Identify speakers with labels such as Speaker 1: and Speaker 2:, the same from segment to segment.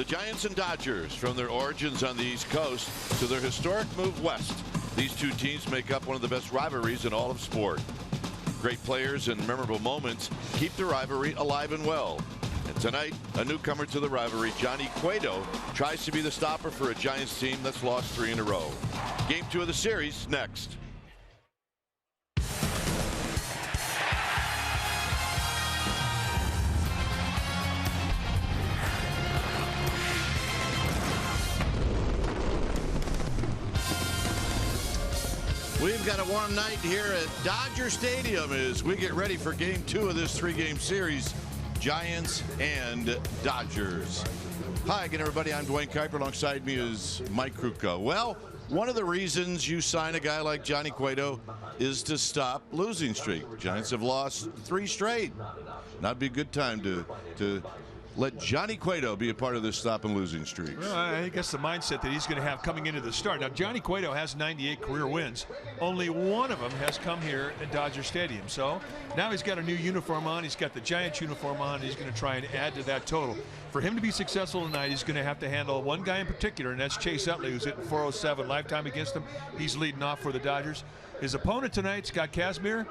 Speaker 1: The Giants and Dodgers, from their origins on the East Coast to their historic move west, these two teams make up one of the best rivalries in all of sport. Great players and memorable moments keep the rivalry alive and well. And tonight, a newcomer to the rivalry, Johnny Cueto, tries to be the stopper for a Giants team that's lost 3 in a row. Game 2 of the series next. We've got a warm night here at Dodger Stadium as we get ready for game 2 of this 3-game series, Giants and Dodgers. Hi again, everybody. I'm Dwayne Kuiper. Alongside me is Mike Krukow. Well, one of the reasons you sign a guy like Johnny Cueto is to stop losing streak. Giants have lost 3 straight. That'd be a good time to let Johnny Cueto be a part of this stop and losing streak.
Speaker 2: Well, I think that's the mindset that he's going to have coming into the start. Now, Johnny Cueto has 98 career wins. Only one of them has come here at Dodger Stadium. So now he's got a new uniform on. He's got the Giants uniform on. He's going to try and add to that total. For him to be successful tonight, he's going to have to handle one guy in particular, and that's Chase Utley, who's hitting .407 lifetime against him. He's leading off for the Dodgers. His opponent tonight, Scott Kazmir.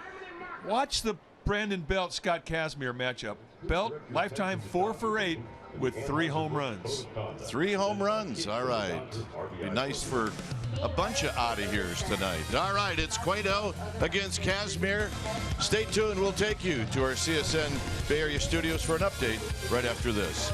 Speaker 2: Watch the Brandon Belt Scott Kazmir matchup. Belt lifetime 4 for 8 with 3 home runs.
Speaker 1: 3 home runs. All right. Be nice for a bunch of out-of-heres tonight. All right, it's Cueto against Kazmir. Stay tuned. We'll take you to our CSN Bay Area studios for an update right after this.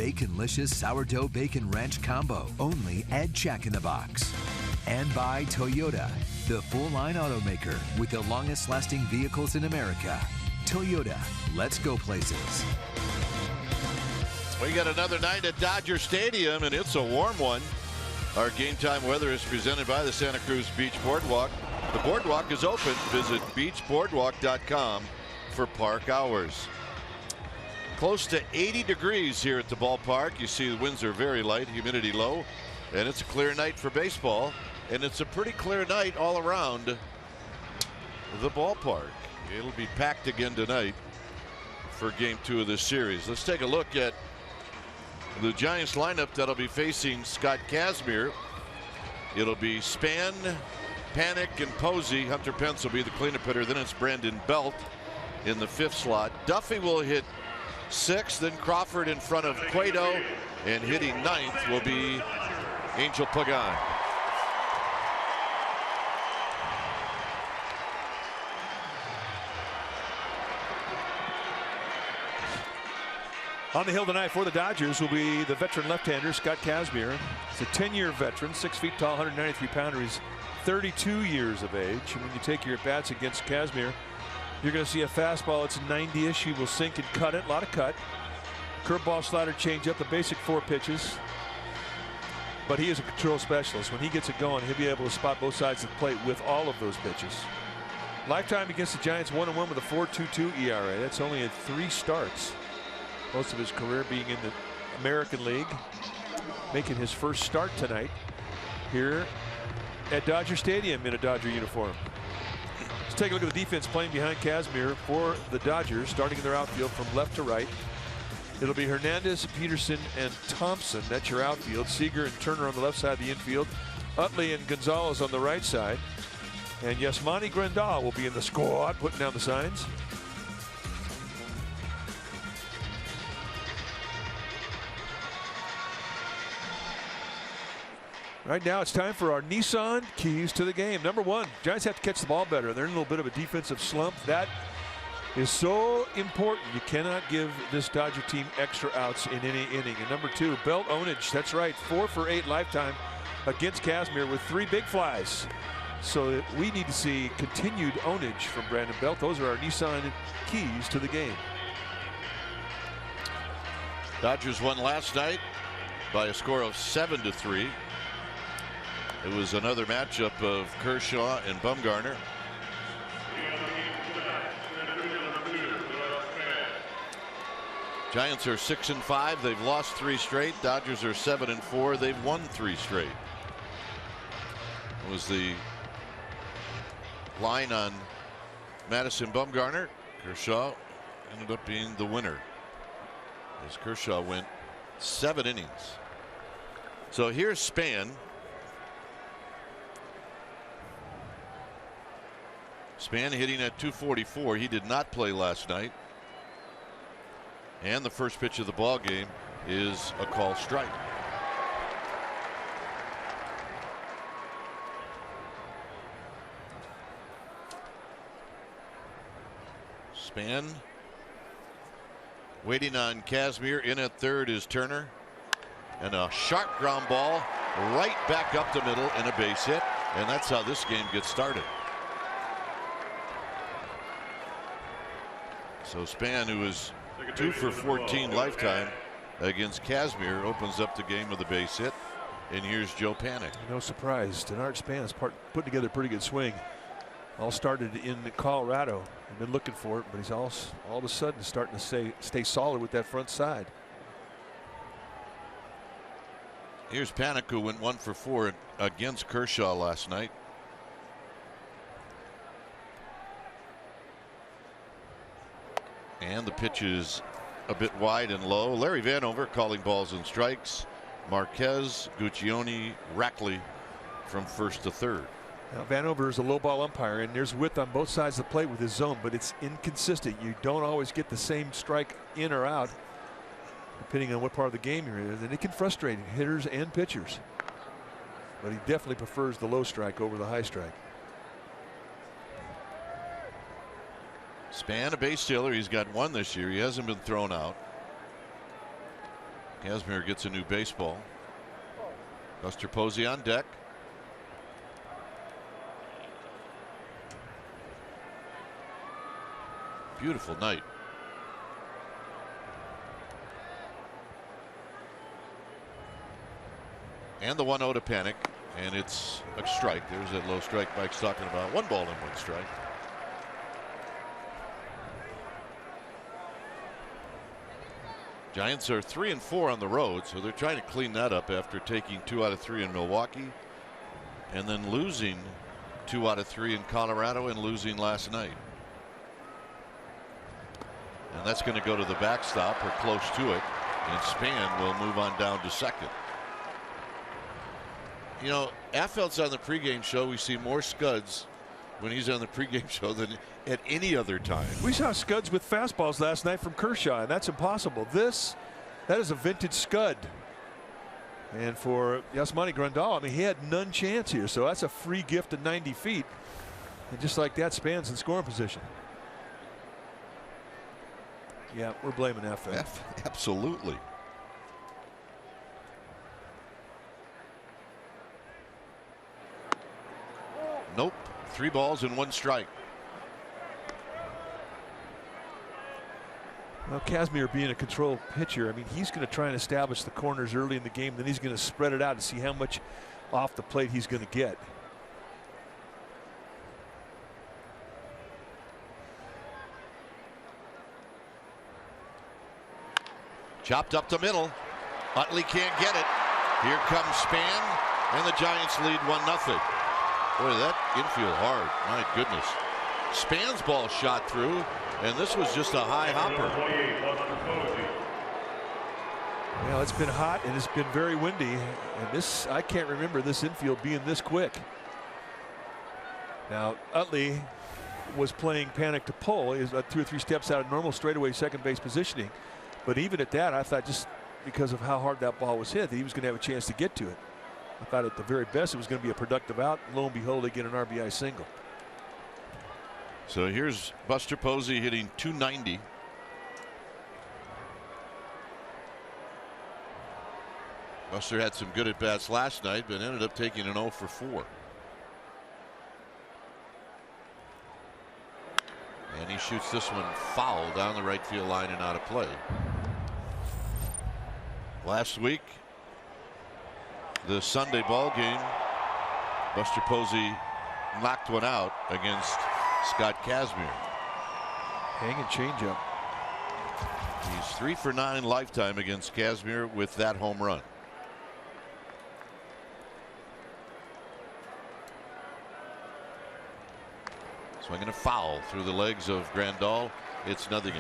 Speaker 3: Baconlicious Sourdough Bacon Ranch Combo, only at Jack in the Box. And by Toyota, the full-line automaker with the longest-lasting vehicles in America. Toyota, let's go places.
Speaker 1: We got another night at Dodger Stadium, and it's a warm one. Our game time weather is presented by the Santa Cruz Beach Boardwalk. The boardwalk is open. Visit beachboardwalk.com for park hours. Close to 80 degrees here at the ballpark. You see the winds are very light, humidity low, and it's a clear night for baseball. And it's a pretty clear night all around the ballpark. It'll be packed again tonight for game 2 of this series. Let's take a look at the Giants lineup that'll be facing Scott Kazmir. It'll be Span, Panic, and Posey. Hunter Pence will be the cleanup hitter. Then it's Brandon Belt in the 5th slot. Duffy will hit 6th. Then Crawford in front of Cueto. And hitting 9th will be Angel Pagan.
Speaker 2: On the hill tonight for the Dodgers will be the veteran left-hander Scott Kazmir. He's a 10-year veteran, 6 feet tall, 193-pounder. He's 32 years of age. And when you take your at-bats against Kazmir, you're going to see a fastball. It's 90-ish. He will sink and cut it. A lot of cut. Curveball, slider, changeup, the basic 4 pitches. But he is a control specialist. When he gets it going, he'll be able to spot both sides of the plate with all of those pitches. Lifetime against the Giants, 1-1 with a 4.22 ERA. That's only in 3 starts. Most of his career being in the American League. Making his first start tonight here at Dodger Stadium in a Dodger uniform. Let's take a look at the defense playing behind Kazmir for the Dodgers, starting in their outfield from left to right. It'll be Hernandez, Peterson, and Thompson. That's your outfield. Seager and Turner on the left side of the infield. Utley and Gonzalez on the right side. And Yasmani Grandal will be in the squad, putting down the signs. Right now it's time for our Nissan keys to the game. Number 1, Giants have to catch the ball better. They're in a little bit of a defensive slump. That is so important. You cannot give this Dodger team extra outs in any inning. And number 2, Belt ownage. That's right, 4 for 8 lifetime against Kazmir with 3 big flies. So we need to see continued ownage from Brandon Belt. Those are our Nissan keys to the game.
Speaker 1: Dodgers won last night by a score of 7-3. It was another matchup of Kershaw and Bumgarner. Giants are 6-5. They've lost 3 straight. Dodgers are 7-4. They've won 3 straight. It was the line on Madison Bumgarner. Kershaw ended up being the winner, as Kershaw went 7 innings. So here's Span. Span hitting at 244. He did not play last night. And the first pitch of the ball game is a call strike. Span waiting on Kazmir. In at third is Turner. And a sharp ground ball right back up the middle and a base hit. And that's how this game gets started. So Span, who is 2 for 14 lifetime against Kazmir, opens up the game with a base hit. And here's Joe Panic.
Speaker 2: No surprise. Denard Span has put together a pretty good swing. All started in Colorado. I've been looking for it, but he's all of a sudden starting to stay solid with that front side.
Speaker 1: Here's Panic, who went 1 for 4 against Kershaw last night. And the pitch is a bit wide and low. Larry Vanover calling balls and strikes. Marquez, Guccione, Rackley from first to third.
Speaker 2: Now Vanover is a low ball umpire, and there's width on both sides of the plate with his zone, but it's inconsistent. You don't always get the same strike in or out, depending on what part of the game you're in, and it can frustrate hitters and pitchers. But he definitely prefers the low strike over the high strike.
Speaker 1: Span, a base stealer. He's got 1 this year. He hasn't been thrown out. Casimir gets a new baseball. Buster Posey on deck. Beautiful night. And the 1-0 to Panic, and it's a strike. There's that low strike Mike's talking about. 1 ball and 1 strike. Giants are 3-4 on the road, so they're trying to clean that up after taking 2 out of 3 in Milwaukee and then losing 2 out of 3 in Colorado and losing last night. And that's going to go to the backstop or close to it, and Span will move on down to second. You know, Affeld's on the pregame show. We see more Scuds when he's on the pregame show than at any other time.
Speaker 2: We saw Scuds with fastballs last night from Kershaw, and that's impossible. That is a vintage Scud. And for Yasmani Grandal, I mean, he had none chance here, so that's a free gift of 90 feet. And just like that, Span's in scoring position. Yeah, we're blaming Affeld.
Speaker 1: Absolutely. Nope. 3 balls and 1 strike.
Speaker 2: Well, Casimir being a control pitcher, I mean, he's going to try and establish the corners early in the game. Then he's going to spread it out and see how much off the plate he's going to get.
Speaker 1: Chopped up the middle. Utley can't get it. Here comes Span, and the Giants lead 1-0. Boy, that infield hard. My goodness. Span's ball shot through, and this was just a high hopper.
Speaker 2: Well, it's been hot and it's been very windy, and this, I can't remember this infield being this quick. Now, Utley was playing panic to pull. He was 2 or 3 steps out of normal straightaway second base positioning. But even at that, I thought just because of how hard that ball was hit, that he was going to have a chance to get to it. I thought at the very best it was going to be a productive out. Lo and behold, they get an RBI single.
Speaker 1: So here's Buster Posey hitting .290. Buster had some good at bats last night, but ended up taking an 0 for 4. And he shoots this one foul down the right field line and out of play. Last week, the Sunday ball game, Buster Posey knocked one out against Scott Casimir.
Speaker 2: Hanging changeup.
Speaker 1: He's 3 for 9 lifetime against Casimir with that home run. Swinging a foul through the legs of Grandal. It's 0-2.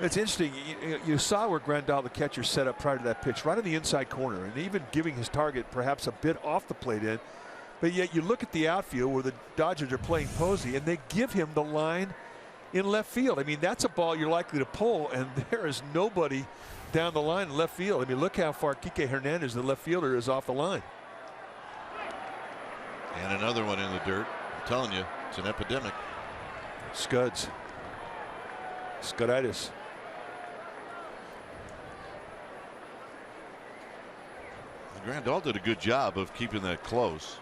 Speaker 2: It's interesting. You saw where Grandal, the catcher, set up prior to that pitch, right in the inside corner, and even giving his target perhaps a bit off the plate in. But yet you look at the outfield where the Dodgers are playing Posey, and they give him the line in left field. I mean, that's a ball you're likely to pull, and there is nobody down the line in left field. I mean, look how far Kike Hernandez, the left fielder, is off the line.
Speaker 1: And another one in the dirt. I'm telling you, it's an epidemic.
Speaker 2: Scuds. Scuditis.
Speaker 1: Grandal did a good job of keeping that close.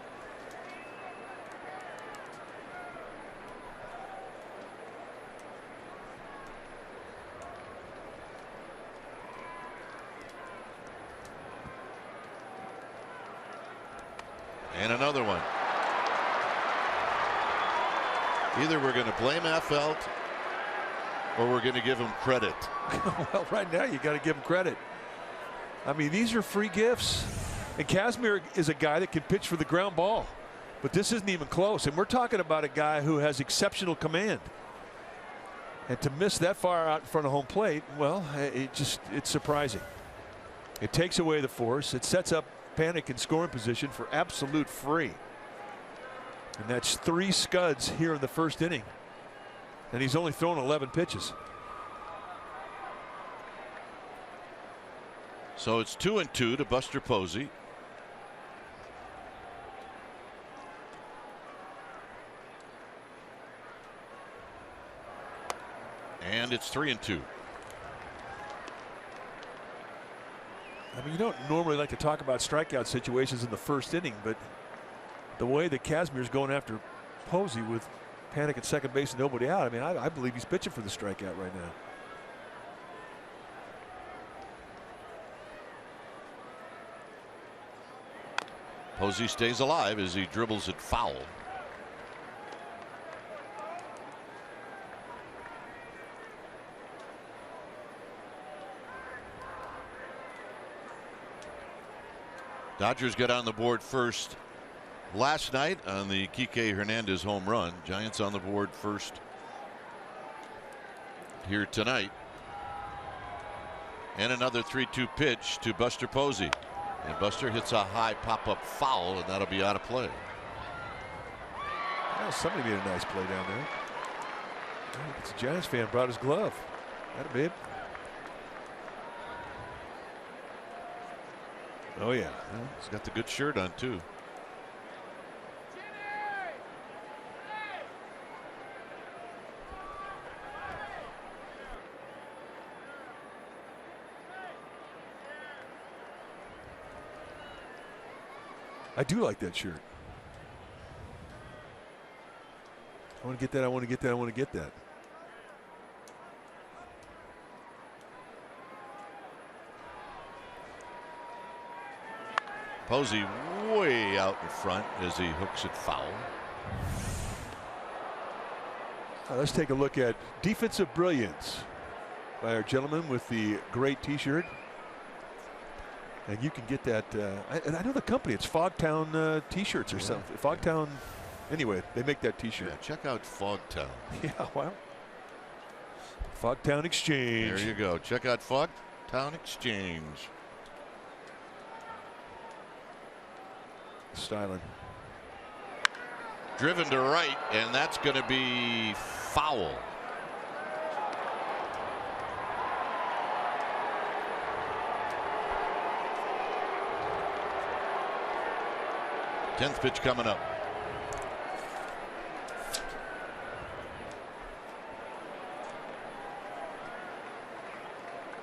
Speaker 1: And another one. Either we're going to blame Affeld or we're going to give him credit.
Speaker 2: Well, right now you got to give him credit. I mean, these are free gifts. And Casimir is a guy that can pitch for the ground ball. But this isn't even close. And we're talking about a guy who has exceptional command. And to miss that far out in front of home plate, well, it's surprising. It takes away the force. It sets up Panic in scoring position for absolute free. And that's 3 Scuds here in the first inning. And he's only thrown 11 pitches.
Speaker 1: So it's 2-2 to Buster Posey. And it's 3-2.
Speaker 2: I mean, you don't normally like to talk about strikeout situations in the first inning, but the way that Kazmir's going after Posey with Panic at second base and nobody out, I mean, I believe he's pitching for the strikeout right now.
Speaker 1: Posey stays alive as he dribbles it foul. Dodgers got on the board first last night on the Kike Hernandez home run. Giants on the board first here tonight. And another 3-2 pitch to Buster Posey. And Buster hits a high pop-up foul, and that'll be out of play.
Speaker 2: Well, somebody made a nice play down there. It's a Giants fan, brought his glove. That babe. Oh, yeah.
Speaker 1: He's got the good shirt on, too.
Speaker 2: I do like that shirt. I want to get that. I want to get that. I want to get that.
Speaker 1: Posey way out in front as he hooks it foul.
Speaker 2: Let's take a look at defensive brilliance by our gentleman with the great T-shirt. And you can get that. I know the company. It's Fogtown T-shirts or something. Fogtown. Anyway, they make that T-shirt.
Speaker 1: Yeah, check out Fogtown.
Speaker 2: Yeah, well. Fogtown Exchange.
Speaker 1: There you go. Check out Fogtown Exchange.
Speaker 2: Styling.
Speaker 1: Driven to right, and that's going to be foul. Tenth pitch coming up.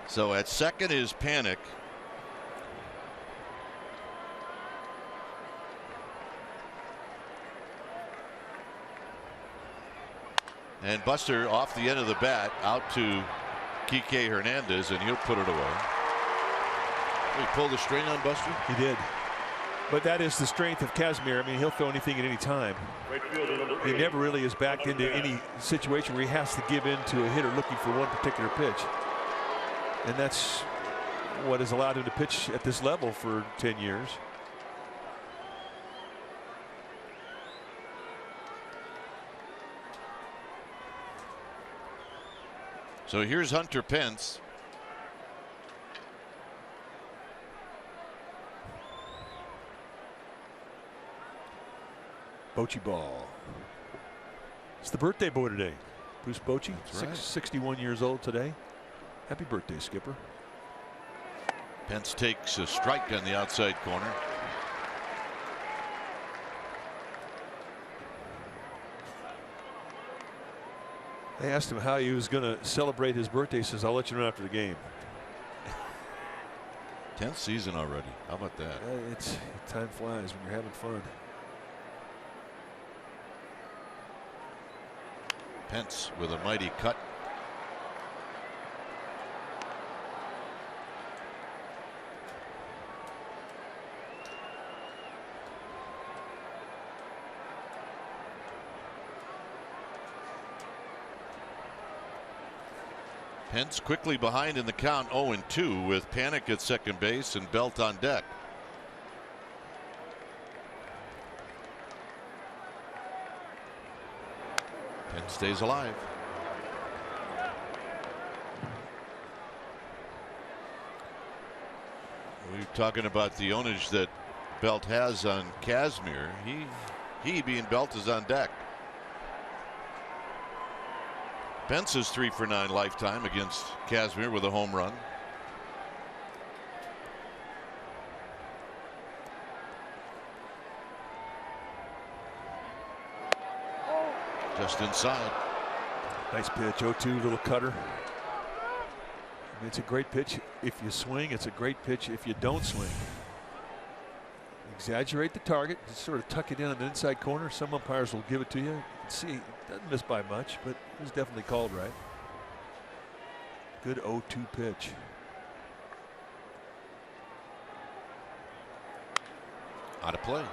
Speaker 1: So at second is Panic. And Buster off the end of the bat out to Kike Hernandez, and he'll put it away. He pulled the string on Buster?
Speaker 2: He did. But that is the strength of Kazmir. I mean, he'll throw anything at any time. He never really is backed into any situation where he has to give in to a hitter looking for one particular pitch. And that's what has allowed him to pitch at this level for 10 years.
Speaker 1: So here's Hunter Pence.
Speaker 2: Bochy ball. It's the birthday boy today. Bruce Bochy,
Speaker 1: right.
Speaker 2: 61 years old today. Happy birthday, Skipper.
Speaker 1: Pence takes a strike on the outside corner.
Speaker 2: They asked him how he was going to celebrate his birthday. He says, I'll let you know after the game.
Speaker 1: 10th season already. How about that?
Speaker 2: Time flies when you're having fun.
Speaker 1: Pence with a mighty cut. Pence quickly behind in the count, 0-2 with Panic at second base and Belt on deck. Pence stays alive. We're talking about the ownage that Belt has on Kazmir. He being Belt is on deck. Pence is 3 for 9 lifetime against Kazmir with a home run. Just inside.
Speaker 2: Nice pitch. 0-2, little cutter. It's a great pitch if you swing. It's a great pitch if you don't swing. Exaggerate the target, just sort of tuck it in on the inside corner. Some umpires will give it to you. You can see it doesn't miss by much, but it was definitely called right. Good 0-2 pitch.
Speaker 1: Out of play.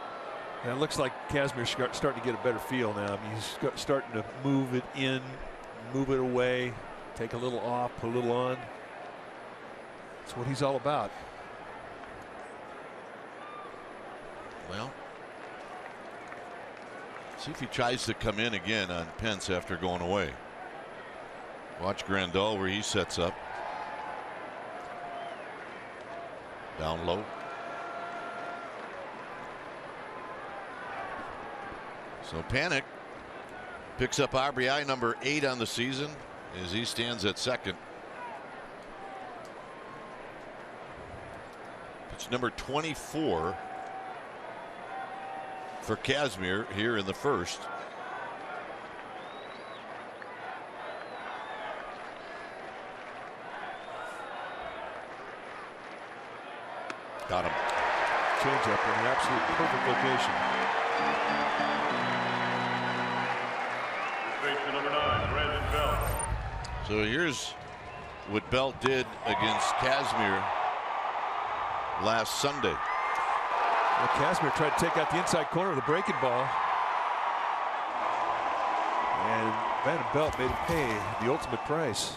Speaker 2: And it looks like Kazmir's starting to get a better feel now. I mean, he's starting to move it in, move it away, take a little off, put a little on. That's what he's all about.
Speaker 1: Well, see if he tries to come in again on Pence after going away. Watch Grandal where he sets up. Down low. So Panic picks up RBI number 8 on the season as he stands at second. It's number 24 for Kazmir here in the first. Got him.
Speaker 2: Change up in an absolute perfect location.
Speaker 4: Number 9, Brandon Belt.
Speaker 1: So here's what Belt did against Kazmir last Sunday.
Speaker 2: Well, Kazmir tried to take out the inside corner of the breaking ball. And Brandon Belt made him pay the ultimate price.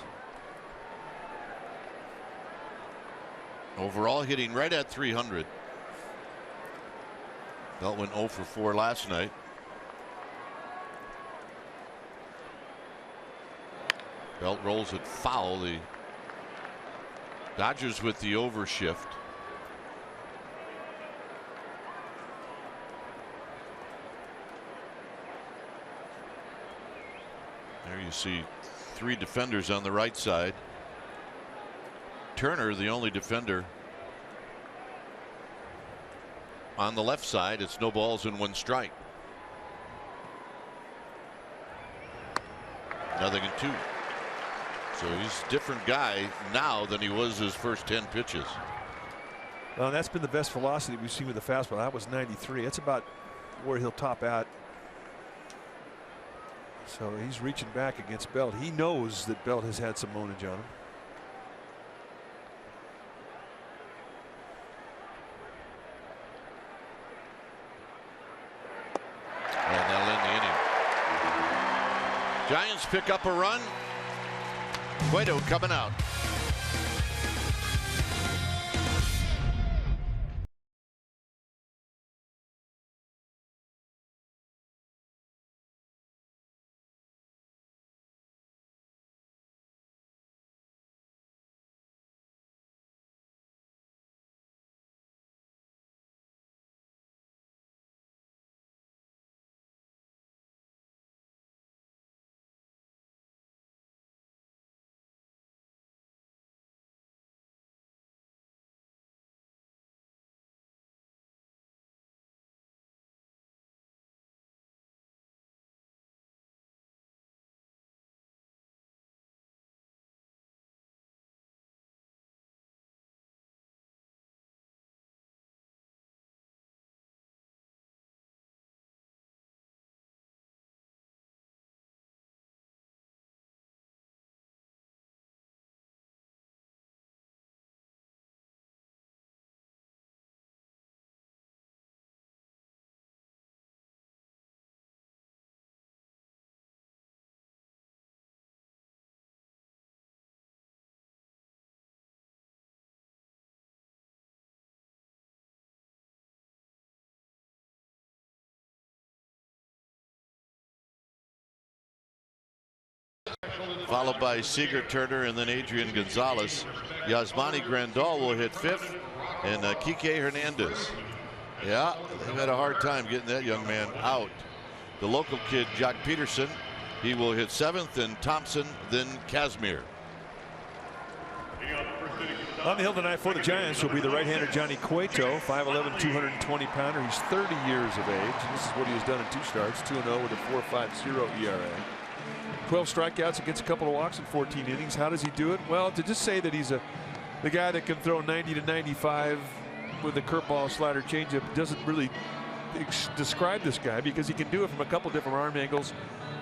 Speaker 1: Overall hitting right at 300. Belt went 0 for 4 last night. Belt rolls it foul. The Dodgers with the overshift. There you see 3 defenders on the right side. Turner, the only defender on the left side. It's no balls and 1 strike. Nothing in 2. So he's a different guy now than he was his first 10 pitches.
Speaker 2: Well, that's been the best velocity we've seen with the fastball. That was 93. That's about where he'll top out. So he's reaching back against Belt. He knows that Belt has had some monage on him.
Speaker 1: And that'll end the inning. Giants pick up a run. Cueto coming out. Followed by Seager, Turner, and then Adrian Gonzalez. Yasmani Grandal will hit 5th, and Kike Hernandez. Yeah, they've had a hard time getting that young man out. The local kid, Jock Peterson, he will hit 7th, and Thompson, then Kazmir.
Speaker 2: On the hill tonight for the Giants will be the right-hander Johnny Cueto, 5'11", 220-pounder. He's 30 years of age. This is what he has done in 2 starts, 2-0 with a 4.50 ERA. 12 strikeouts against a couple of walks in 14 innings. How does he do it? Well, to just say that he's the guy that can throw 90 to 95 with a curveball, slider, changeup doesn't really describe this guy, because he can do it from a couple different arm angles,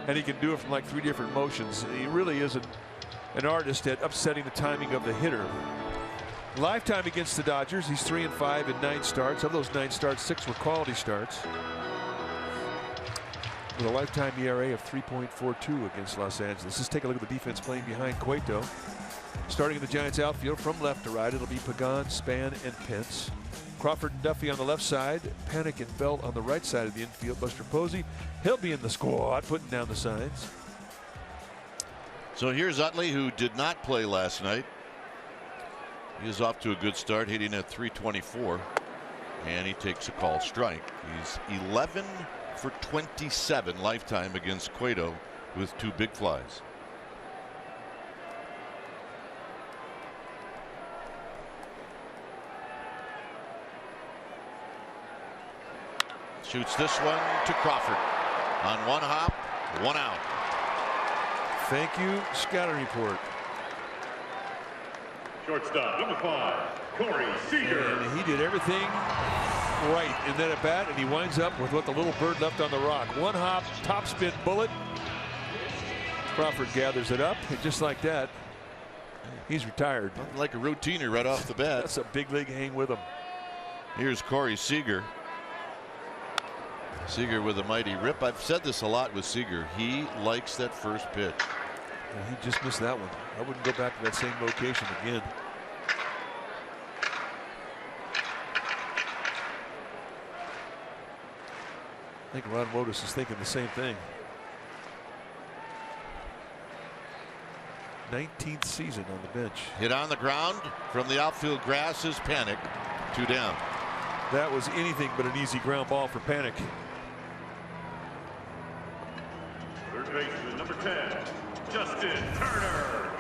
Speaker 2: and he can do it from like 3 different motions. He really is an artist at upsetting the timing of the hitter. Lifetime against the Dodgers, he's 3-5 in 9 starts. Of those 9 starts, 6 were quality starts, with a lifetime ERA of 3.42 against Los Angeles. Let's take a look at the defense playing behind Cueto. Starting in the Giants outfield from left to right, it'll be Pagan, Span, and Pence. Crawford and Duffy on the left side, Panic and Belt on the right side of the infield. Buster Posey, he'll be in the squad, putting down the signs.
Speaker 1: So here's Utley, who did not play last night. He is off to a good start, hitting at 324, and he takes a call strike. He's 11 for 27 lifetime against Cueto with 2 big flies. Shoots this one to Crawford on 1 hop, 1 out.
Speaker 2: Thank you, scouting report.
Speaker 4: Shortstop, number 5, Corey Seager.
Speaker 2: And he did everything right in that at bat, and he winds up with what the little bird left on the rock. 1 hop, top spin bullet. Crawford gathers it up, and just like that, he's retired.
Speaker 1: Nothing like a routiner right off the bat.
Speaker 2: That's a big league hang with him.
Speaker 1: Here's Corey Seager. Seager with a mighty rip. I've said this a lot with Seager. He likes that first pitch.
Speaker 2: Well, he just missed that one. I wouldn't go back to that same location again. I think Ron Wotus is thinking the same thing. 19th season on the bench.
Speaker 1: Hit on the ground from the outfield grass is Panic. 2 down.
Speaker 2: That was anything but an easy ground ball for Panic.
Speaker 4: Third baseman, number 10, Justin Turner.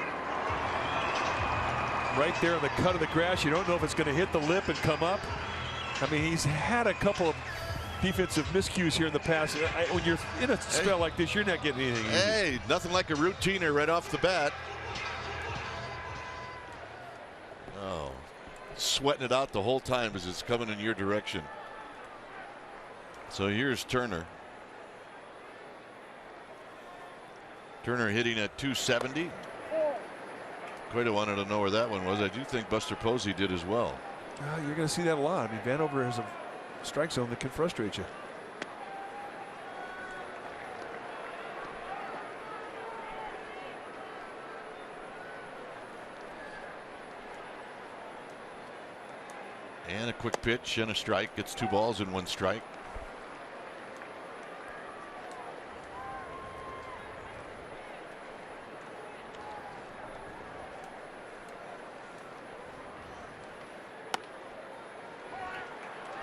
Speaker 2: Right there on the cut of the grass. You don't know if it's going to hit the lip and come up. I mean, he's had a couple of defensive miscues here in the past. When you're in a spell like this, you're not getting anything easy.
Speaker 1: Hey, nothing like a routiner right off the bat. Oh, sweating it out the whole time as it's coming in your direction. So here's Turner. Turner hitting at 270. Cueto wanted to know where that one was. I do think Buster Posey did as well.
Speaker 2: You're going to see that a lot. I mean, Vanover has a strike zone that can frustrate you.
Speaker 1: And a quick pitch and a strike. Gets 2 balls and 1 strike.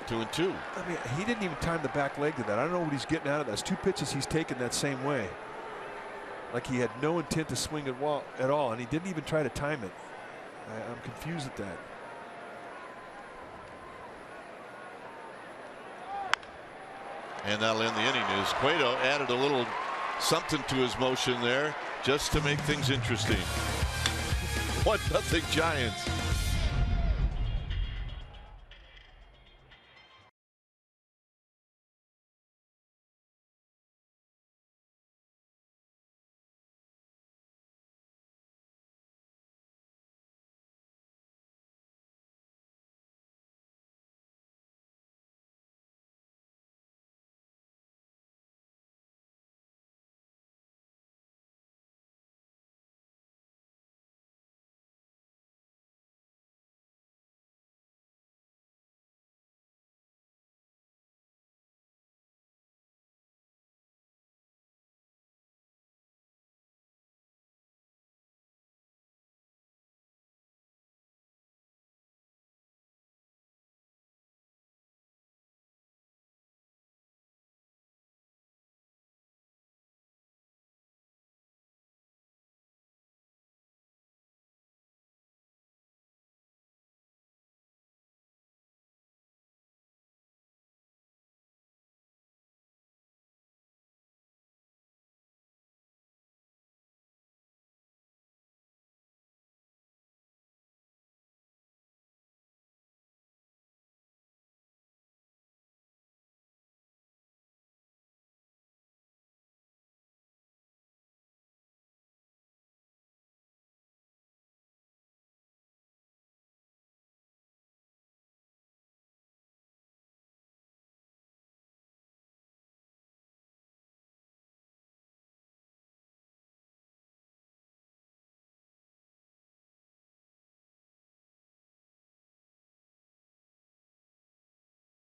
Speaker 1: Two and 2.
Speaker 2: I mean, he didn't even time the back leg to that. I don't know what he's getting out of that. That's 2 pitches he's taken that same way. Like he had no intent to swing at all, and he didn't even try to time it. I'm confused at that.
Speaker 1: And that'll end the inning as Cueto added a little something to his motion there just to make things interesting. 1-0 Giants.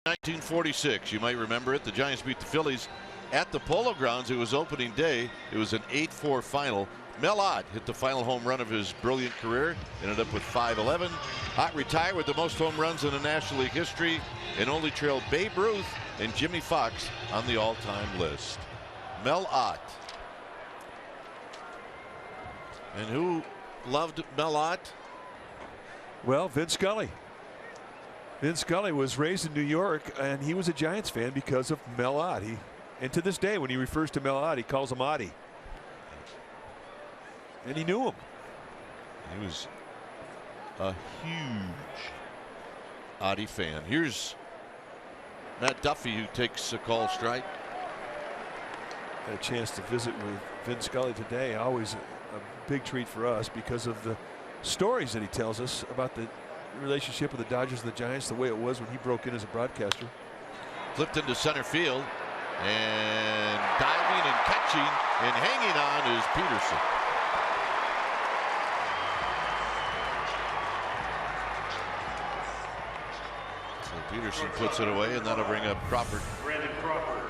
Speaker 1: 1946, you might remember it. The Giants beat the Phillies at the Polo Grounds. It was opening day. It was an 8-4 final. Mel Ott hit the final home run of his brilliant career. Ended up with 511. Ott retired with the most home runs in the National League history and only trailed Babe Ruth and Jimmy Fox on the all-time list. Mel Ott. And who loved Mel Ott?
Speaker 2: Well, Vin Scully. Vin Scully was raised in New York, and he was a Giants fan because of Mel Ott. And to this day, when he refers to Mel Ott, he calls him Ottie. And he knew him.
Speaker 1: He was a huge Ottie fan. Here's Matt Duffy, who takes a call strike.
Speaker 2: Had a chance to visit with Vin Scully today. Always a big treat for us because of the stories that he tells us about the relationship with the Dodgers and the Giants, the way it was when he broke in as a broadcaster.
Speaker 1: Flipped into center field, and diving and catching and hanging on is Peterson. So Peterson puts it away, and that'll bring up Crawford.
Speaker 4: Brandon Crawford.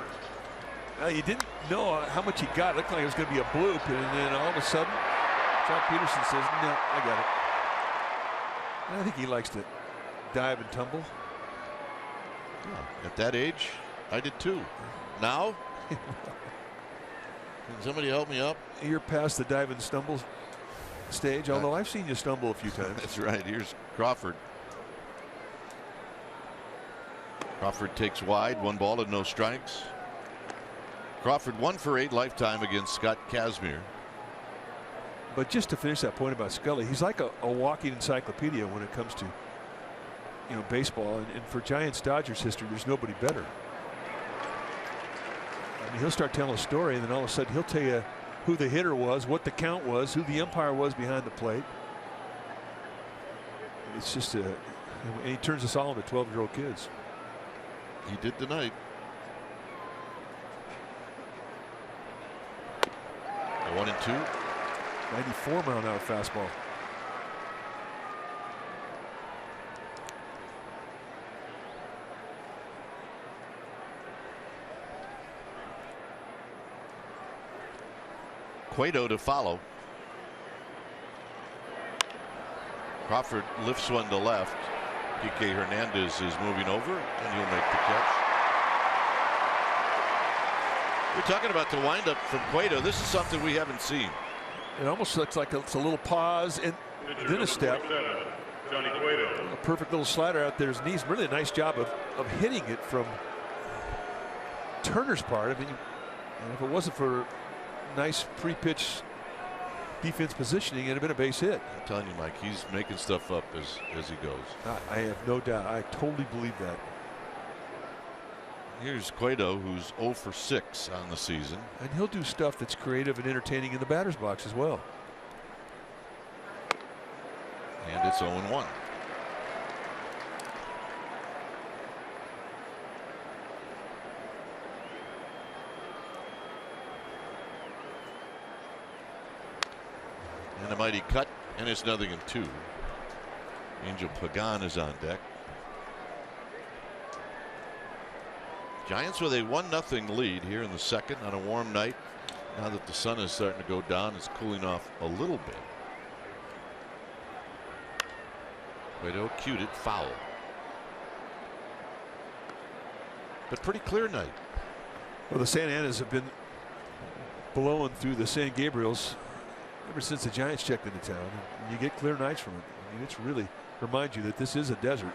Speaker 2: You didn't know how much he got. It looked like it was going to be a bloop, and then all of a sudden, John Peterson says, "No, I got it." I think he likes to dive and tumble.
Speaker 1: Yeah, at that age, I did too. Now, can somebody help me up?
Speaker 2: You're past the dive and stumble stage, although I've seen you stumble a few times.
Speaker 1: That's right. Here's Crawford. Crawford takes wide, 1 ball and no strikes. Crawford 1 for 8 lifetime against Scott Kazmir.
Speaker 2: But just to finish that point about Scully, he's like a walking encyclopedia when it comes to, baseball. And for Giants Dodgers history, there's nobody better. I mean, he'll start telling a story, and then all of a sudden he'll tell you who the hitter was, what the count was, who the umpire was behind the plate. It's just and he turns us all into 12-year-old kids.
Speaker 1: He did tonight. A 1-2.
Speaker 2: 94-mile-an-hour fastball.
Speaker 1: Cueto to follow. Crawford lifts one to left. Kike Hernandez is moving over, and he'll make the catch. We're talking about the windup from Cueto. This is something we haven't seen.
Speaker 2: It almost looks like it's a little pause and then a step.
Speaker 4: Johnny Cueto.
Speaker 2: A perfect little slider out there. His knees. Really a nice job of hitting it from Turner's part. I mean, if it wasn't for nice pre-pitch defense positioning, it'd have been a base hit.
Speaker 1: I'm telling you, Mike, he's making stuff up as he goes.
Speaker 2: I have no doubt. I totally believe that.
Speaker 1: Here's Cueto, who's 0 for 6 on the season.
Speaker 2: And he'll do stuff that's creative and entertaining in the batter's box as well.
Speaker 1: And it's 0-1. And a mighty cut, and it's 0-2. Angel Pagan is on deck. Giants with a 1-0 lead here in the second on a warm night. Now that the sun is starting to go down, it's cooling off a little bit. Cueto cued it foul. But pretty clear night.
Speaker 2: Well, the Santa Anas have been blowing through the San Gabriels ever since the Giants checked into town. And you get clear nights from it. I mean, it's really reminds you that this is a desert.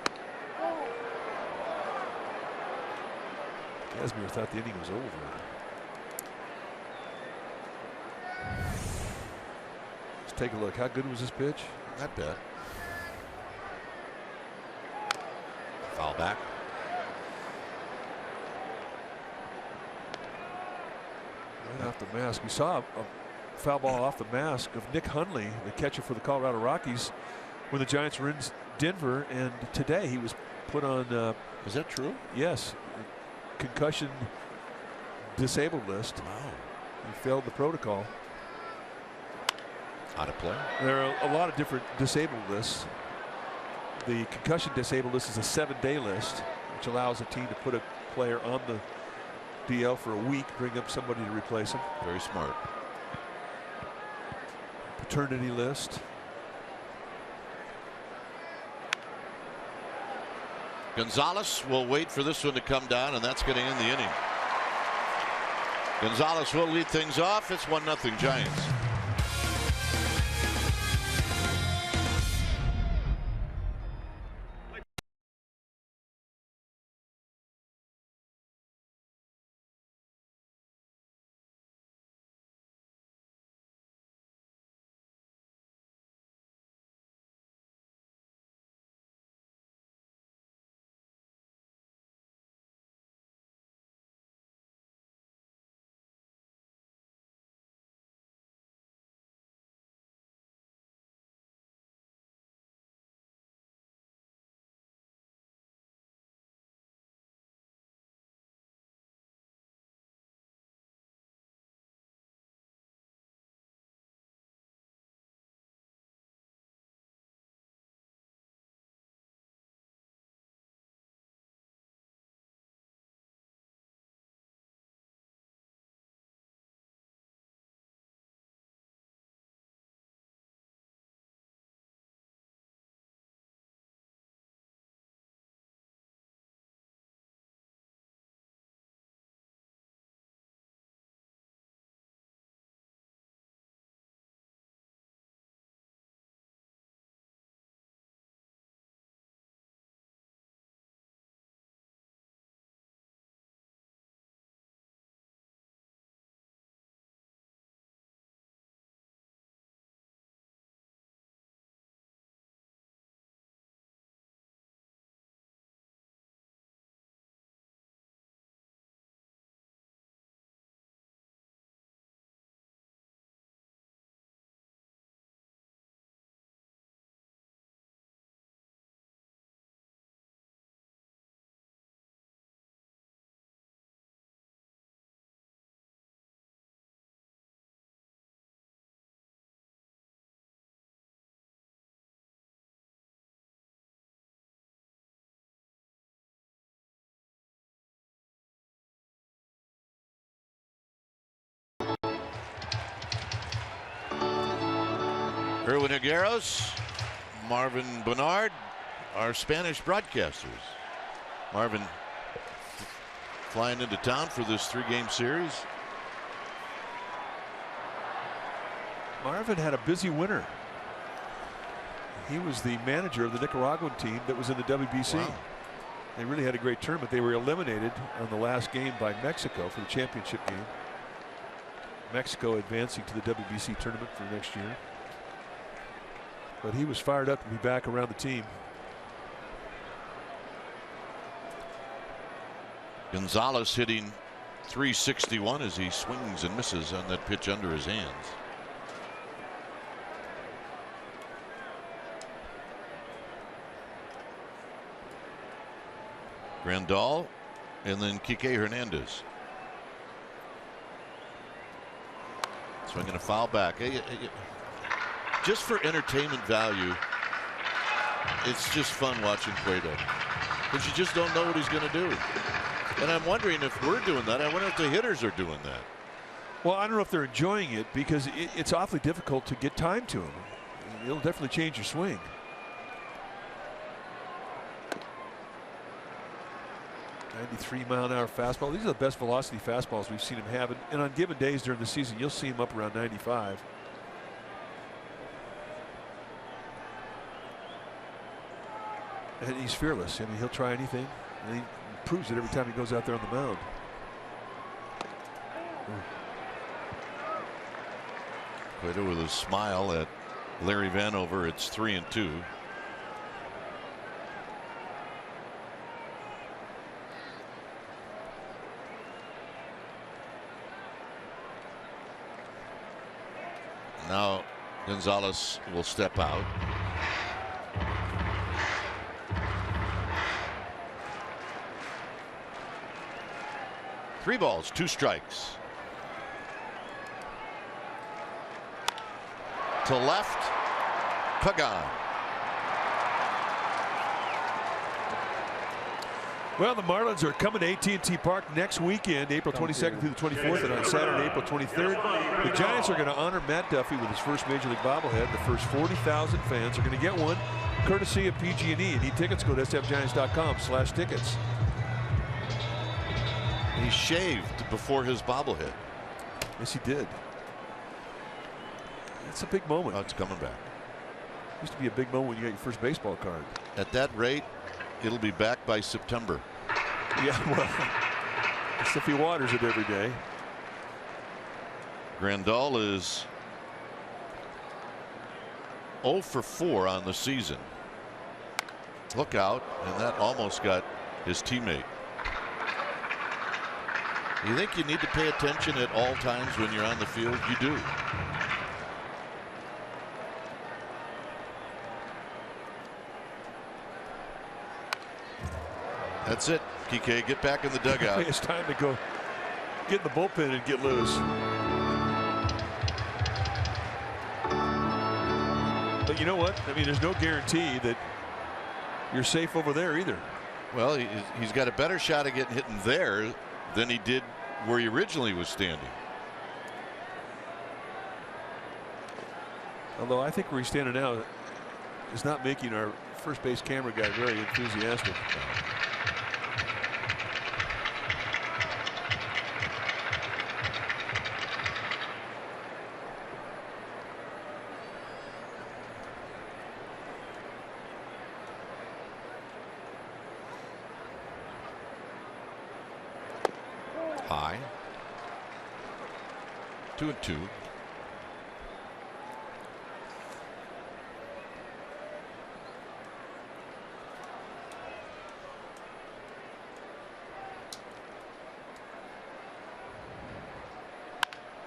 Speaker 2: Kazmir thought the inning was over. Let's take a look. How good was this pitch?
Speaker 1: Not bad. Foul back.
Speaker 2: Right off the mask. We saw a foul ball off the mask of Nick Hundley, the catcher for the Colorado Rockies, when the Giants were in Denver. And today he was put on.
Speaker 1: Is that true?
Speaker 2: Yes. Concussion disabled list.
Speaker 1: Wow.
Speaker 2: He failed the protocol.
Speaker 1: Out of play.
Speaker 2: There are a lot of different disabled lists. The concussion disabled list is a 7-day list, which allows a team to put a player on the DL for a week, bring up somebody to replace him.
Speaker 1: Very smart.
Speaker 2: Paternity list.
Speaker 1: Gonzalez will wait for this one to come down, and that's going to end the inning. Gonzalez will lead things off. It's 1-0 Giants. Erwin Higueros, Marvin Bernard, our Spanish broadcasters. Marvin flying into town for this 3-game series.
Speaker 2: Marvin had a busy winter. He was the manager of the Nicaraguan team that was in the WBC.
Speaker 1: Wow.
Speaker 2: They really had a great tournament. They were eliminated on the last game by Mexico for the championship game. Mexico advancing to the WBC tournament for next year. But he was fired up to be back around the team.
Speaker 1: Gonzalez hitting .361 as he swings and misses on that pitch under his hands. Grandal and then Kike Hernandez. Swinging a foul back. Just for entertainment value, it's just fun watching Cueto, because you just don't know what he's going to do. And I'm wondering if we're doing that. I wonder if the hitters are doing that.
Speaker 2: Well, I don't know if they're enjoying it, because it's awfully difficult to get time to him. It'll definitely change your swing. .93-mile-an-hour fastball. These are the best velocity fastballs we've seen him have. And on given days during the season, you'll see him up around 95. And he's fearless. I mean, he'll try anything, and he proves it every time he goes out there on the mound.
Speaker 1: Cueto with a smile at Larry Vanover. It's 3-2. Now Gonzalez will step out. Three balls, 2 strikes. To left, Pagan.
Speaker 2: Well, the Marlins are coming to AT&T Park next weekend, April 22nd through the 24th, and on Saturday, April 23rd. The Giants are going to honor Matt Duffy with his first Major League bobblehead. The first 40,000 fans are going to get one, courtesy of PG&E. Need tickets? Go to sfgiants.com/tickets.
Speaker 1: He shaved before his bobblehead.
Speaker 2: Yes, he did. It's a big moment.
Speaker 1: Oh, it's coming back.
Speaker 2: Used to be a big moment when you got your first baseball card.
Speaker 1: At that rate, it'll be back by September.
Speaker 2: Yeah, well, it's if he waters it every day.
Speaker 1: Grandal is 0 for 4 on the season. Look out, and that almost got his teammate. You think you need to pay attention at all times when you're on the field? You do. That's it. Kike, get back in the dugout.
Speaker 2: It's time to go get in the bullpen and get loose. But you know what? I mean, there's no guarantee that you're safe over there either.
Speaker 1: Well, he's got a better shot of getting hit in there than he did where he originally was standing.
Speaker 2: Although I think where he's standing now is not making our first base camera guy very enthusiastic.
Speaker 1: High. 2-2.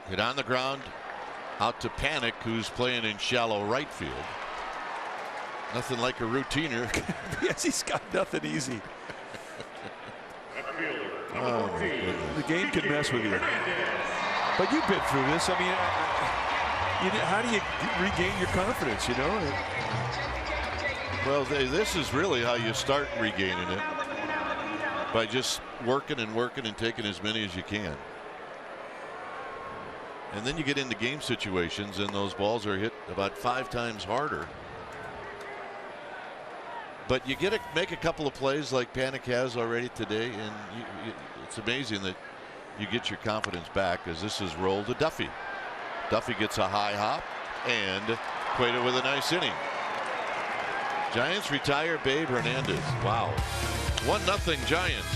Speaker 1: Hit on the ground out to Panic, who's playing in shallow right field. Nothing like a routiner.
Speaker 2: Yes, he's got nothing easy.
Speaker 1: Oh,
Speaker 2: the game can mess with you. But you've been through this. I mean, how do you regain your confidence, you know?
Speaker 1: well, this is really how you start regaining it. By just working and working and taking as many as you can. And then you get into game situations and those balls are hit about 5 times harder. But you make a couple of plays like Panic has already today, and it's amazing that you get your confidence back as this is rolled to Duffy. Duffy gets a high hop, and Cueto with a nice inning. Giants retire Babe Hernandez. Wow. 1-0 Giants.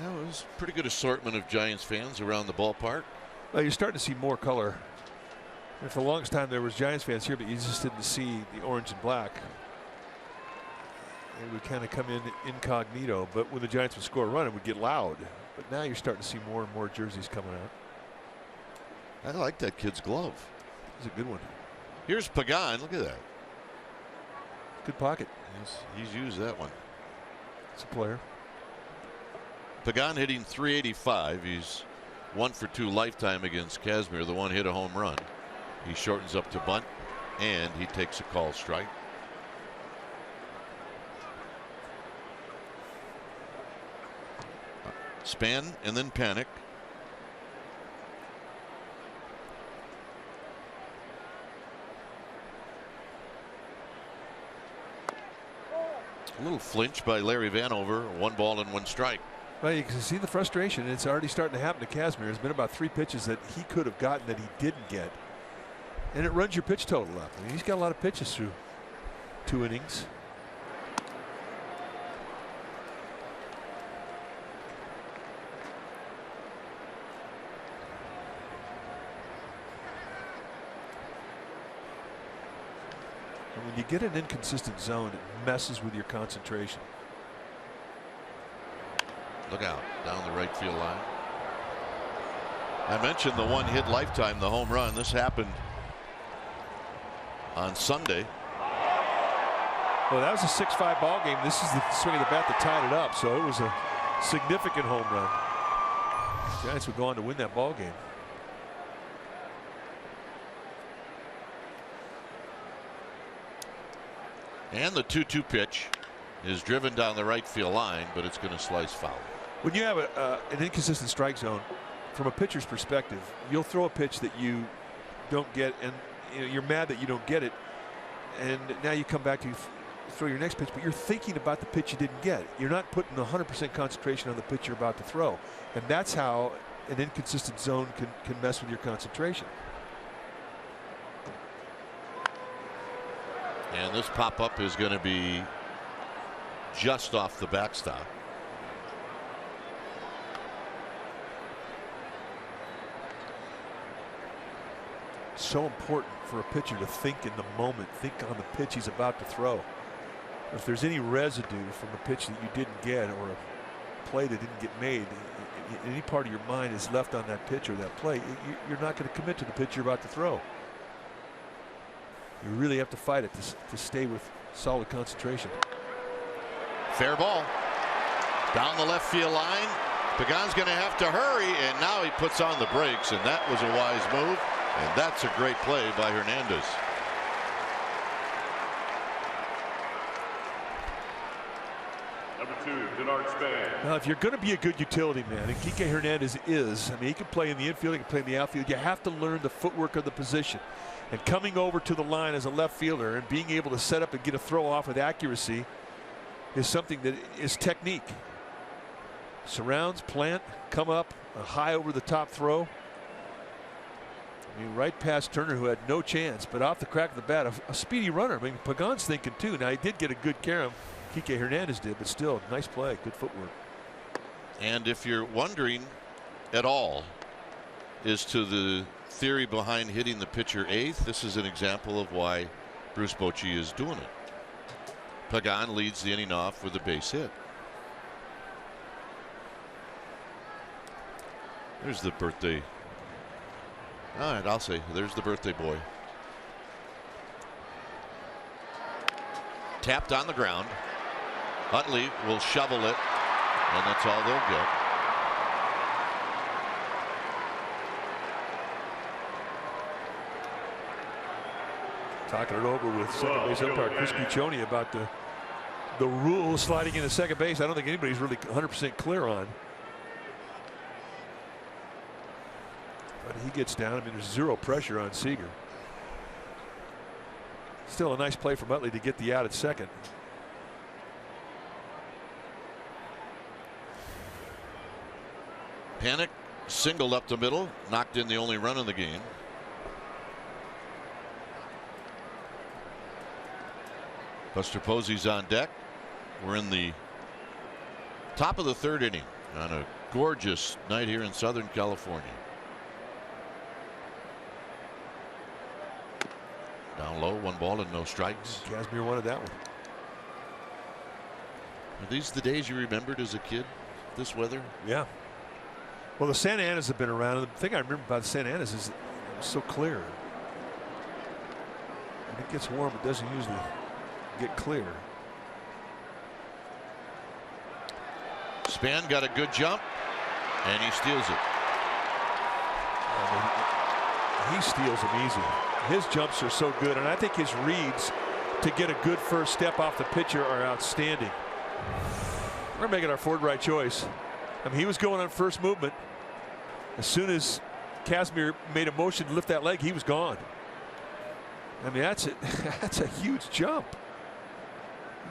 Speaker 1: Yeah, it was a pretty good assortment of Giants fans around the ballpark.
Speaker 2: Well, you're starting to see more color. And for the longest time there was Giants fans here, but you just didn't see the orange and black. They would kind of come in incognito, but when the Giants would score a run, it would get loud. But now you're starting to see more and more jerseys coming out.
Speaker 1: I like that kid's glove.
Speaker 2: It's a good one.
Speaker 1: Here's Pagan. Look at that.
Speaker 2: Good pocket.
Speaker 1: Yes, he's used that one.
Speaker 2: It's a player.
Speaker 1: Pagan hitting .385. He's 1 for 2 lifetime against Kazmir. The one hit a home run. He shortens up to bunt, and he takes a call strike. Span and then Panic. A little flinch by Larry Vanover. 1 ball and 1 strike.
Speaker 2: Well, you can see the frustration. It's already starting to happen to Kazmir. There's been about 3 pitches that he could have gotten that he didn't get. And it runs your pitch total up. I mean, he's got a lot of pitches through 2 innings. And when you get an inconsistent zone, it messes with your concentration.
Speaker 1: Look out down the right field line. I mentioned the 1 hit lifetime, the home run. This happened on Sunday.
Speaker 2: Well, that was a 6-5 ball game. This is the swing of the bat that tied it up, so it was a significant home run. The Giants would go on to win that ball game.
Speaker 1: And the 2-2 pitch is driven down the right field line, but it's going to slice foul.
Speaker 2: When you have an inconsistent strike zone, from a pitcher's perspective, you'll throw a pitch that you don't get, and you're mad that you don't get it, and now you come back to throw your next pitch, but you're thinking about the pitch you didn't get. You're not putting 100% concentration on the pitch you're about to throw, and that's how an inconsistent zone can mess with your concentration.
Speaker 1: And this pop-up is going to be just off the backstop.
Speaker 2: So important for a pitcher to think in the moment, think on the pitch he's about to throw. If there's any residue from a pitch that you didn't get or a play that didn't get made, any part of your mind is left on that pitch or that play, you're not going to commit to the pitch you're about to throw. You really have to fight it to stay with solid concentration.
Speaker 1: Fair ball. Down the left field line. Pagan's going to have to hurry, and now he puts on the brakes, and that was a wise move, and that's a great play by Hernandez.
Speaker 4: Number 2, Denard Span.
Speaker 2: Now, if you're going to be a good utility man, and Kike Hernandez is, I mean, he can play in the infield, he can play in the outfield, you have to learn the footwork of the position. And coming over to the line as a left fielder and being able to set up and get a throw off with accuracy is something that is technique. Surrounds, plant, come up, a high over the top throw. I mean, right past Turner, who had no chance, but off the crack of the bat, a speedy runner. I mean, Pagan's thinking too. Now, he did get a good carom. Kike Hernandez did, but still, nice play, good footwork.
Speaker 1: And if you're wondering at all as to the theory behind hitting the pitcher 8th, this is an example of why Bruce Bochy is doing it. Pagan leads the inning off with a base hit. There's the birthday. All right, I'll say there's the birthday boy. Tapped on the ground. Utley will shovel it, and that's all they'll get.
Speaker 2: Talking it over with second base umpire Chris Guiccione about the rule sliding into second base. I don't think anybody's really 100% clear on. But he gets down. I mean, there's zero pressure on Seager. Still a nice play from Utley to get the out at second.
Speaker 1: Panic singled up the middle, knocked in the only run in the game. Buster Posey's on deck. We're in the top of the 3rd inning, on a gorgeous night here in Southern California. Down low, 1 ball and no strikes.
Speaker 2: Kazmir wanted that one.
Speaker 1: Are these the days you remembered as a kid? This weather?
Speaker 2: Yeah. Well, the Santa Anas have been around. The thing I remember about the Santa Anas is it was so clear. When it gets warm, it doesn't usually get clear.
Speaker 1: Span got a good jump, and he steals it.
Speaker 2: He steals them easy. His jumps are so good, and I think his reads to get a good first step off the pitcher are outstanding. We're making our forward right choice. I mean, he was going on first movement. As soon as Kazmir made a motion to lift that leg, he was gone. I mean, that's a huge jump.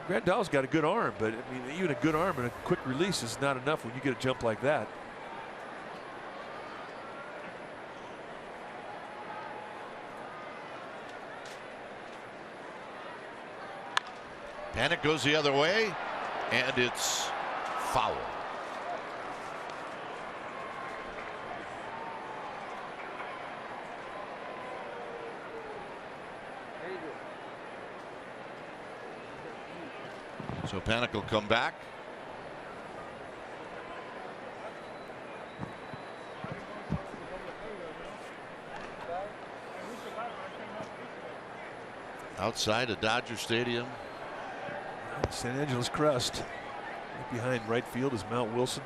Speaker 2: Grandal's got a good arm, but I mean, even a good arm and a quick release is not enough when you get a jump like that.
Speaker 1: Panic goes the other way, and it's foul. So Panic will come back. Outside of Dodger Stadium.
Speaker 2: San Angeles crest. Right behind right field is Mount Wilson.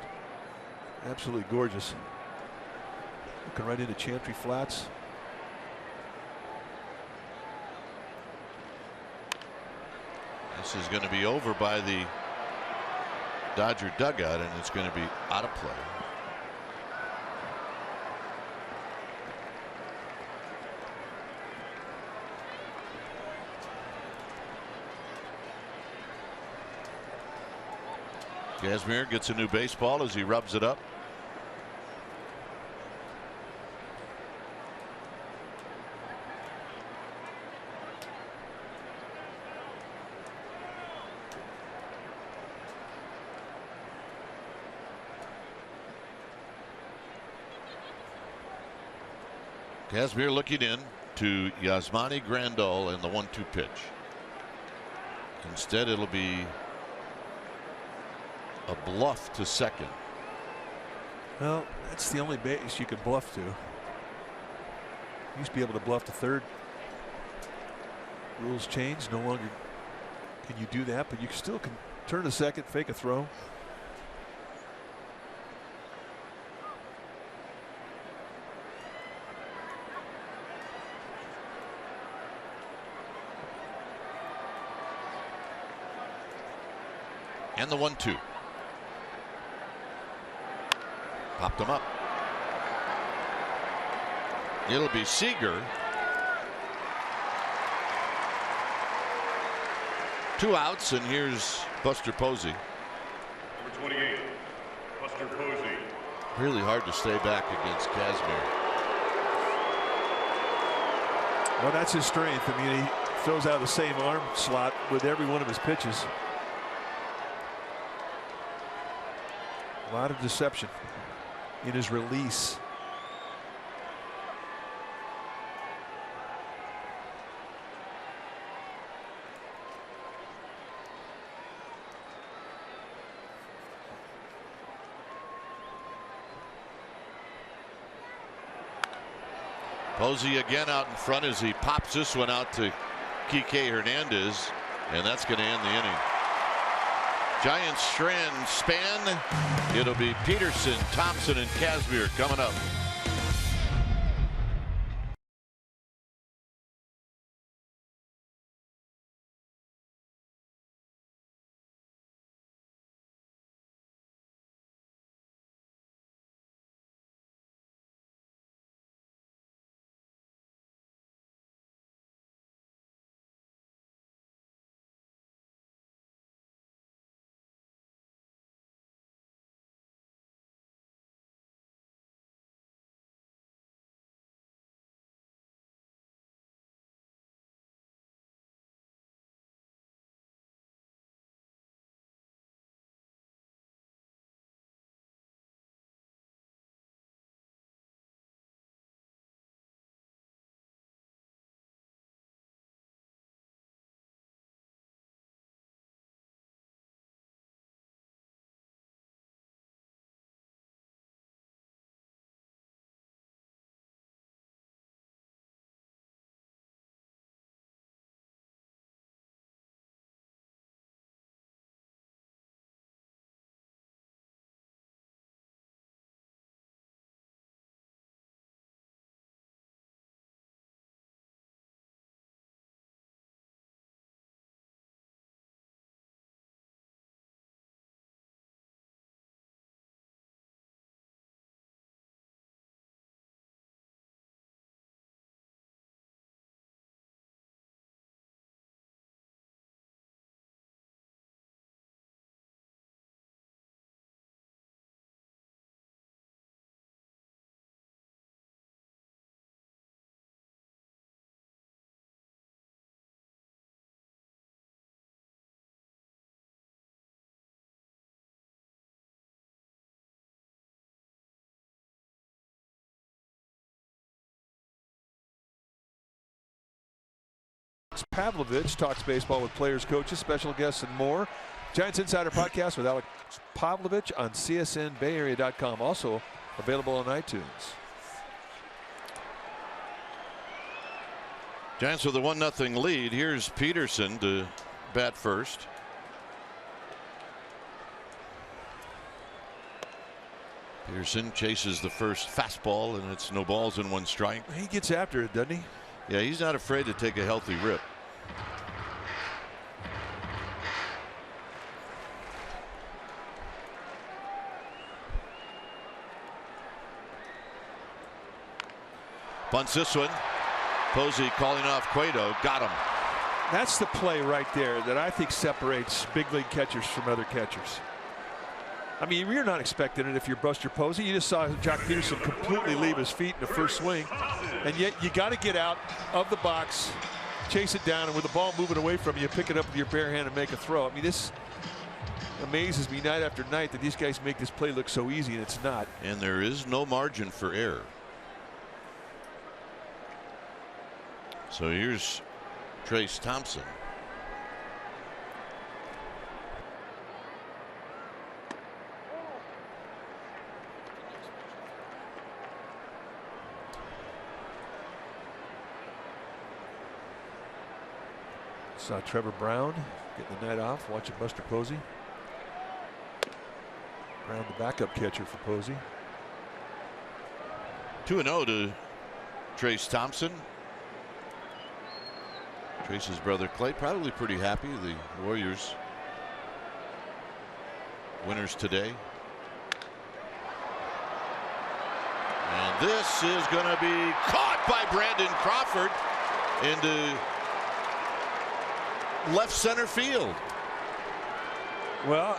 Speaker 2: Absolutely gorgeous. Looking right into Chantry Flats.
Speaker 1: This is going to be over by the Dodger dugout, and it's going to be out of play. Kazmir gets a new baseball as he rubs it up. Kazmir looking in to Yasmani Grandal in the 1-2 pitch. Instead, it'll be a bluff to second.
Speaker 2: Well, that's the only base you can bluff to. You used to be able to bluff to third. Rules changed. No longer can you do that, but you still can turn to second, fake a throw.
Speaker 1: And the 1-2. Popped him up. It'll be Seager. 2 outs, and here's Buster Posey.
Speaker 4: Number 28, Buster Posey.
Speaker 1: Really hard to stay back against Kazmir.
Speaker 2: Well, that's his strength. I mean, he throws out the same arm slot with every one of his pitches. A lot of deception in his release.
Speaker 1: Posey again out in front as he pops this one out to Kike Hernandez, and that's going to end the inning. Giants strand Span. It'll be Peterson, Thompson, and Kazmir coming up.
Speaker 2: Alex Pavlovich talks baseball with players, coaches, special guests, and more. Giants Insider Podcast with Alex Pavlovich on csnbayarea.com. Also available on iTunes.
Speaker 1: Giants with a 1-0 lead. Here's Peterson to bat first. Peterson chases the first fastball, and it's no balls and 1 strike.
Speaker 2: He gets after it, doesn't he?
Speaker 1: Yeah, he's not afraid to take a healthy rip. Bunts this one. Posey calling off Cueto. Got him.
Speaker 2: That's the play right there that I think separates big league catchers from other catchers. I mean, you're not expecting it if you're Buster Posey. You just saw Jock Peterson completely leave his feet in the first swing. And yet you got to get out of the box, chase it down, and with the ball moving away from you, pick it up with your bare hand and make a throw. I mean, this amazes me night after night that these guys make this play look so easy, and it's not.
Speaker 1: And there is no margin for error. So here's Trace Thompson.
Speaker 2: Saw Trevor Brown getting the night off, watching Buster Posey. Brown, the backup catcher for Posey.
Speaker 1: 2-0 to Trace Thompson. Trace's brother Clay probably pretty happy. The Warriors winners today. And this is going to be caught by Brandon Crawford into left center field.
Speaker 2: Well,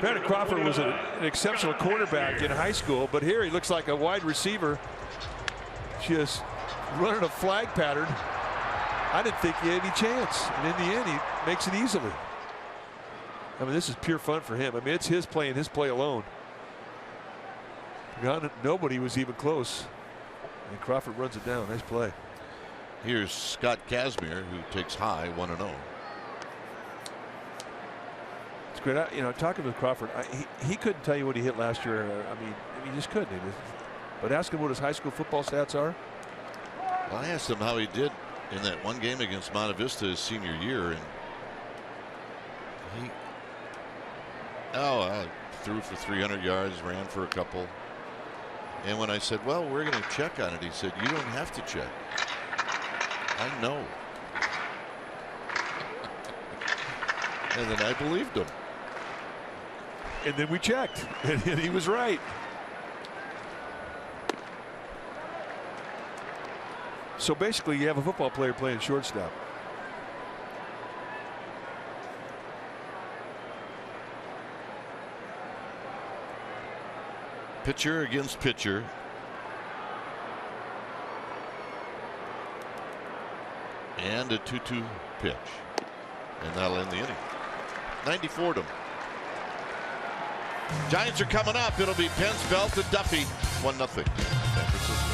Speaker 2: Brandon Crawford was an exceptional quarterback in high school, but here he looks like a wide receiver just running a flag pattern. I didn't think he had any chance, and in the end he makes it easily. I mean, this is pure fun for him. I mean, it's his play and his play alone. Nobody was even close, and Crawford runs it down. Nice play.
Speaker 1: Here's Scott Kazmir, who takes high, 1-0.
Speaker 2: It's great. You know, talking with Crawford, he couldn't tell you what he hit last year. I mean, he just couldn't. But ask him what his high school football stats are.
Speaker 1: Well, I asked him how he did in that one game against Monte Vista his senior year, and he threw for 300 yards, ran for a couple. And when I said, well, we're going to check on it, he said, you don't have to check. I know. And then I believed him.
Speaker 2: And then we checked, and he was right. So basically, you have a football player playing shortstop.
Speaker 1: Pitcher against pitcher. And a 2-2 pitch. And that'll end the inning. 94 to them. Giants are coming up. It'll be Pence, Belt, and Duffy. 1-0. San Francisco.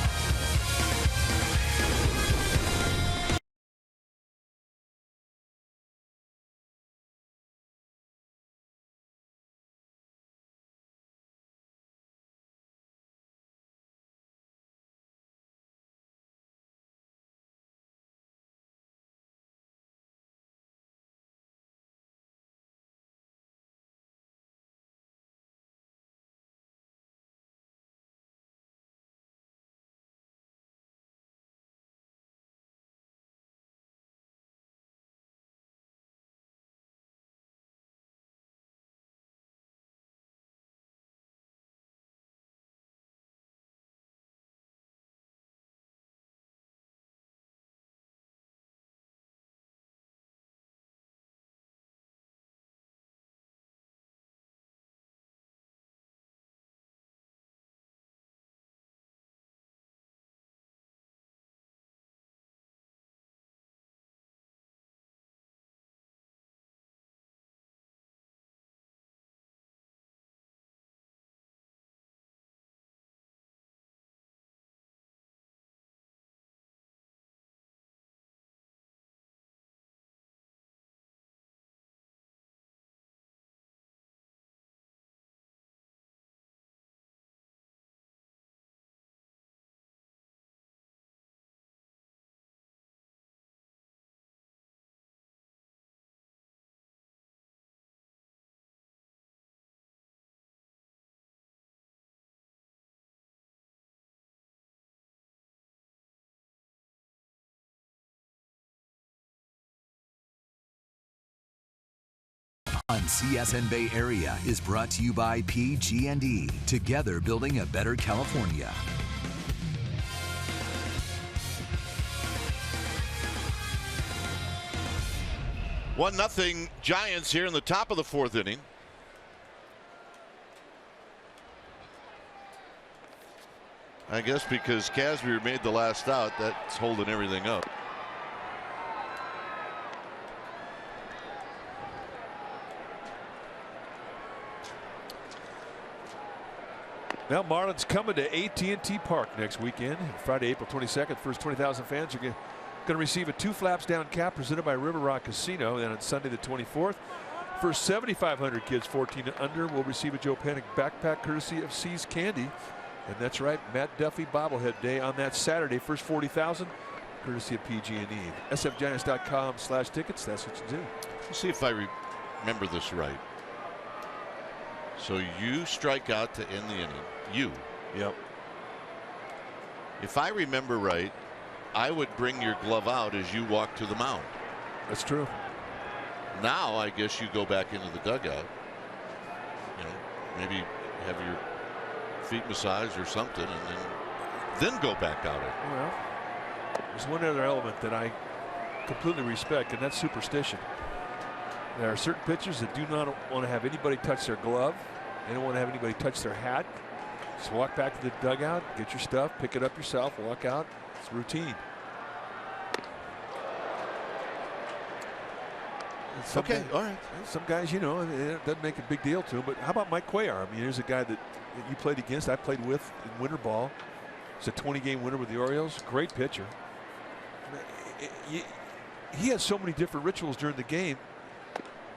Speaker 3: on CSN Bay Area is brought to you by PG&E, together building a better California.
Speaker 1: 1-0 Giants here in the top of the 4th inning. I guess because Kazmir made the last out, that's holding everything up.
Speaker 2: Now Marlins coming to AT&T Park next weekend, Friday, April 22nd. First 20,000 fans are going to receive a 2 flaps down cap presented by River Rock Casino. Then on Sunday the 24th, first 7,500 kids 14 and under will receive a Joe Panic backpack courtesy of C's Candy. And that's right, Matt Duffy bobblehead day on that Saturday. First 40,000 courtesy of PG&E. sfgiants.com/tickets. That's what you do.
Speaker 1: Let's see if I remember this right. So you strike out to end the inning. You.
Speaker 2: Yep.
Speaker 1: If I remember right, I would bring your glove out as you walk to the mound.
Speaker 2: That's true.
Speaker 1: Now I guess you go back into the dugout. You know, maybe have your feet massaged or something, and then go back out.
Speaker 2: Well, there's one other element that I completely respect, and that's superstition. There are certain pitchers that do not want to have anybody touch their glove. They don't want to have anybody touch their hat. Just walk back to the dugout, get your stuff, pick it up yourself, walk out. It's routine.
Speaker 1: Okay, all right.
Speaker 2: Some guys, you know, it doesn't make a big deal to them. But how about Mike Cuellar? I mean, here's a guy that you played against. I played with in winter ball. He's a 20-game winner with the Orioles. Great pitcher. He had so many different rituals during the game.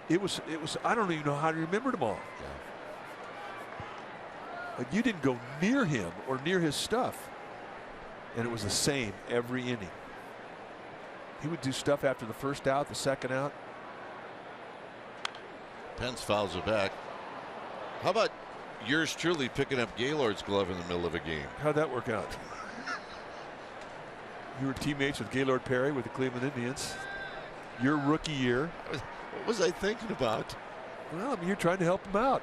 Speaker 2: It was. I don't even know how to remember them all. Like, you didn't go near him or near his stuff, and it was the same every inning. He would do stuff after the first out, the second out.
Speaker 1: Pence fouls it back. How about yours truly picking up Gaylord's glove in the middle of a game?
Speaker 2: How'd that work out? You were teammates with Gaylord Perry with the Cleveland Indians. Your rookie year.
Speaker 1: What was I thinking about?
Speaker 2: Well, I mean, you're trying to help him out.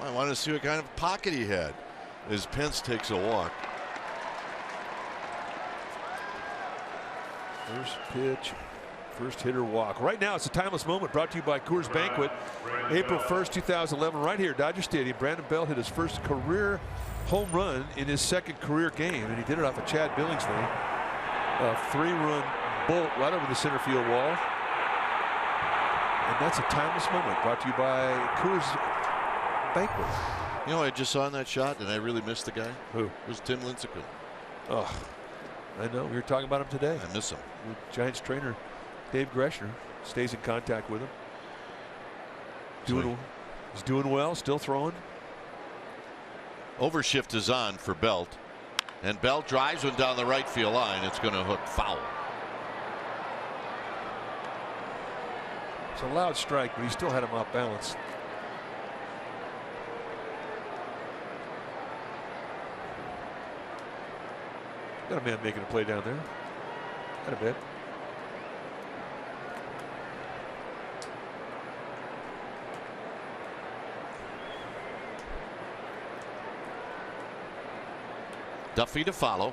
Speaker 1: I wanted to see what kind of pocket he had as Pence takes a walk.
Speaker 2: First pitch, first hitter walk. Right now, it's a timeless moment brought to you by Coors Banquet. April 1st, 2011, right here at Dodger Stadium. Brandon Belt hit his first career home run in his second career game, and he did it off of Chad Billingsley. A 3-run bolt right over the center field wall. And that's a timeless moment brought to you by Coors Banquet.
Speaker 1: You know, I just saw in that shot, and I really missed the guy.
Speaker 2: Who?
Speaker 1: It was Tim Lincecum.
Speaker 2: Oh, I know. We were talking about him today.
Speaker 1: I miss him.
Speaker 2: Giants trainer Dave Greshner stays in contact with him. He's doing well, still throwing.
Speaker 1: Overshift is on for Belt, and Belt drives one down the right field line. It's going to hook foul.
Speaker 2: It's a loud strike, but he still had him off balance. Got a man making a play down there. Got a bit.
Speaker 1: Duffy to follow.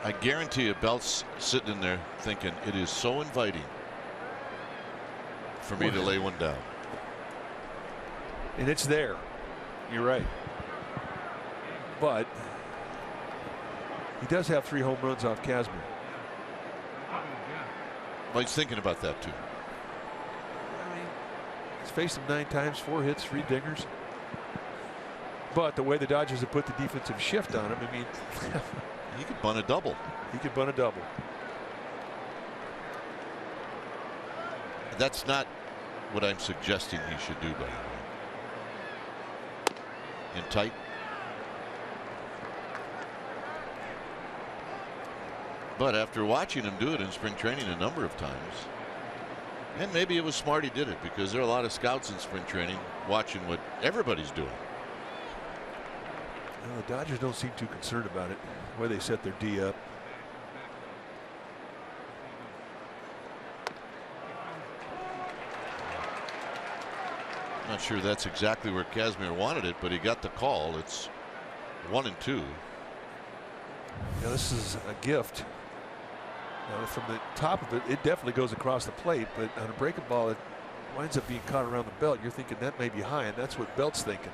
Speaker 1: I guarantee you Belt's sitting in there thinking it is so inviting for me to lay one down.
Speaker 2: And it's there. You're right. But he does have 3 home runs off Kazmir.
Speaker 1: Well, he's thinking about that too.
Speaker 2: I mean, he's faced him 9 times, 4 hits, 3 dingers. But the way the Dodgers have put the defensive shift on him, I mean,
Speaker 1: he could bunt a double.
Speaker 2: He could bunt a double.
Speaker 1: That's not what I'm suggesting he should do, by the way. In tight. But after watching him do it in spring training a number of times, and maybe it was smart he did it, because there are a lot of scouts in spring training watching what everybody's doing.
Speaker 2: Well, the Dodgers don't seem too concerned about it, the way they set their D up.
Speaker 1: Not sure that's exactly where Kazmir wanted it, but he got the call. It's 1-2.
Speaker 2: Yeah, this is a gift. From the top of it, it definitely goes across the plate, but on a breaking ball, it winds up being caught around the belt. You're thinking that may be high, and that's what Belt's thinking.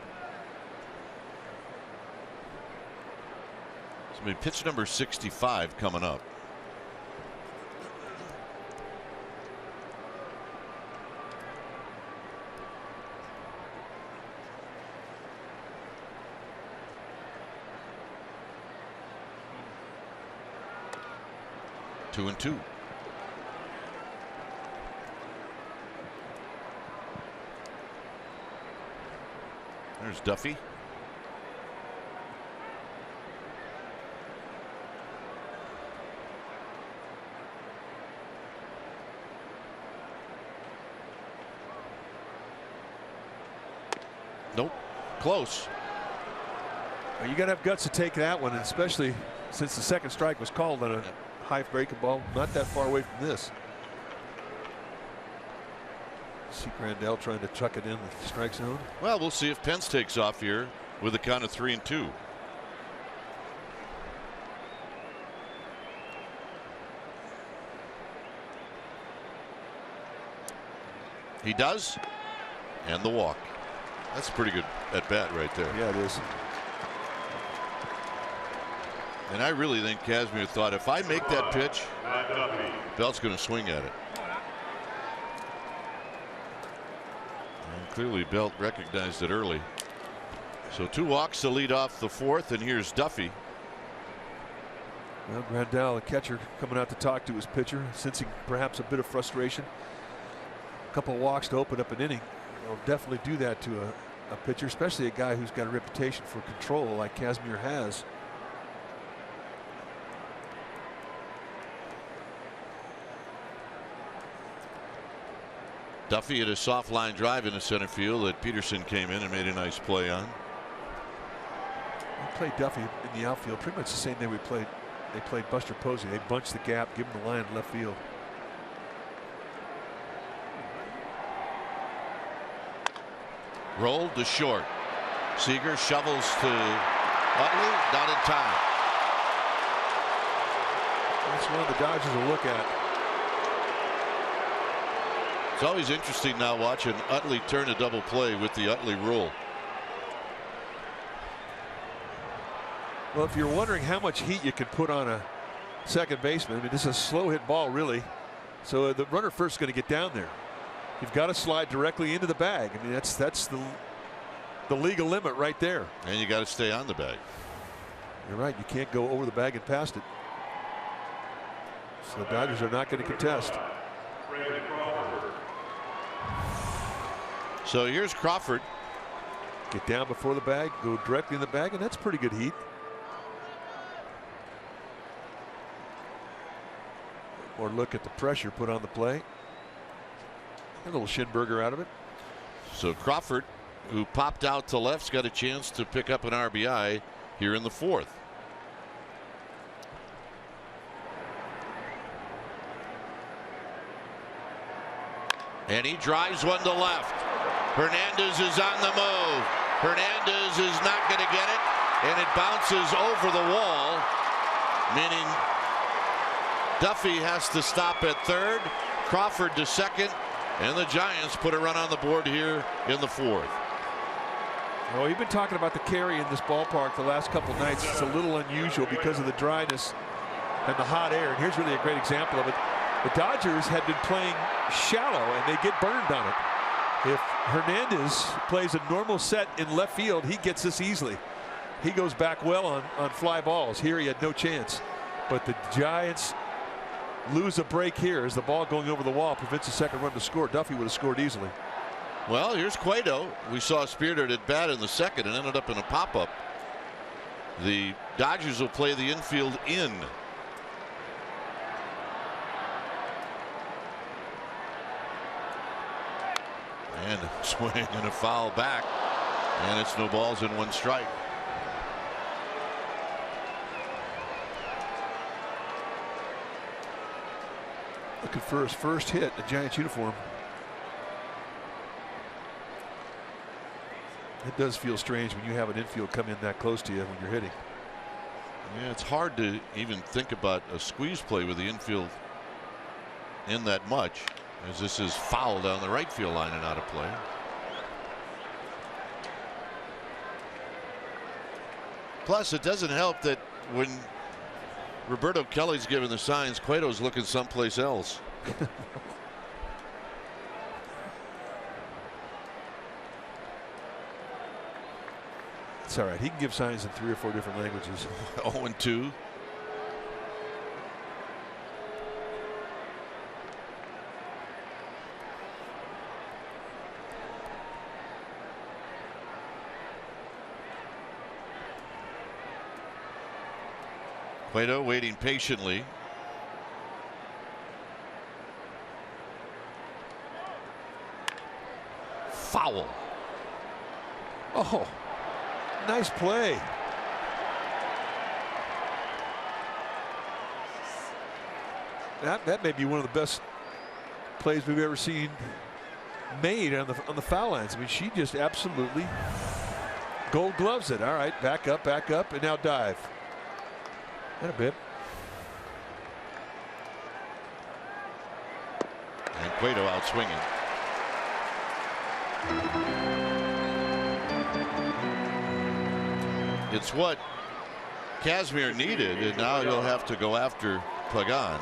Speaker 1: So pitch number 65 coming up. Two and two. There's Duffy. Nope. Close.
Speaker 2: Well, you got to have guts to take that one, especially since the second strike was called on a high breaking ball, not that far away from this. See Grandal trying to chuck it in the strike zone.
Speaker 1: Well, we'll see if Pence takes off here with a count of 3-2. He does, and the walk. That's a pretty good at bat right there.
Speaker 2: Yeah, it is.
Speaker 1: And I really think Kazmir thought, if I make that pitch, Belt's going to swing at it. And clearly Belt recognized it early. So 2 walks to lead off the 4th, and here's Duffy.
Speaker 2: Well, Grandal, the catcher, coming out to talk to his pitcher, sensing perhaps a bit of frustration. A couple of walks to open up an inning. They'll definitely do that to a pitcher, especially a guy who's got a reputation for control like Kazmir has.
Speaker 1: Duffy had a soft line drive into center field that Peterson came in and made a nice play on.
Speaker 2: We played Duffy in the outfield pretty much the same day they played Buster Posey. They bunched the gap, give him the line in left field.
Speaker 1: Rolled to short. Seager shovels to Utley, not in time.
Speaker 2: That's one of the Dodgers will look at.
Speaker 1: It's always interesting now watching Utley turn a double play with the Utley rule.
Speaker 2: Well, if you're wondering how much heat you can put on a second baseman, I mean, this is a slow hit ball, really. So the runner first is going to get down there. You've got to slide directly into the bag. I mean, that's the legal limit right there.
Speaker 1: And you got to stay on the bag.
Speaker 2: You're right. You can't go over the bag and past it. So the Dodgers are not going to contest.
Speaker 1: So here's Crawford.
Speaker 2: Get down before the bag, go directly in the bag, and that's pretty good heat. Or look at the pressure put on the play. A little shin burger out of it.
Speaker 1: So Crawford, who popped out to left's got a chance to pick up an RBI here in the 4th. And he drives one to left. Hernandez is on the move. Hernandez is not going to get it, and it bounces over the wall, meaning Duffy has to stop at third, Crawford to second, and the Giants put a run on the board here in the 4th.
Speaker 2: Oh, you've been talking about the carry in this ballpark the last couple nights. It's a little unusual because of the dryness and the hot air, and here's really a great example of it. The Dodgers had been playing shallow, and they get burned on it. If Hernandez plays a normal set in left field, he gets this easily. He goes back well on fly balls. Here he had no chance. But the Giants lose a break here as the ball going over the wall prevents a second run to score. Duffy would have scored easily.
Speaker 1: Well, here's Cueto. We saw a spirited at bat in the second and ended up in a pop-up. The Dodgers will play the infield in. And a swing and a foul back, and it's no balls and 1 strike.
Speaker 2: Looking for his first hit in a Giants uniform. It does feel strange when you have an infield come in that close to you when you're hitting.
Speaker 1: Yeah, it's hard to even think about a squeeze play with the infield in that much, as this is foul down the right field line and out of play. Plus, it doesn't help that when Roberto Kelly's giving the signs, Cueto's looking someplace else.
Speaker 2: It's all right. He can give signs in 3 or 4 different languages.
Speaker 1: 0-2. Cueto waiting patiently. Foul.
Speaker 2: Oh, nice play. That may be one of the best plays we've ever seen made on the foul lines. I mean, she just absolutely gold gloves it. All right, back up, and now dive. And a bit.
Speaker 1: And Cueto out swinging. It's what Kazmir needed, and now he'll have to go after Pagan.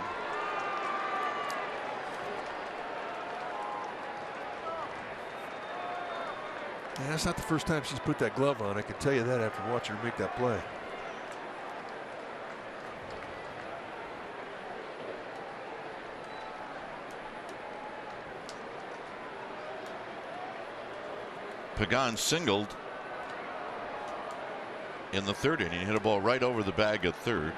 Speaker 2: Yeah, that's not the first time she's put that glove on. I can tell you that after watching her make that play.
Speaker 1: Pagan singled in the 3rd inning. He hit a ball right over the bag at 3rd.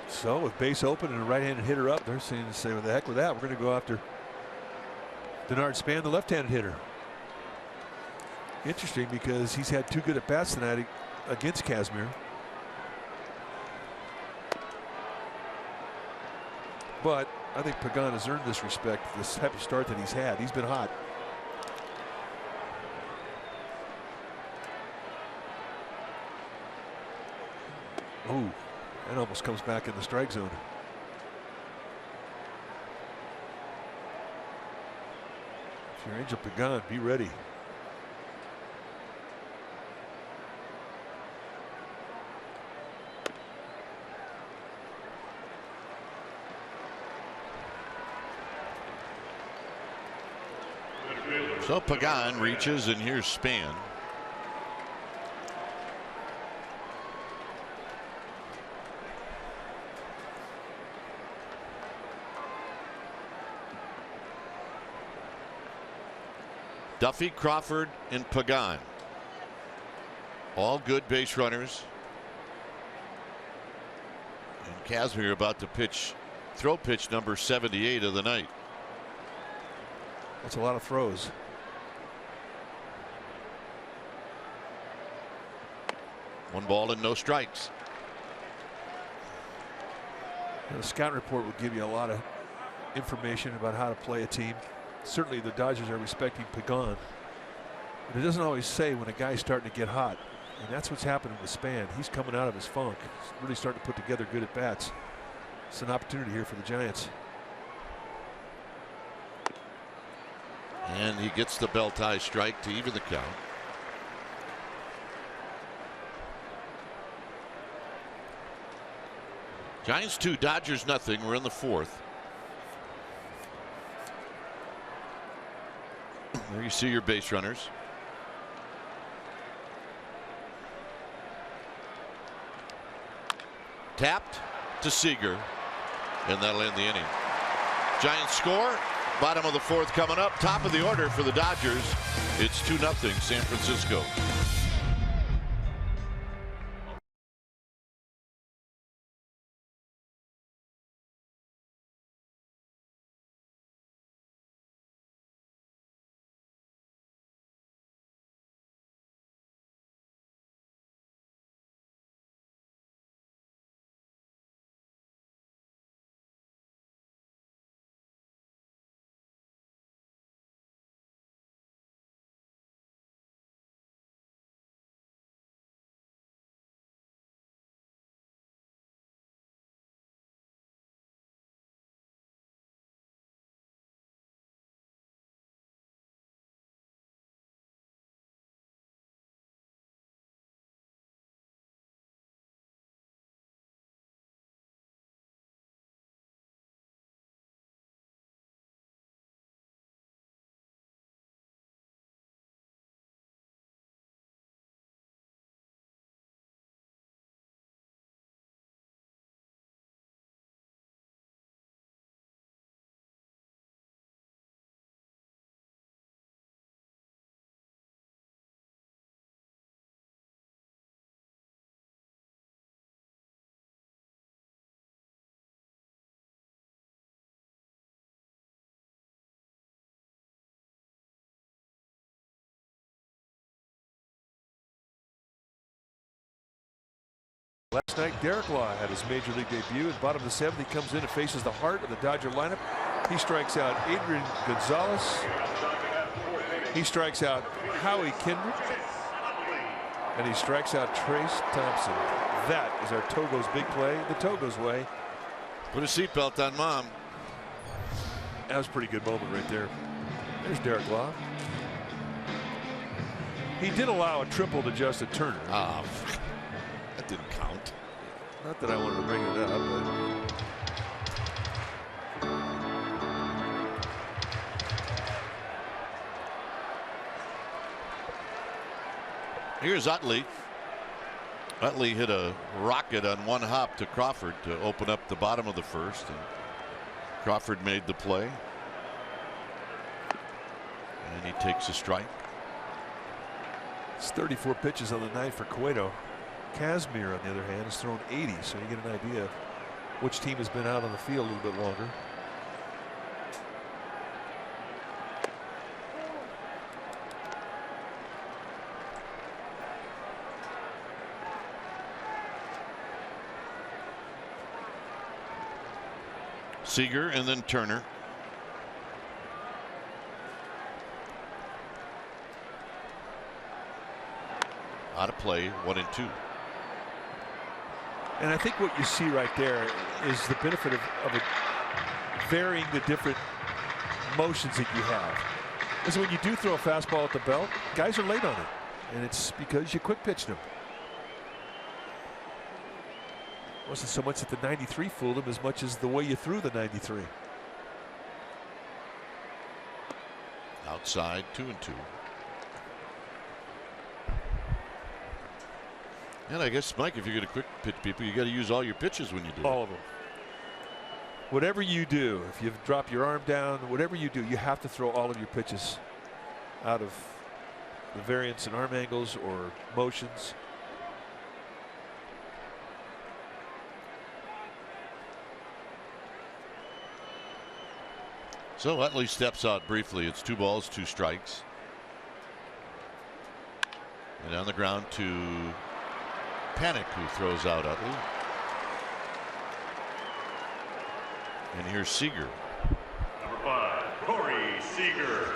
Speaker 2: So with base open and a right-handed hitter up, they're saying what the heck with that. We're going to go after Denard Span, the left-handed hitter. Interesting, because he's had 2 good at-bats tonight against Kazmir. But I think Pagan has earned this respect, this happy start that he's had. He's been hot. Ooh, that almost comes back in the strike zone. If you're Angel Pagan, be ready.
Speaker 1: So Pagan reaches, and here's Span. Duffy, Crawford, and Pagan. All good base runners. And Kazmir about to pitch, throw pitch number 78 of the night.
Speaker 2: That's a lot of throws.
Speaker 1: One ball and no strikes.
Speaker 2: The scout report will give you a lot of information about how to play a team. Certainly the Dodgers are respecting Pagan, but it doesn't always say when a guy's starting to get hot, and that's what's happening with Span. He's coming out of his funk. He's really starting to put together good at bats. It's an opportunity here for the Giants.
Speaker 1: And he gets the belt tie strike to even the count. Giants 2, Dodgers nothing. We're in the 4th. There you see your base runners. Tapped to Seager, and that'll end the inning. Giants score. Bottom of the 4th coming up. Top of the order for the Dodgers. It's 2-0 San Francisco.
Speaker 5: Last night, Derek Law had his major league debut. At bottom of the seventh, he comes in and faces the heart of the Dodger lineup. He strikes out Adrian Gonzalez. He strikes out Howie Kendrick. And he strikes out Trace Thompson. That is our Togo's big play, the Togo's way.
Speaker 1: Put a seatbelt on Mom.
Speaker 5: That was a pretty good moment right there. There's Derek Law. He did allow a triple to Justin Turner.
Speaker 1: That didn't count.
Speaker 5: Not that I wanted to bring it up, but
Speaker 1: here's Utley. Utley hit a rocket on one hop to Crawford to open up the bottom of the first, and Crawford made the play. And he takes a strike.
Speaker 5: It's 34 pitches on the night for Cueto. Kazmir, on the other hand, has thrown 80, so you get an idea of which team has been out on the field a little bit longer.
Speaker 1: Seager and then Turner. Out of play, 1-2.
Speaker 5: And I think what you see right there is the benefit of varying the different motions that you have. Because when you do throw a fastball at the belt, guys are late on it, and it's because you quick pitched them. It wasn't so much that the 93 fooled him as much as the way you threw the 93.
Speaker 1: Outside, 2-2. And I guess, Mike, if you're going to quick pitch people, you got to use all your pitches when you do it.
Speaker 5: All of them. Whatever you do, if you drop your arm down, whatever you do, you have to throw all of your pitches out of the variance in arm angles or motions.
Speaker 1: So Utley steps out briefly. It's 2 balls, 2 strikes. And on the ground to Panic, who throws out Utley. And here's Seager.
Speaker 4: Number 5, Corey Seager.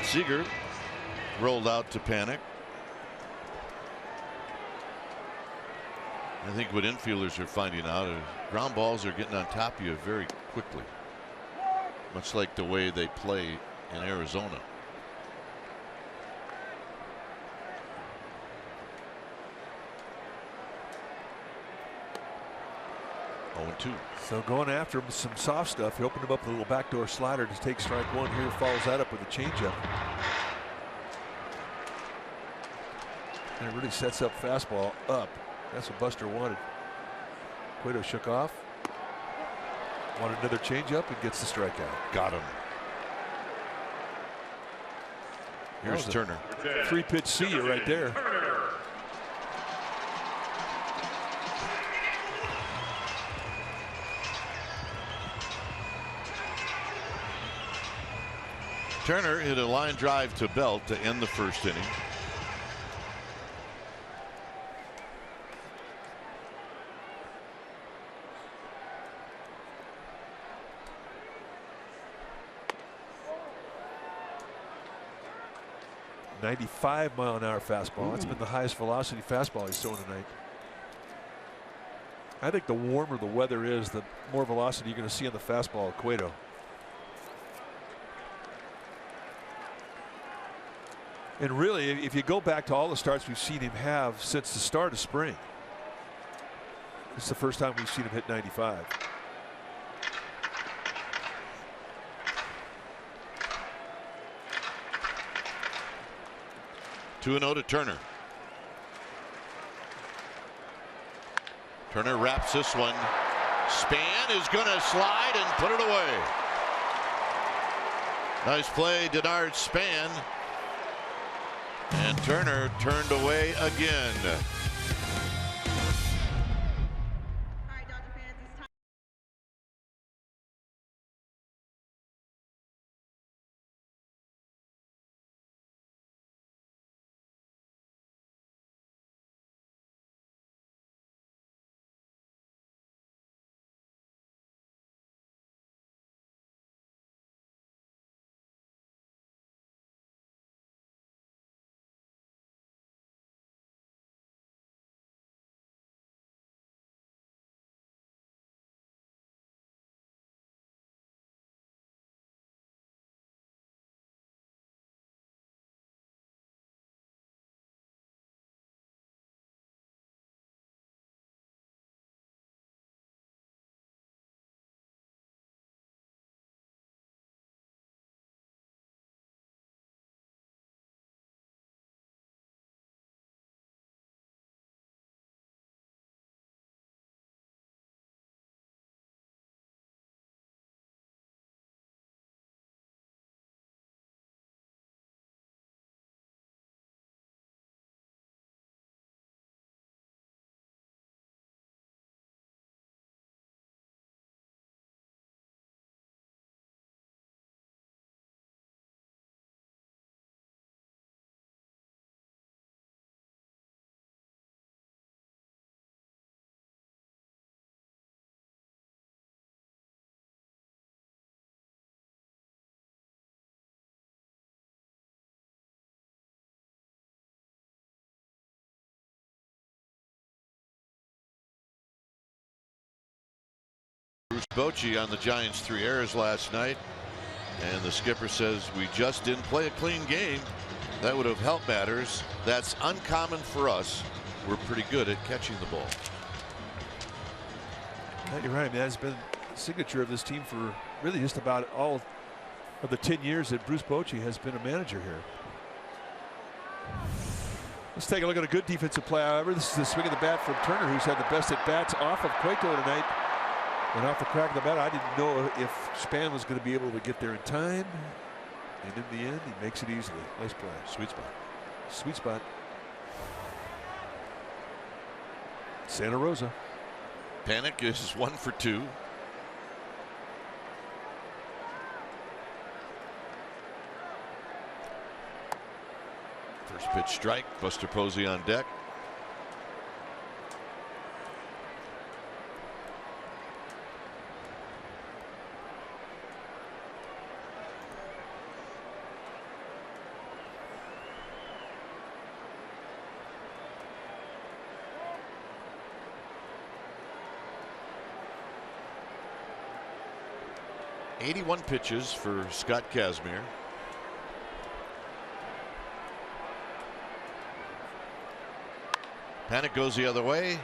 Speaker 1: Seager rolled out to Panic. I think what infielders are finding out is ground balls are getting on top of you very quickly, much like the way they play in Arizona. Oh, 2.
Speaker 5: So going after him with some soft stuff. He opened him up with a little backdoor slider to take strike 1. Here follows that up with a changeup. And it really sets up fastball up. That's what Buster wanted. Cueto shook off. Wanted another changeup and gets the strikeout.
Speaker 1: Got him. Here's Turner.
Speaker 5: 3-pitch see you right there.
Speaker 1: Turner hit a line drive to Belt to end the first inning.
Speaker 5: .95-mile-an-hour fastball. That's been the highest velocity fastball he's thrown tonight. I think the warmer the weather is, the more velocity you're going to see on the fastball of Cueto. And really, if you go back to all the starts we've seen him have since the start of spring, it's the first time we've seen him hit 95.
Speaker 1: Two 2-0 to Turner. Turner wraps this one. Span is going to slide and put it away. Nice play, Denard Span. And Turner turned away again. Bochy on the Giants' 3 errors last night. And the skipper says, we just didn't play a clean game. That would have helped matters. That's uncommon for us. We're pretty good at catching the ball.
Speaker 5: Yeah, you're right. That has been the signature of this team for really just about all of the 10 years that Bruce Bochy has been a manager here. Let's take a look at a good defensive play. However, this is the swing of the bat from Turner, who's had the best at bats off of Cueto tonight. And off the crack of the bat, I didn't know if Span was going to be able to get there in time. And in the end, he makes it easily. Nice play.
Speaker 1: Sweet spot.
Speaker 5: Sweet spot. Santa Rosa.
Speaker 1: Panic is 1 for 2. First pitch strike. Buster Posey on deck. .81 pitches for Scott Kazmir. Panic goes the other way.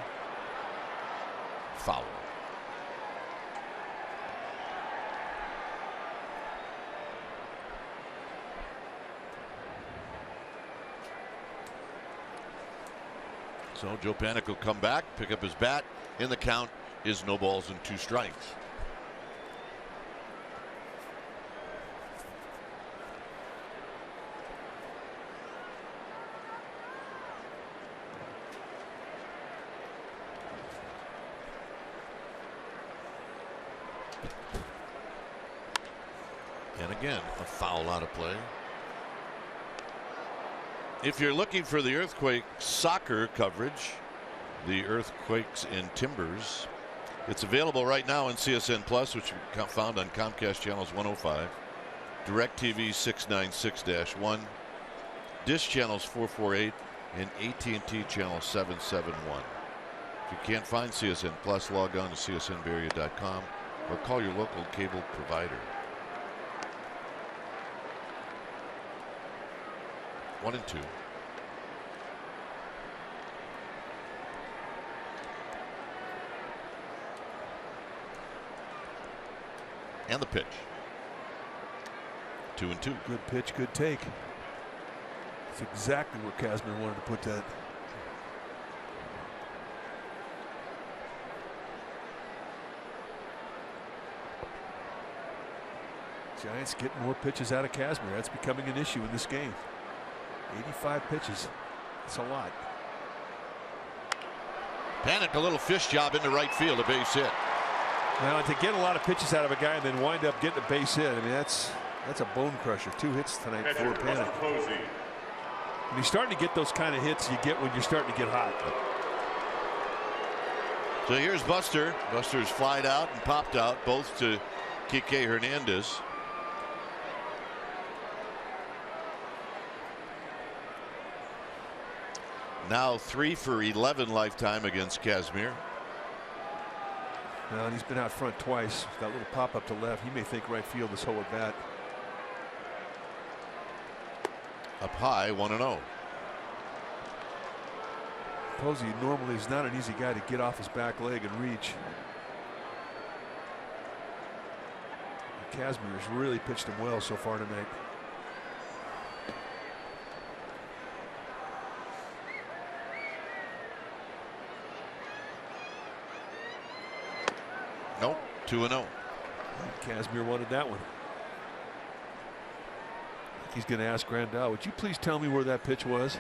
Speaker 1: Foul. So Joe Panic will come back, pick up his bat. In the count is no balls and 2 strikes. And again, a foul out of play. If you're looking for the Earthquake soccer coverage, the Earthquakes in Timbers, it's available right now in CSN Plus, which you can found on Comcast channels 105, DirecTV 696-1, Dish channels 448, and AT&T channel 771. If you can't find CSN Plus, log on to csnbarea.com or call your local cable provider. 1 and 2. And the pitch. 2 and 2.
Speaker 5: Good pitch, good take. That's exactly where Kazmir wanted to put that. Giants getting more pitches out of Kazmir. That's becoming an issue in this game. 85 pitches. That's a lot.
Speaker 1: Panic, a little fish job into right field, a base hit.
Speaker 5: Now, to get a lot of pitches out of a guy and then wind up getting a base hit, I mean, that's a bone crusher. 2 hits tonight for Panic. And he's starting to get those kind of hits you get when you're starting to get hot.
Speaker 1: So here's Buster. Buster's flied out and popped out, both to Kike Hernandez. Now 3 for 11 lifetime against Kazmir.
Speaker 5: Well, and he's been out front twice. That little pop up to left. He may think right field this whole at bat.
Speaker 1: Up high, 1-0.
Speaker 5: Posey normally is not an easy guy to get off his back leg and reach. Kazmir has really pitched him well so far tonight.
Speaker 1: Nope, 2-0.
Speaker 5: Kazmir wanted that one. He's going to ask Grandal, would you please tell me where that pitch was?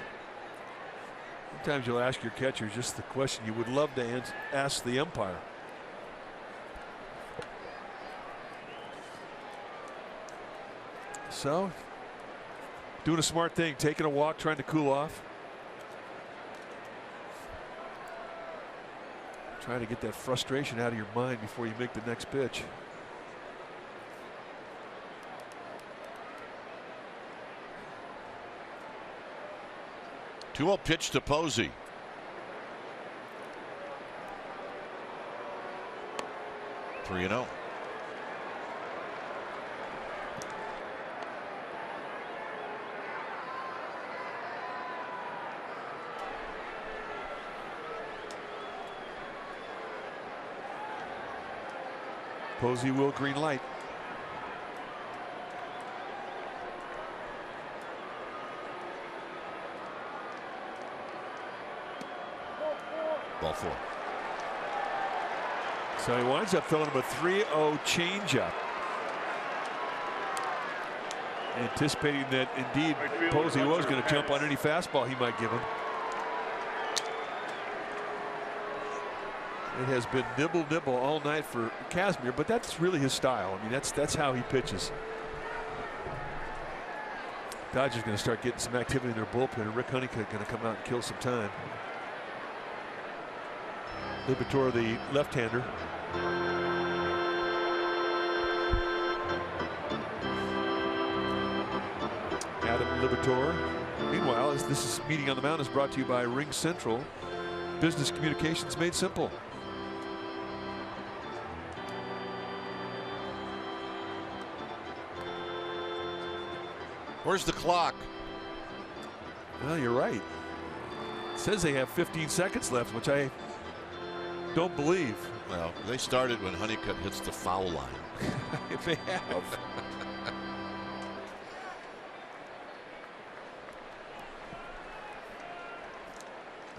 Speaker 5: Sometimes you'll ask your catcher just the question you would love to ask the umpire. So, doing a smart thing, taking a walk, trying to cool off. Trying to get that frustration out of your mind before you make the next pitch.
Speaker 1: Two-0 pitch to Posey. Three 3-0.
Speaker 5: Posey will green light.
Speaker 1: Ball 4.
Speaker 5: So he winds up throwing him a 3-0 changeup. Anticipating that indeed Posey was going to jump on any fastball he might give him. It has been nibble all night for Kazmir, but that's really his style. I mean, that's how he pitches. Dodgers going to start getting some activity in their bullpen, and Rick Honeycutt going to come out and kill some time. Liberatore, the left-hander. Adam Liberatore. Meanwhile, as this is Meeting on the Mound is brought to you by Ring Central. Business communications made simple.
Speaker 1: Where's the clock?
Speaker 5: Well, you're right. It says they have 15 seconds left, which I don't believe.
Speaker 1: Well, they started when Honeycutt hits the foul line.
Speaker 5: If they have.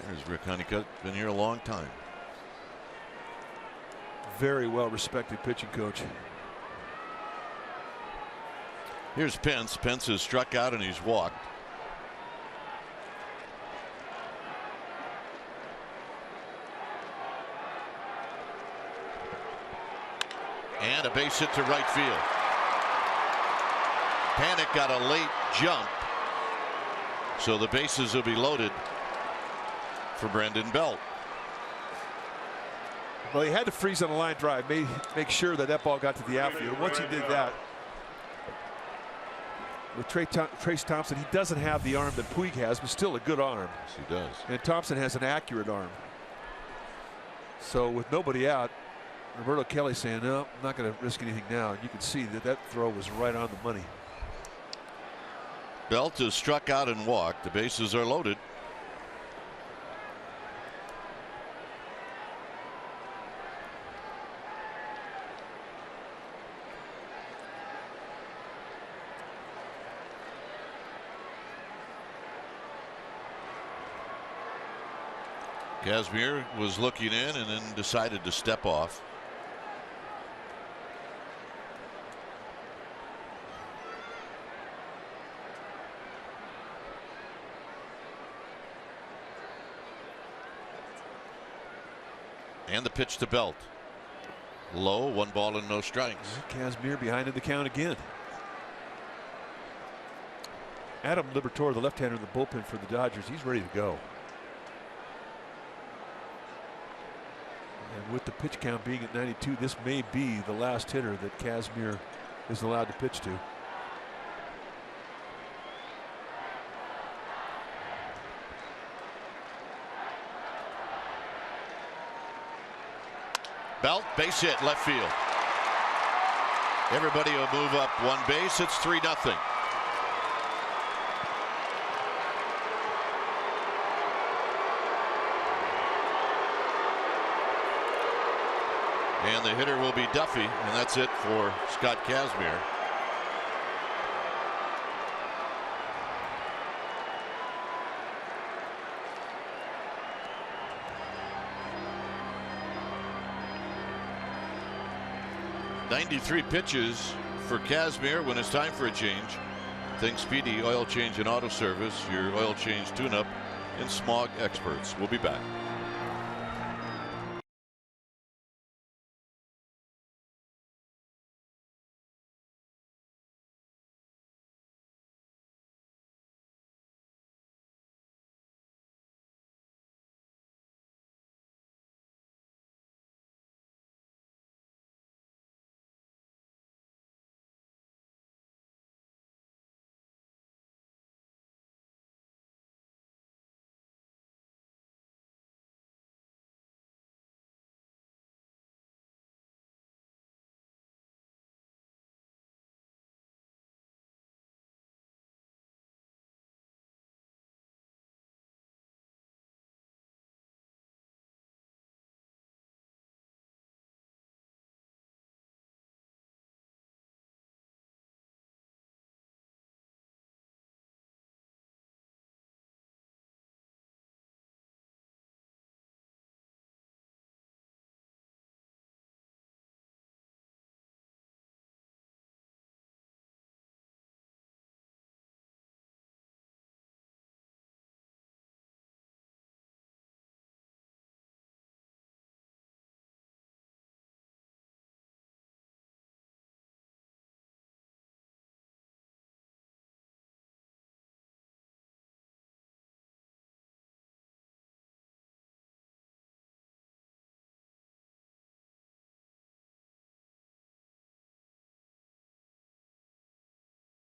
Speaker 1: There's Rick Honeycutt. Been here a long time.
Speaker 5: Very well respected pitching coach.
Speaker 1: Here's Pence. Pence has struck out and he's walked. And a base hit to right field. Panic got a late jump, so the bases will be loaded for Brandon Belt.
Speaker 5: Well, he had to freeze on a line drive, make sure that ball got to the outfield. Once he did that, with Trace Thompson, he doesn't have the arm that Puig has, but still a good arm.
Speaker 1: Yes, he does.
Speaker 5: And Thompson has an accurate arm. So with nobody out, Roberto Kelly saying, no, I'm not going to risk anything now. And you can see that throw was right on the money.
Speaker 1: Belt is struck out and walked. The bases are loaded. Kazmir was looking in and then decided to step off. And the pitch to Belt. Low, 1 ball and no strikes.
Speaker 5: Kazmir behind in the count again. Adam Liberatore, the left-hander in the bullpen for the Dodgers, he's ready to go. And with the pitch count being at 92, this may be the last hitter that Kazmir is allowed to pitch to.
Speaker 1: Belt, base hit, left field. Everybody will move up 1 base. It's 3-0. And the hitter will be Duffy, and that's it for Scott Kazmir. .93 pitches for Kazmir. When it's time for a change, think Speedy Oil Change and Auto Service, your oil change tune-up and smog experts. We'll be back.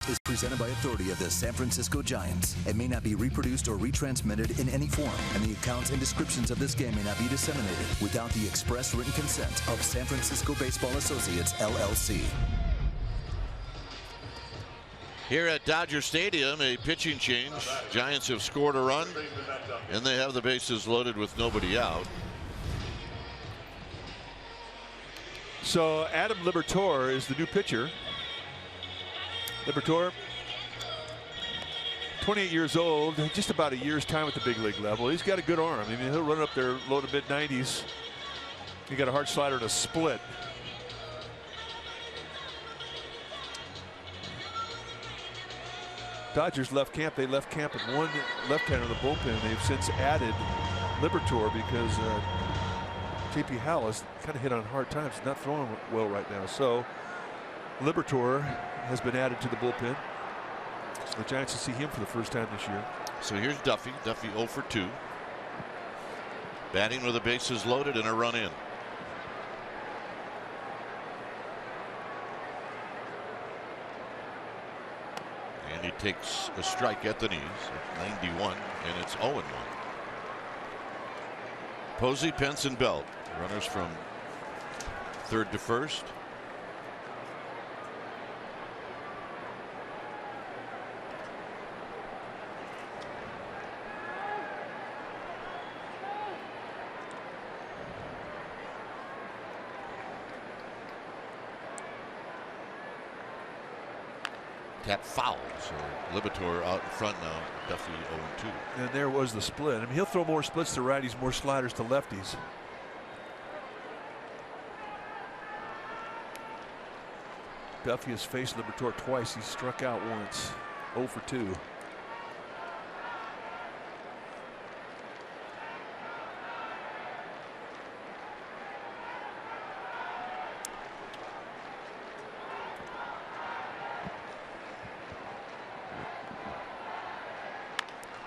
Speaker 3: is presented by authority of the San Francisco Giants and may not be reproduced or retransmitted in any form, and the accounts and descriptions of this game may not be disseminated without the express written consent of San Francisco Baseball Associates, LLC.
Speaker 1: Here at Dodger Stadium, a pitching change. Giants have scored a run, and they have the bases loaded with nobody out.
Speaker 5: So Adam Liberatore is the new pitcher. Liberatore, 28 years old, just about a year's time at the big league level. He's got a good arm. I mean, he'll run up there low to mid-90s. He got a hard slider and a split. Dodgers left camp. They left camp with one left-hander in the bullpen. They've since added Liberatore because J.P. Howell is kind of hit on hard times, not throwing well right now. So Liberatore has been added to the bullpen. So the Giants will see him for the first time this year.
Speaker 1: So here's Duffy. Duffy 0 for 2. Batting with the bases loaded and a run in. And he takes a strike at the knees at 91, and it's 0-1. Posey, Pence, and Belt. Runners from third to first. Tap foul, so Liberatore out in front now. Duffy 0-2.
Speaker 5: And there was the split. I mean, he'll throw more splits to righties, more sliders to lefties. Duffy has faced Liberatore twice. He struck out once. 0 for 2.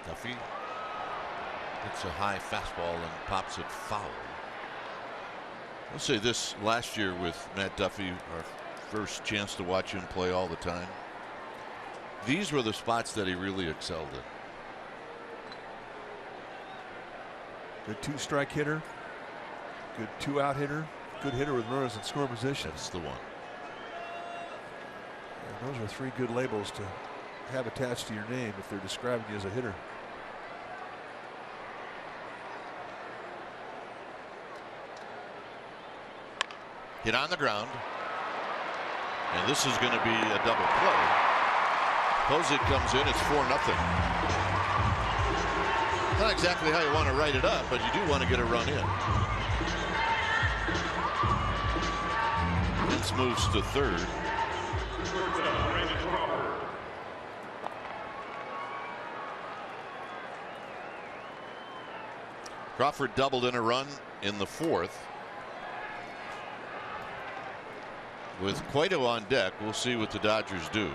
Speaker 1: Duffy hits a high fastball and pops it foul. I'll say this: last year with Matt Duffy, our first chance to watch him play all the time, these were the spots that he really excelled in.
Speaker 5: Good 2-strike hitter, good 2-out hitter, good hitter with runners in scoring position.
Speaker 1: That's the one.
Speaker 5: And those are 3 good labels to have attached to your name if they're describing you as a hitter.
Speaker 1: Hit on the ground, and this is going to be a double play. Posey comes in. It's 4-0. Not exactly how you want to write it up, but you do want to get a run in. Vince moves to third. Crawford doubled in a run in the 4th. With Cueto on deck, we'll see what the Dodgers do.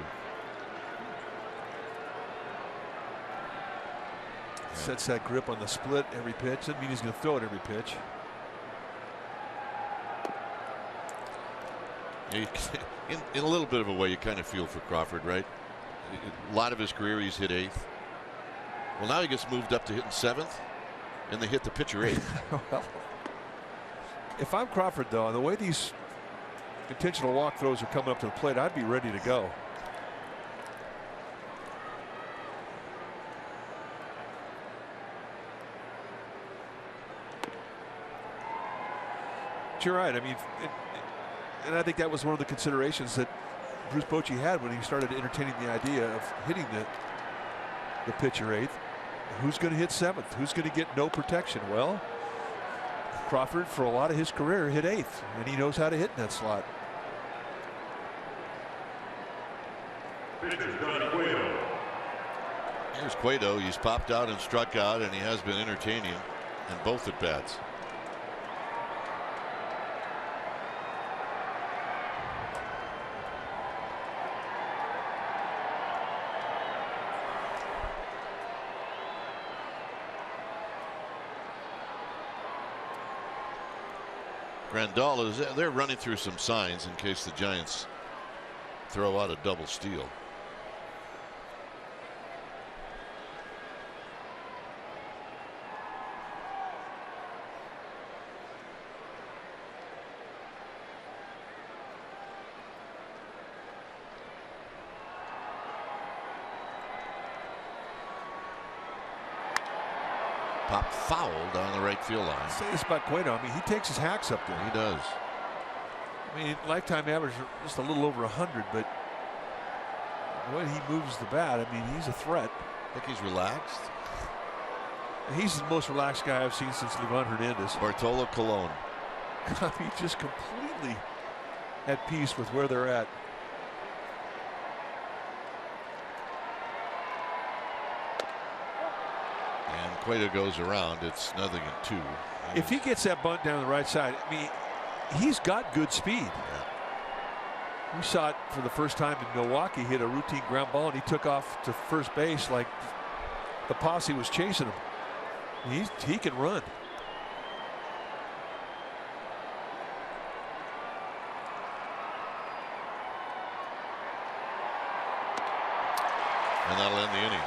Speaker 5: Sets that grip on the split every pitch. Doesn't mean he's going to throw it every pitch.
Speaker 1: In a little bit of a way, you kind of feel for Crawford, right? A lot of his career, he's hit 8th. Well, now he gets moved up to hitting 7th, and they hit the pitcher 8th.
Speaker 5: Well, if I'm Crawford, though, the way these intentional walk throws are coming up to the plate, I'd be ready to go. But you're right. I mean, and I think that was one of the considerations that Bruce Bochy had when he started entertaining the idea of hitting the pitcher 8th. Who's going to hit 7th? Who's going to get no protection? Well, Crawford, for a lot of his career, hit 8th, and he knows how to hit in that slot.
Speaker 1: Here's Cueto. He's popped out and struck out, and he has been entertaining in both at bats. Grandal is, they're running through some signs in case the Giants throw out a double steal. Pop foul down the right field line.
Speaker 5: I'll say this about Cueto. I mean, he takes his hacks up there.
Speaker 1: He does.
Speaker 5: I mean, lifetime average just a little over 100, but the way he moves the bat, I mean, he's a threat.
Speaker 1: I think he's relaxed.
Speaker 5: He's the most relaxed guy I've seen since Livan Hernandez.
Speaker 1: Bartolo Colon.
Speaker 5: I mean, just completely at peace with where they're at.
Speaker 1: And Cueto goes around. It's 0-2.
Speaker 5: If he gets that bunt down the right side, I mean, he's got good speed.
Speaker 1: Yeah.
Speaker 5: We saw it for the first time in Milwaukee. Hit a routine ground ball, and he took off to first base like the posse was chasing him. He can run.
Speaker 1: And that'll end the inning.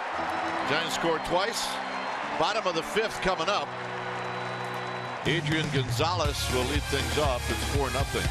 Speaker 1: Giants scored twice. Bottom of the 5th coming up. Adrian Gonzalez will lead things off. It's 4-0.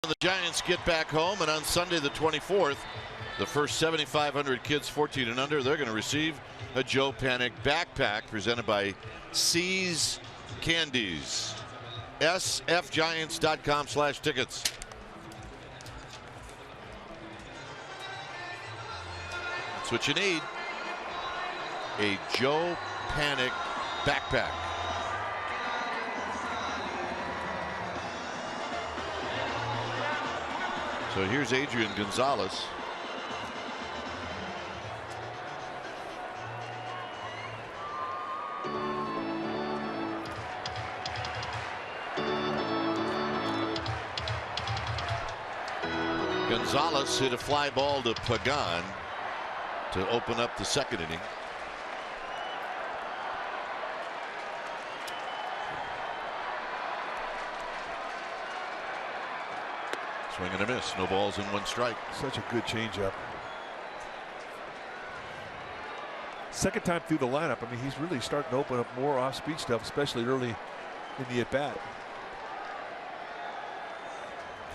Speaker 1: The Giants get back home, and on Sunday the 24th, the first 7,500 kids 14 and under, they're going to receive a Joe Panic backpack presented by C's Candies. sfgiants.com/tickets. That's what you need. A Joe Panic backpack. So here's Adrian Gonzalez. Gonzalez hit a fly ball to Pagan to open up the second inning. Swing and a miss. No balls and 1 strike.
Speaker 5: Such a good changeup. Second time through the lineup. I mean, he's really starting to open up more off-speed stuff, especially early in the at-bat.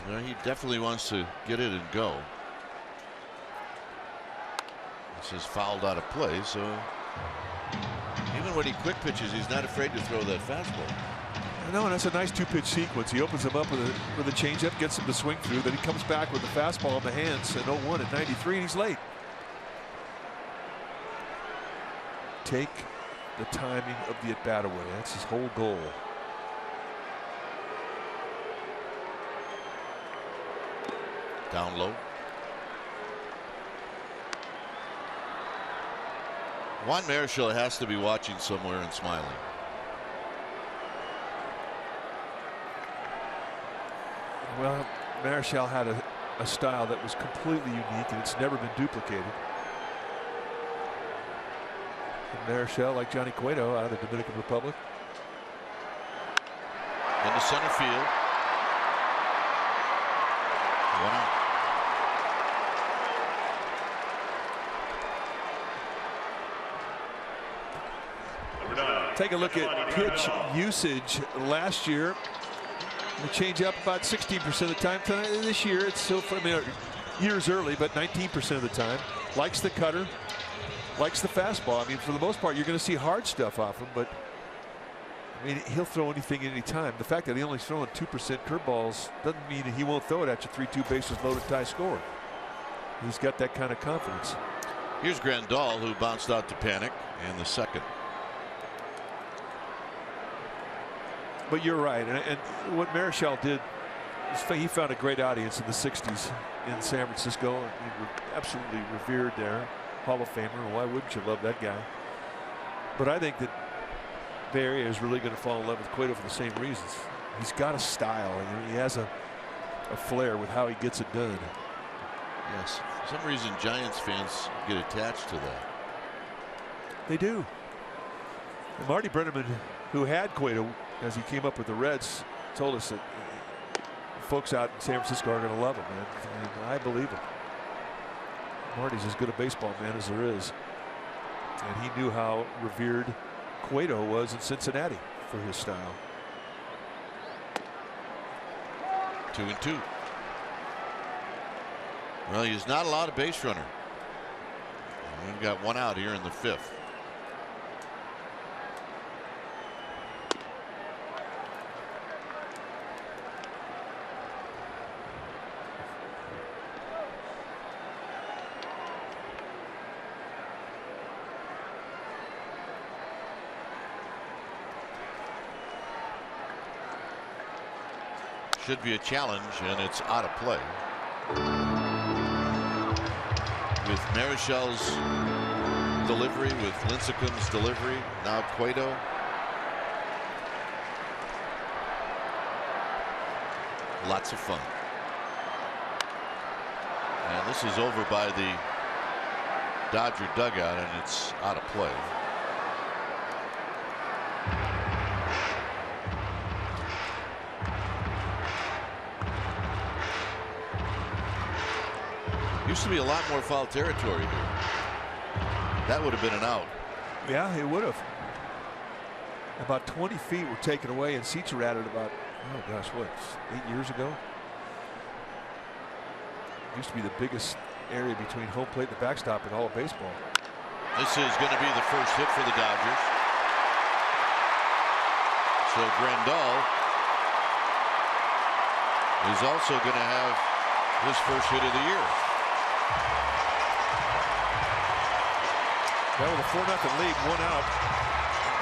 Speaker 1: Well, he definitely wants to get it and go. This is fouled out of play, so even when he quick pitches, he's not afraid to throw that fastball.
Speaker 5: No, and that's a nice 2-pitch sequence. He opens him up with a changeup, gets him to swing through. Then he comes back with the fastball in the hands at 0-1 at 93, and he's late. Take the timing of the at-bat away. That's his whole goal.
Speaker 1: Down low. Juan Marichal has to be watching somewhere and smiling.
Speaker 5: Well, Marichal had a style that was completely unique, and it's never been duplicated. Marichal, like Johnny Cueto, out of the Dominican Republic.
Speaker 1: Into center field. 1 out.
Speaker 5: Take a look at pitch usage last year. The change up about 16% of the time. This year, it's still, I mean, years early, but 19% of the time. Likes the cutter, likes the fastball. I mean, for the most part, you're going to see hard stuff off him, but I mean, he'll throw anything any time. The fact that he only throwing 2% curveballs doesn't mean that he won't throw it at you. 3-2 bases loaded, tie score. He's got that kind of confidence.
Speaker 1: Here's Grandal, who bounced out to Panic in the second.
Speaker 5: But you're right, and what Marichal did is he found a great audience in the 60s in San Francisco. He was absolutely revered there, Hall of Famer. Why wouldn't you love that guy? But I think that Bay Area is really going to fall in love with Cueto for the same reasons. He's got a style, and he has a flair with how he gets it done.
Speaker 1: Yes, for some reason Giants fans get attached to that.
Speaker 5: They do. And Marty Brenneman, who had Cueto as he came up with the Reds, told us that folks out in San Francisco are going to love him, man. And I believe him. Marty's as good a baseball man as there is. And he knew how revered Cueto was in Cincinnati for his style.
Speaker 1: 2-2. Well, he's not allowed a base runner. We've got 1 out here in the 5th. Should be a challenge, and it's out of play. With Marichal's delivery, with Lincecum's delivery, now Cueto. Lots of fun. And this is over by the Dodger dugout, and it's out of play. Used to be a lot more foul territory here. That would have been an out.
Speaker 5: Yeah, it would have. About 20 feet were taken away, and seats were added about, oh gosh, what, 8 years ago? It used to be the biggest area between home plate and the backstop in all of baseball.
Speaker 1: This is going to be the first hit for the Dodgers. So Grandal is also going to have his first hit of the year.
Speaker 5: Well, with a 4-0 lead, 1 out.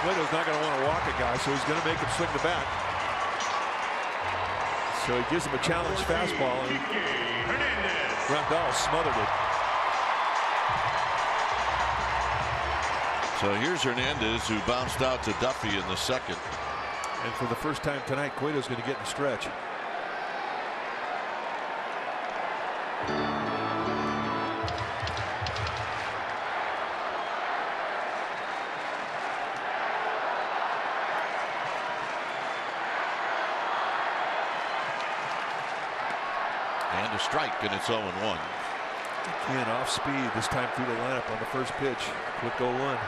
Speaker 5: Cueto's not going to want to walk a guy, so he's going to make him swing the bat. So he gives him a challenge fastball, and Grandal smothered it.
Speaker 1: So here's Hernandez, who bounced out to Duffy in the second.
Speaker 5: And for the first time tonight, Cueto's going to get in the stretch.
Speaker 1: And a strike, and it's 0-1.
Speaker 5: Again, off speed this time through the lineup on the first pitch. Quick 0-1.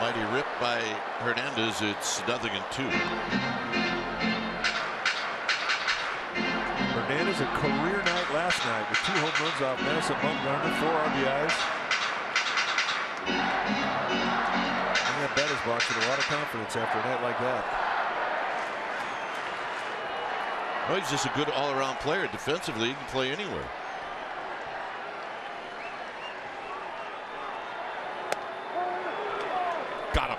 Speaker 1: Mighty rip by Hernandez. It's 0-2.
Speaker 5: Hernandez, a career night last night with 2 home runs off Madison Bumgarner, 4 RBIs. And that batter's box with a lot of confidence after a night like that.
Speaker 1: Well, he's just a good all-around player. Defensively, he can play anywhere. Got him.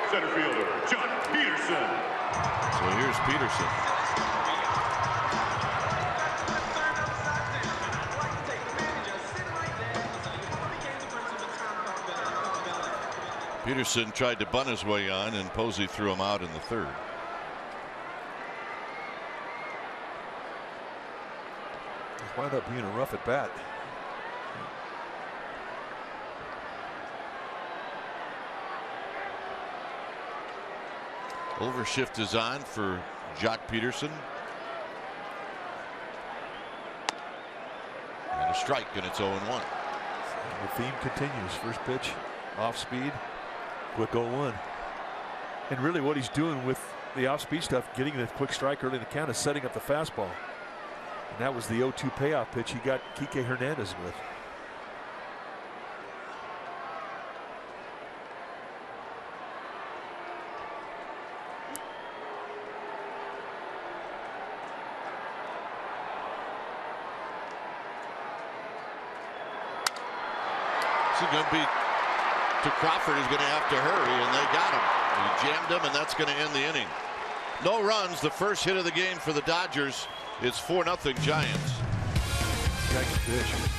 Speaker 4: Center fielder, John Peterson.
Speaker 1: So here's Peterson. Peterson tried to bunt his way on, and Posey threw him out in the third.
Speaker 5: It wound up being a rough at bat.
Speaker 1: Overshift is on for Jock Peterson. And a strike, and it's 0-1.
Speaker 5: The theme continues. First pitch, off speed, quick 0-1. And really what he's doing with the off speed stuff, getting the quick strike early in the count, is setting up the fastball. And that was the 0-2 payoff pitch he got Kike Hernandez with.
Speaker 1: This is going to be to Crawford. He's going to have to hurry, and they got him. He jammed him, and that's going to end the inning. No runs. The first hit of the game for the Dodgers. It's 4-0 Giants.
Speaker 5: Guy can fish.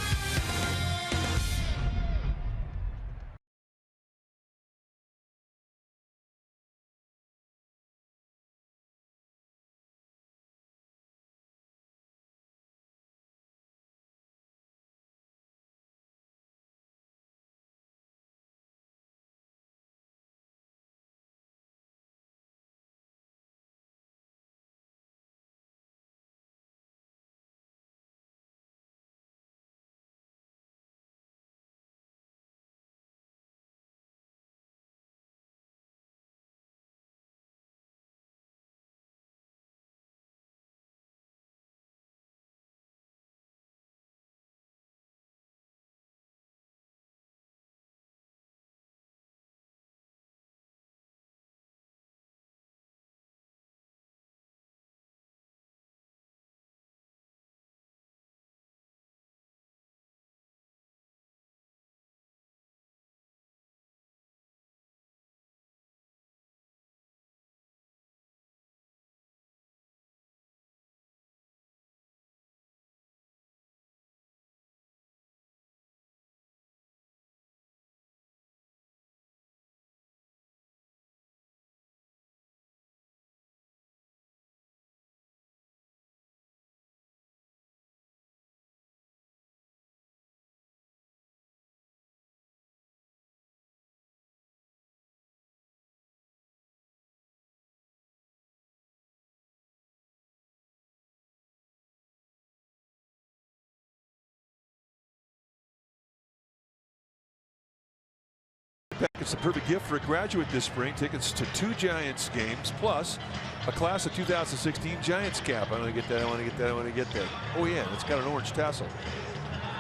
Speaker 5: It's a perfect gift for a graduate this spring. Tickets to 2 Giants games plus a class of 2016 Giants cap. I want to get that. I want to get that. I want to get that. Oh yeah, it's got an orange tassel.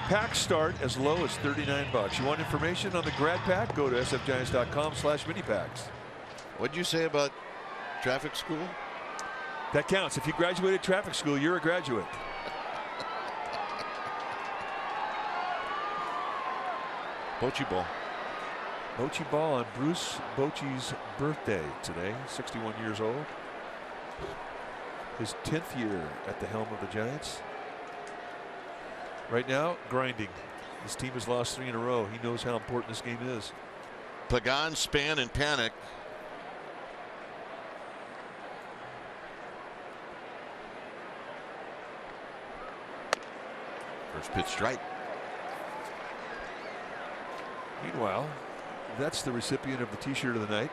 Speaker 5: Packs start as low as $39. You want information on the grad pack? Go to sfgiants.com/minipacks.
Speaker 1: What'd you say about traffic school?
Speaker 5: That counts. If you graduated traffic school, you're a graduate.
Speaker 1: Bocce ball.
Speaker 5: Bocce ball on Bruce Bocce's birthday today, 61 years old. His 10th year at the helm of the Giants. Right now, grinding. His team has lost 3 in a row. He knows how important this game is.
Speaker 1: Pagan, Span, and Panic. First pitch strike.
Speaker 5: Meanwhile, that's the recipient of the T-shirt of the night.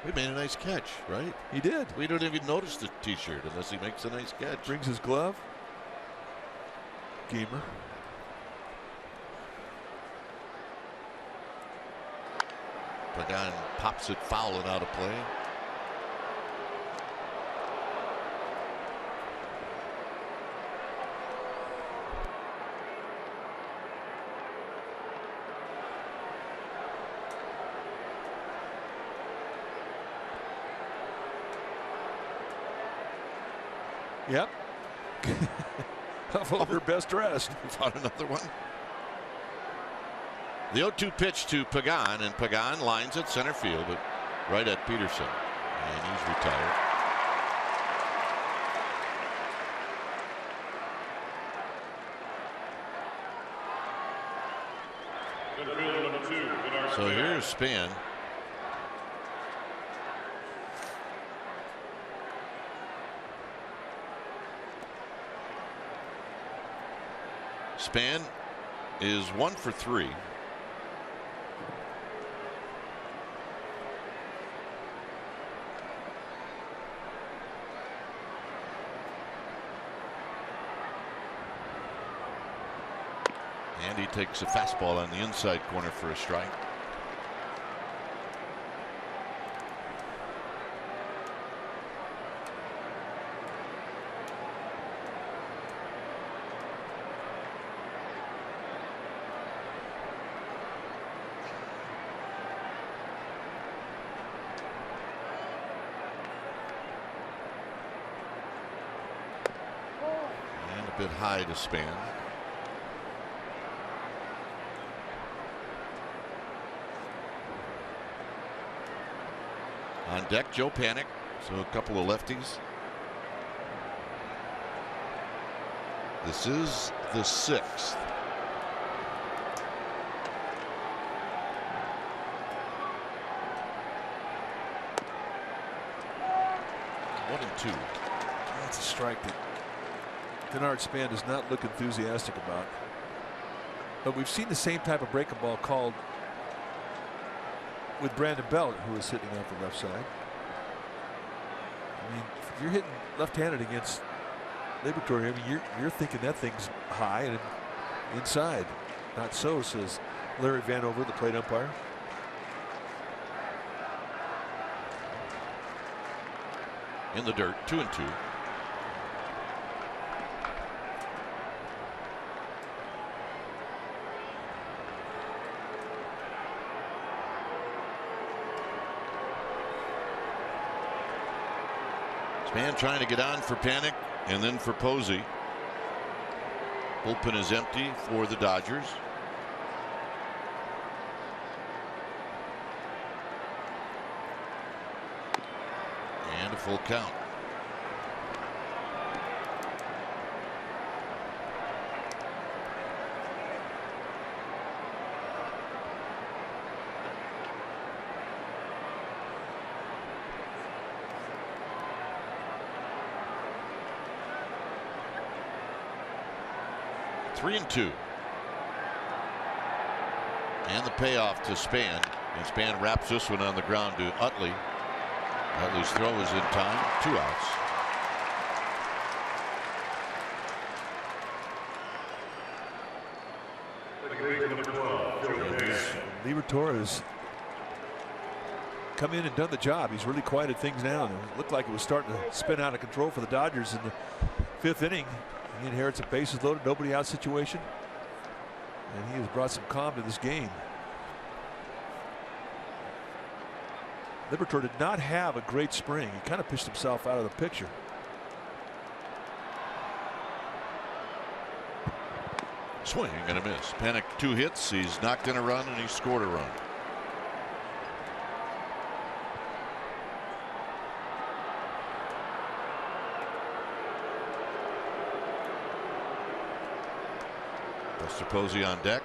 Speaker 1: We made a nice catch, right?
Speaker 5: He did.
Speaker 1: We don't even notice the T-shirt unless he makes a nice catch.
Speaker 5: Brings his glove. Gamer.
Speaker 1: Pagan pops it foul and out of play.
Speaker 5: Yep. Over best dressed.
Speaker 1: Found another one. The 0-2 pitch to Pagan, and Pagan lines at center field, but right at Peterson, and he's retired. So here's Span. Span is 1 for 3. And he takes a fastball on the inside corner for a strike. And a bit high to Span. On deck, Joe Panik. So a couple of lefties. This is the 6th. One and 2.
Speaker 5: That's a strike that Denard Span does not look enthusiastic about. But we've seen the same type of breaking ball called with Brandon Belt, who is hitting off the left side. I mean, if you're hitting left-handed against Liberatore, I mean, you're thinking that thing's high and inside. Not so, says Larry Vanover, the plate umpire.
Speaker 1: In the dirt, 2 and 2. Span trying to get on for Panik and then for Posey. Bullpen is empty for the Dodgers. And a full count. Three and 2. And the payoff to Span. And Span wraps this one on the ground to Utley. Utley's throw is in time. 2 outs.
Speaker 5: Liberatore has come in and done the job. He's really quieted things down. It looked like it was starting to spin out of control for the Dodgers in the 5th inning. He inherits a bases loaded, nobody out situation, and he has brought some calm to this game. Liberatore did not have a great spring. He kind of pitched himself out of the picture.
Speaker 1: Swing and a miss. Panik 2 hits. He's knocked in a run and he scored a run. Buster Posey on deck.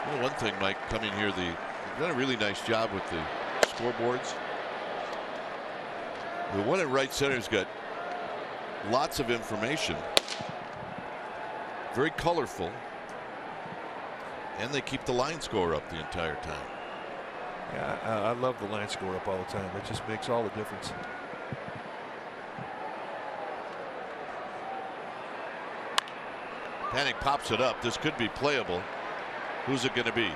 Speaker 1: Well, one thing, Mike, coming here, you've done a really nice job with the scoreboards. The one at right center's got lots of information, very colorful, and they keep the line score up the entire time.
Speaker 5: Yeah, I love the line score up all the time. It just makes all the difference.
Speaker 1: Panik pops it up. This could be playable. Who's it going to be? It's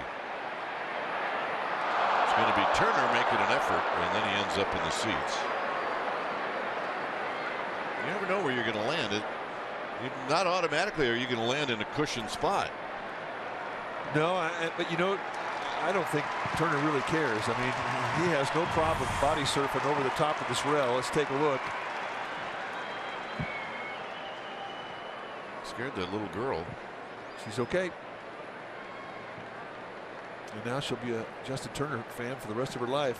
Speaker 1: going to be Turner making an effort, and then he ends up in the seats. You never know where you're going to land. Not automatically are you going to land in a cushioned spot.
Speaker 5: No, but you know, I don't think Turner really cares. I mean, he has no problem body surfing over the top of this rail. Let's take a look.
Speaker 1: Scared that little girl.
Speaker 5: She's okay. And now she'll be a Justin Turner fan for the rest of her life.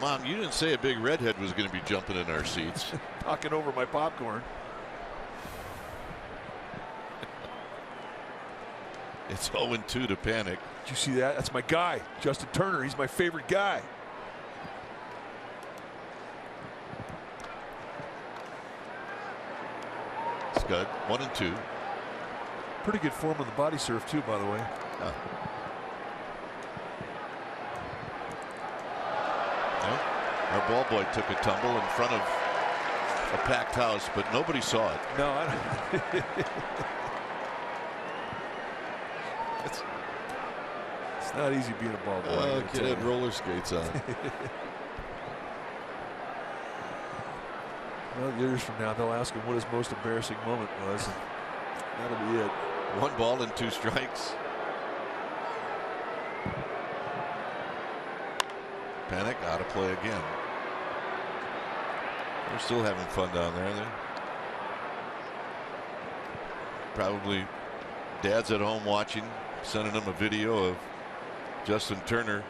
Speaker 1: Mom, you didn't say a big redhead was going to be jumping in our seats.
Speaker 5: Talking over my popcorn.
Speaker 1: It's 0-2 to Panic.
Speaker 5: Did you see that? That's my guy, Justin Turner. He's my favorite guy.
Speaker 1: Scud, 1-2.
Speaker 5: Pretty good form on the body surf too, by the way.
Speaker 1: Our ball boy took a tumble in front of a packed house, but nobody saw it.
Speaker 5: No, I don't. It's not easy being a ball boy.
Speaker 1: Kid had roller skates on.
Speaker 5: Well, years from now, they'll ask him what his most embarrassing moment was, and that'll be it.
Speaker 1: 1 ball and 2 strikes. Panic out of play again. They're still having fun down there. They're probably dad's at home watching, sending them a video of Justin Turner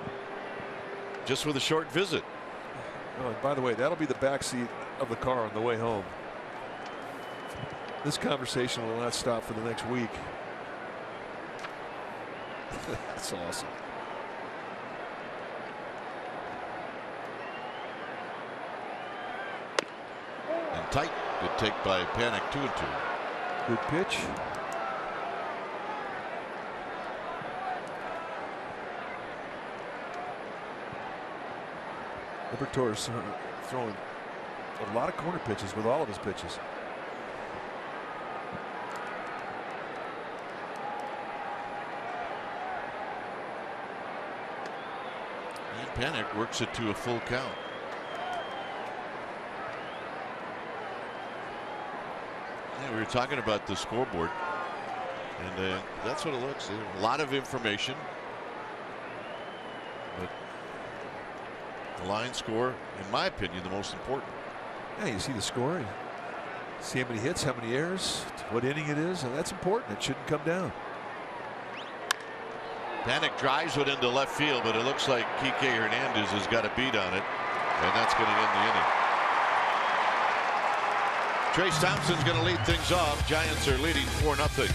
Speaker 1: just with a short visit.
Speaker 5: Oh, and by the way, that'll be the back seat of the car on the way home. This conversation will not stop for the next week. That's awesome.
Speaker 1: And tight. Good take by Panic. 2-2.
Speaker 5: Good pitch. Liberatore's throwing a lot of corner pitches with all of his pitches.
Speaker 1: And Panic works it to a full count. Yeah, we were talking about the scoreboard, and that's what it looks like. A lot of information, but the line score, in my opinion, the most important.
Speaker 5: Yeah, you see the score, you see how many hits, how many errors, what inning it is, and that's important. It shouldn't come down.
Speaker 1: Panic drives it into left field, but it looks like Kike Hernandez has got a beat on it, and that's going to end the inning. Trace Thompson's going to lead things off. Giants are leading 4-0.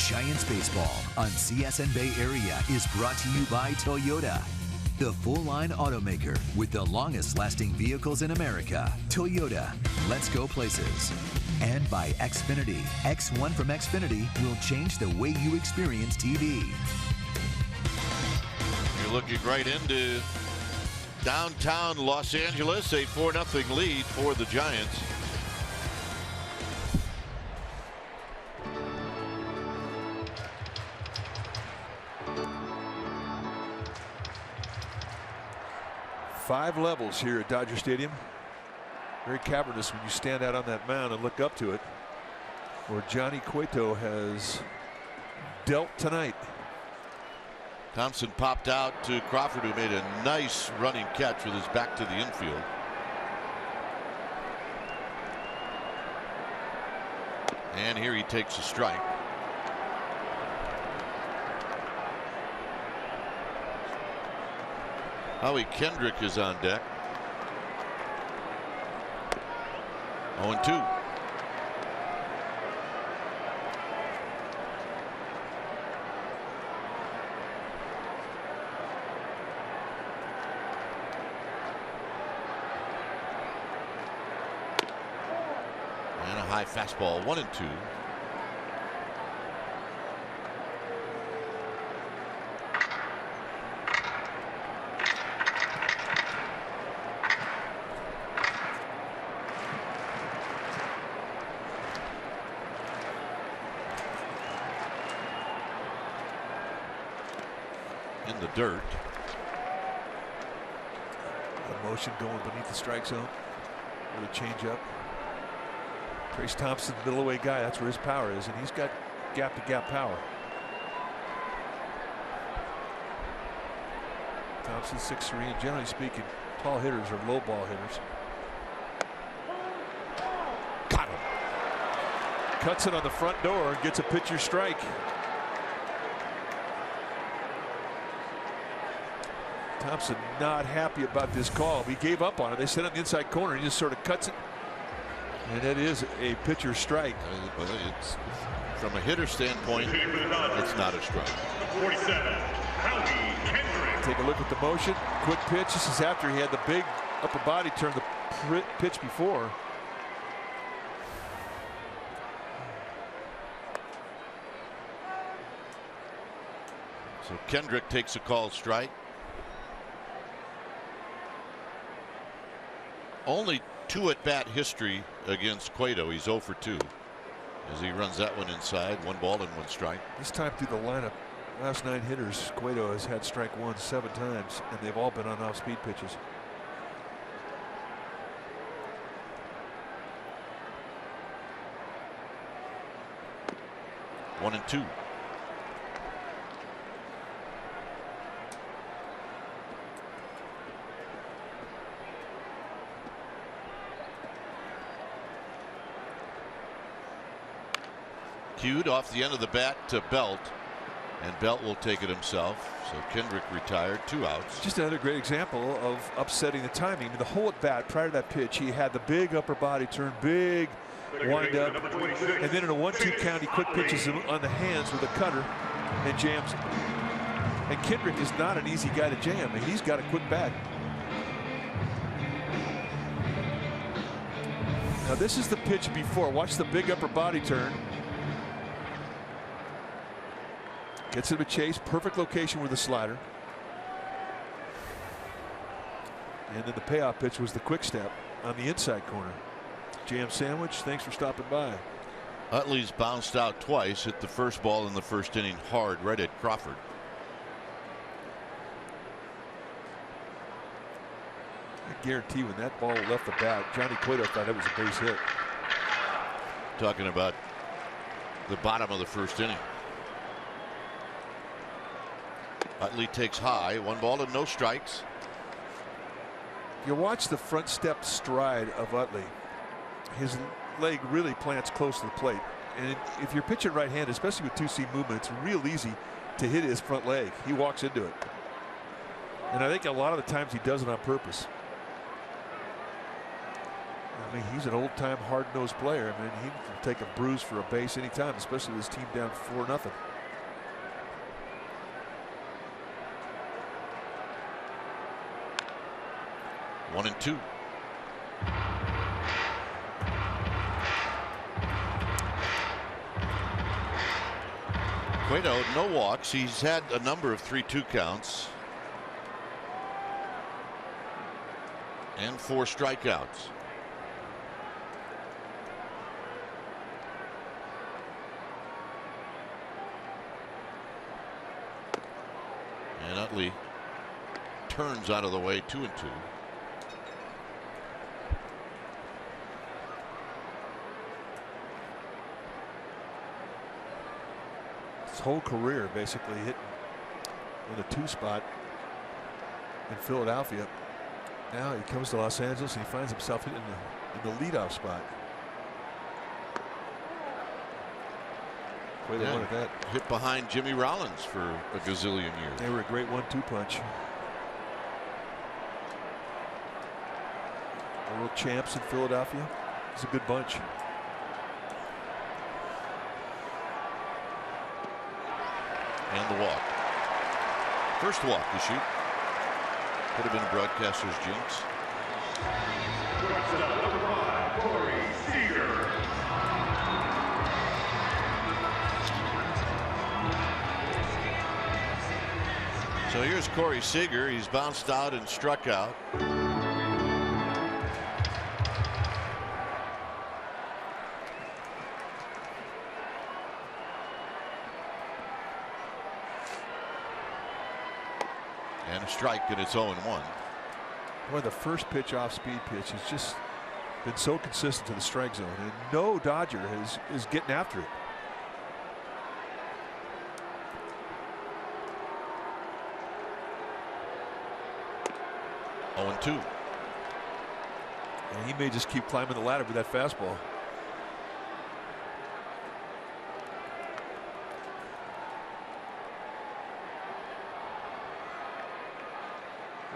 Speaker 3: Giants baseball on CSN Bay Area is brought to you by Toyota, the full-line automaker with the longest-lasting vehicles in America. Toyota, let's go places. And by Xfinity. X1 from Xfinity will change the way you experience TV.
Speaker 1: You're looking right into downtown Los Angeles, a 4-0 lead for the Giants.
Speaker 5: Five levels here at Dodger Stadium. Very cavernous when you stand out on that mound and look up to it. Where Johnny Cueto has dealt tonight.
Speaker 1: Thompson popped out to Crawford, who made a nice running catch with his back to the infield. And here he takes a strike. Howie Kendrick is on deck. 0-2. And a high fastball, 1-2. In the dirt.
Speaker 5: The motion going beneath the strike zone. With a changeup. Trace Thompson, middle away guy. That's where his power is, and he's got gap-to-gap power. Thompson 6'3", and generally speaking, tall hitters are low ball hitters. Got him. Cuts it on the front door and gets a pitcher strike. Thompson not happy about this call. He gave up on it. They set it in the inside corner. He just sort of cuts it. And that is a pitcher strike.
Speaker 1: It's, from a hitter standpoint, it's not a strike.
Speaker 4: 47, Howie Kendrick.
Speaker 5: Take a look at the motion. Quick pitch. This is after he had the big upper body turn the pitch before.
Speaker 1: So Kendrick takes a called strike. Only 2 at-bat history against Cueto. He's 0 for 2 as he runs that one inside. 1 ball and 1 strike.
Speaker 5: This time through the lineup, last 9 hitters, Cueto has had strike 1 7 times, and they've all been on off-speed pitches.
Speaker 1: One and 2. Cued off the end of the bat to Belt, and Belt will take it himself. So Kendrick retired, 2 outs.
Speaker 5: Just another great example of upsetting the timing. The whole at bat prior to that pitch, he had the big upper body turn, big wind up, and then in a 1-2 count, he quick pitches him on the hands with a cutter and jams it. And Kendrick is not an easy guy to jam, and he's got a quick bat. Now this is the pitch before. Watch the big upper body turn. Gets him a chase, perfect location with the slider. And then the payoff pitch was the quick step on the inside corner. Jam sandwich, thanks for stopping by.
Speaker 1: Utley's bounced out twice, hit the first ball in the first inning hard right at Crawford.
Speaker 5: I guarantee when that ball left the bat, Johnny Cueto thought it was a base hit.
Speaker 1: Talking about the bottom of the first inning. Utley takes high, 1 ball and no strikes.
Speaker 5: You watch the front step stride of Utley. His leg really plants close to the plate. And if you're pitching right hand, especially with 2-seam movement, it's real easy to hit his front leg. He walks into it. And I think a lot of the times he does it on purpose. I mean, he's an old-time hard-nosed player. I mean, he can take a bruise for a base anytime, especially with his team down 4-0.
Speaker 1: One and 2. Cueto, no walks. He's had a number of 3-2 counts and 4 strikeouts. And Utley turns out of the way, 2 and 2.
Speaker 5: His whole career basically hitting in the 2 spot in Philadelphia. Now he comes to Los Angeles and he finds himself hitting in the leadoff spot. Way they wanted that.
Speaker 1: Hit behind Jimmy Rollins for a gazillion years.
Speaker 5: They were a great 1-2 punch. World champs in Philadelphia. It's a good bunch.
Speaker 1: And the walk. First walk to shoot. Could have been a broadcaster's jinx.
Speaker 4: Number 5, Corey Seager.
Speaker 1: So here's Corey Seager. He's bounced out and struck out. And a strike, and it's 0-1.
Speaker 5: Boy, the first pitch off speed pitch has just been so consistent to the strike zone, and no Dodger is getting after it.
Speaker 1: And 2.
Speaker 5: And he may just keep climbing the ladder with that fastball.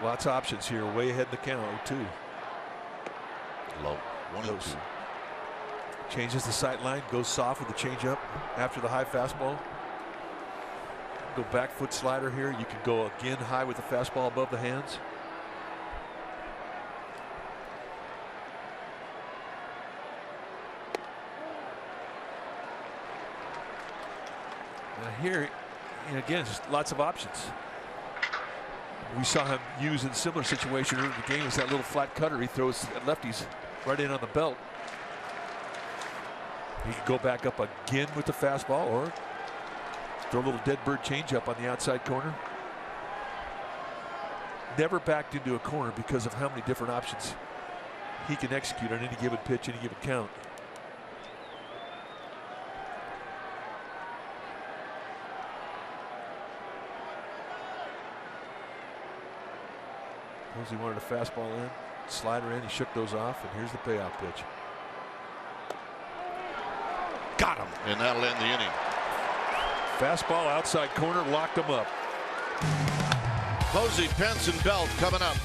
Speaker 5: Lots of options here, way ahead in the count. 0-2.
Speaker 1: Low. 1-2.
Speaker 5: Changes the sight line, goes soft with the changeup after the high fastball. Go back foot slider here. You can go again high with the fastball above the hands. Now here, again, just lots of options. We saw him use in a similar situation early in the game. Is that little flat cutter he throws at lefties right in on the belt. He can go back up again with the fastball or throw a little dead bird changeup on the outside corner. Never backed into a corner because of how many different options he can execute on any given pitch, any given count. He wanted a fastball in, slider in, he shook those off, and here's the payoff pitch.
Speaker 1: Got him, and that'll end the inning.
Speaker 5: Fastball outside corner, locked him up.
Speaker 1: Posey, Pence, and Belt coming up.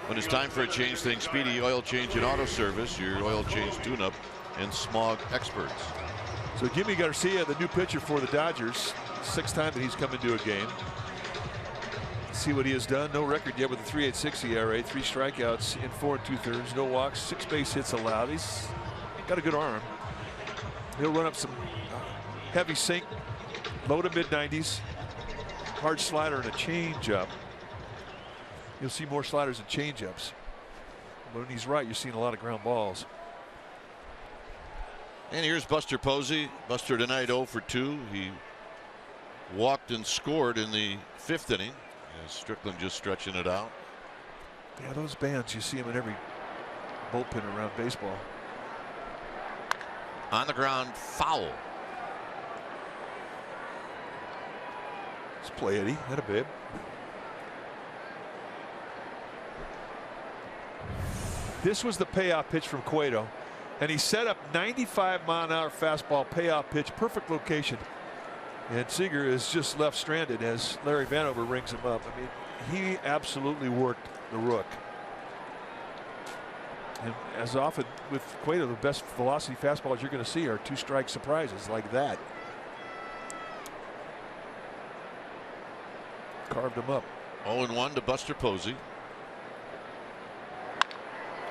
Speaker 1: When it's time for a change, think Speedy Oil Change and Auto Service, your oil change tune-up and smog experts.
Speaker 5: So Jimmy Garcia, the new pitcher for the Dodgers, 6th time that he's come into a game. See what he has done. No record yet with a 3.86 ERA, 3 strikeouts in 4 2/3, no walks, 6 base hits allowed. He's got a good arm. He'll run up some heavy sink, low to mid 90s, hard slider and a changeup. You'll see more sliders and changeups. But when he's right, you're seeing a lot of ground balls.
Speaker 1: And here's Buster Posey. Buster tonight 0 for 2. He walked and scored in the 5th inning. Strickland just stretching it out.
Speaker 5: Yeah, those bands, you see them in every bullpen around baseball.
Speaker 1: On the ground, foul.
Speaker 5: Let's play Eddie. That a babe. This was the payoff pitch from Cueto, and he set up 95-mile-an-hour fastball payoff pitch, perfect location. And Seager is just left stranded as Larry Vanover rings him up. I mean, he absolutely worked the rook. And as often with Cueto, the best velocity fastballs you're going to see are 2-strike surprises like that. Carved him up.
Speaker 1: 0-1 to Buster Posey.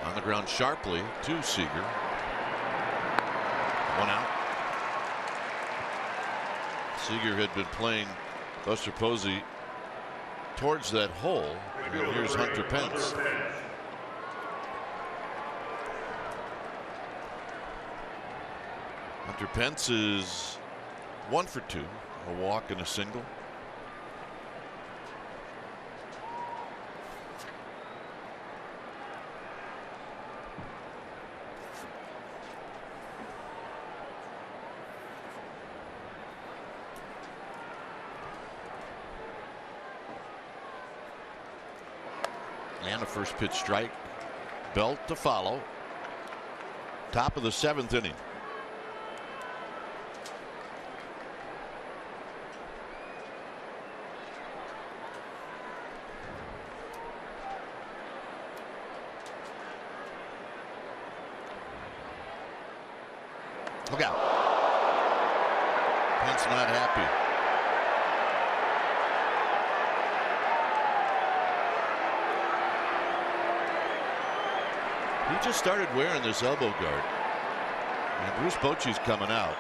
Speaker 1: On the ground sharply to Seager. 1 out. Seager had been playing Buster Posey towards that hole. And here's Hunter Pence. Hunter Pence is 1 for 2. A walk and a single. And a first pitch strike. Belt to follow. Top of the 7th inning. Look out. Pence not happy. He just started wearing this elbow guard. And Bruce Bochy's coming out.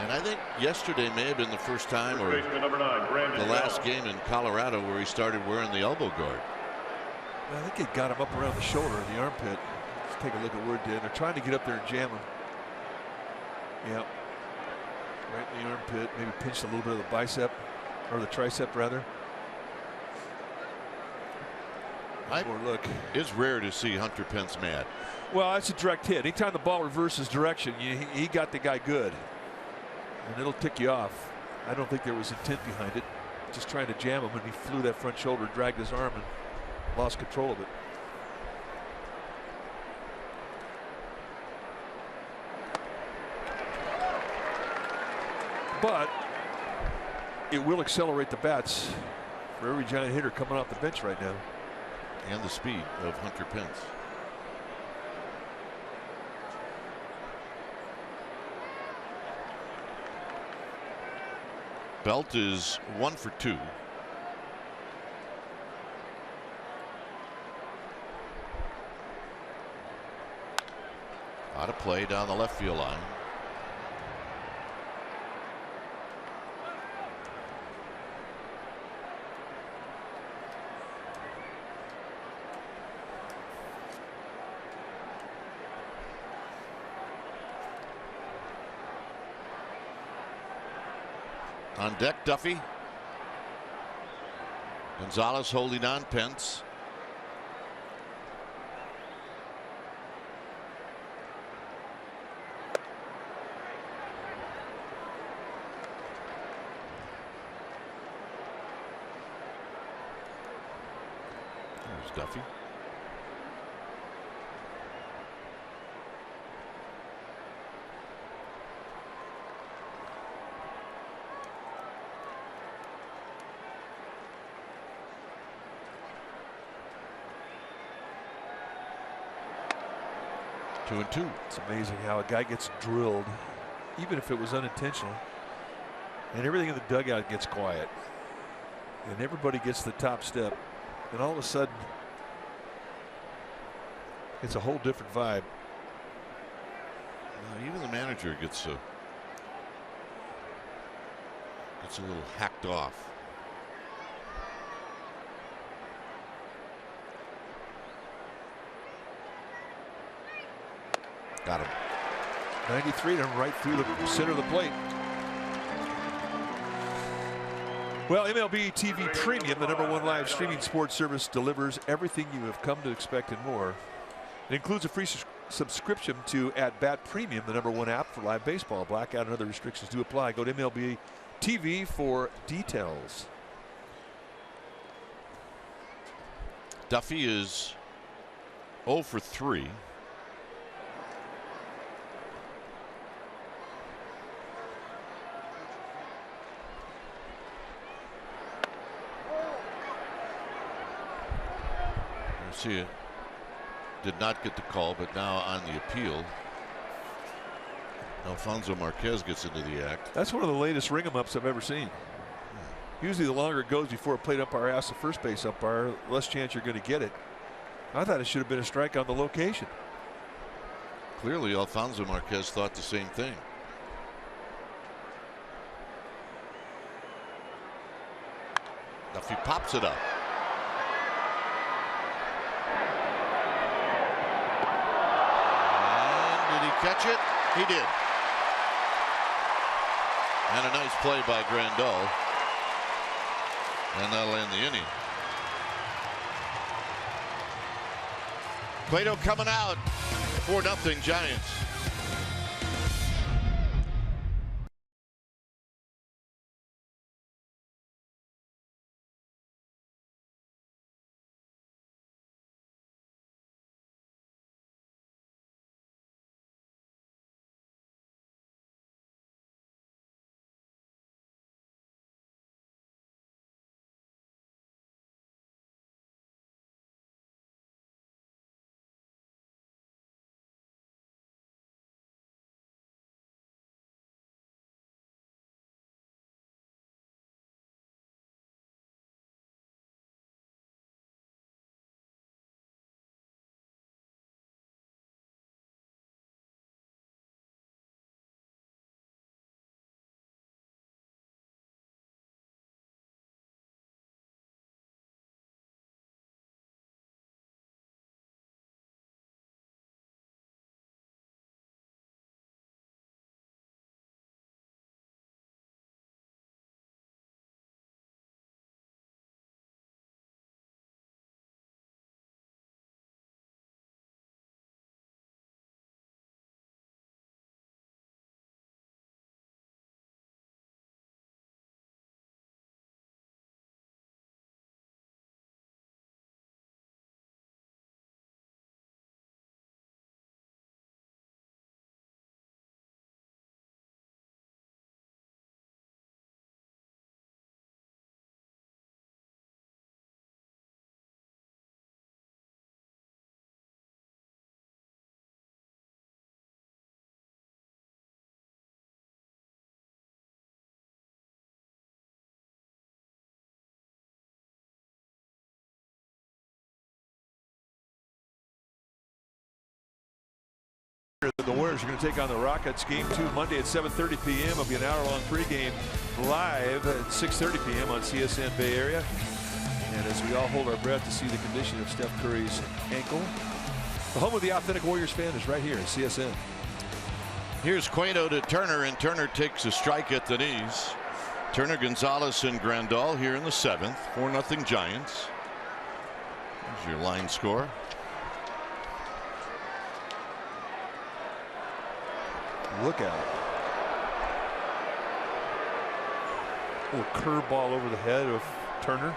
Speaker 1: And I think yesterday may have been the first time, or the last game in Colorado, where he started wearing the elbow guard.
Speaker 5: I think it got him up around the shoulder, the armpit. Let's take a look at where it did. They're trying to get up there and jam him. Yeah. Right in the armpit. Maybe pinched a little bit of the bicep, or the tricep rather. Look.
Speaker 1: It's rare to see Hunter Pence mad.
Speaker 5: Well, that's a direct hit. Anytime the ball reverses direction, he got the guy good. And it'll tick you off. I don't think there was intent behind it. Just trying to jam him, and he flew that front shoulder, dragged his arm, and lost control of it. But it will accelerate the bats for every giant hitter coming off the bench right now.
Speaker 1: And the speed of Hunter Pence. Belt is 1 for 2. Out of play down the left field line. On deck, Duffy. Gonzalez holding on Pence. There's Duffy. Two and two.
Speaker 5: It's amazing how a guy gets drilled, even if it was unintentional. And everything in the dugout gets quiet. And everybody gets the top step. And all of a sudden, it's a whole different vibe.
Speaker 1: Even the manager gets a little hacked off.
Speaker 5: Got him. 93 to him right through the center of the plate. Well, MLB TV Premium, the #1 live streaming sports service, delivers everything you have come to expect and more. It includes a free subscription to At Bat Premium, the #1 app for live baseball. Blackout and other restrictions do apply. Go to MLB TV for details.
Speaker 1: Duffy is 0 for 3. See it. Did not get the call, but now on the appeal, Alfonso Marquez gets into the act.
Speaker 5: That's one of the latest ring-em-ups I've ever seen. Usually the longer it goes before a plate umpire asks the first base umpire, the less chance you're going to get it. I thought it should have been a strike on the location.
Speaker 1: Clearly Alfonso Marquez thought the same thing. Duffy pops it up. Catch it? He did. And a nice play by Grandal. And that'll end the inning. Cueto coming out. 4-0 Giants.
Speaker 5: The Warriors are going to take on the Rockets. Game 2 Monday at 7:30 p.m. It'll be an hour-long pregame live at 6:30 p.m. on CSN Bay Area. And as we all hold our breath to see the condition of Steph Curry's ankle, the home of the authentic Warriors fan is right here at CSN.
Speaker 1: Here's Cueto to Turner, and Turner takes a strike at the knees. Turner, Gonzalez, and Grandal here in the 7th. 4-0 Giants. Here's your line score.
Speaker 5: Look out. A little curveball over the head of Turner.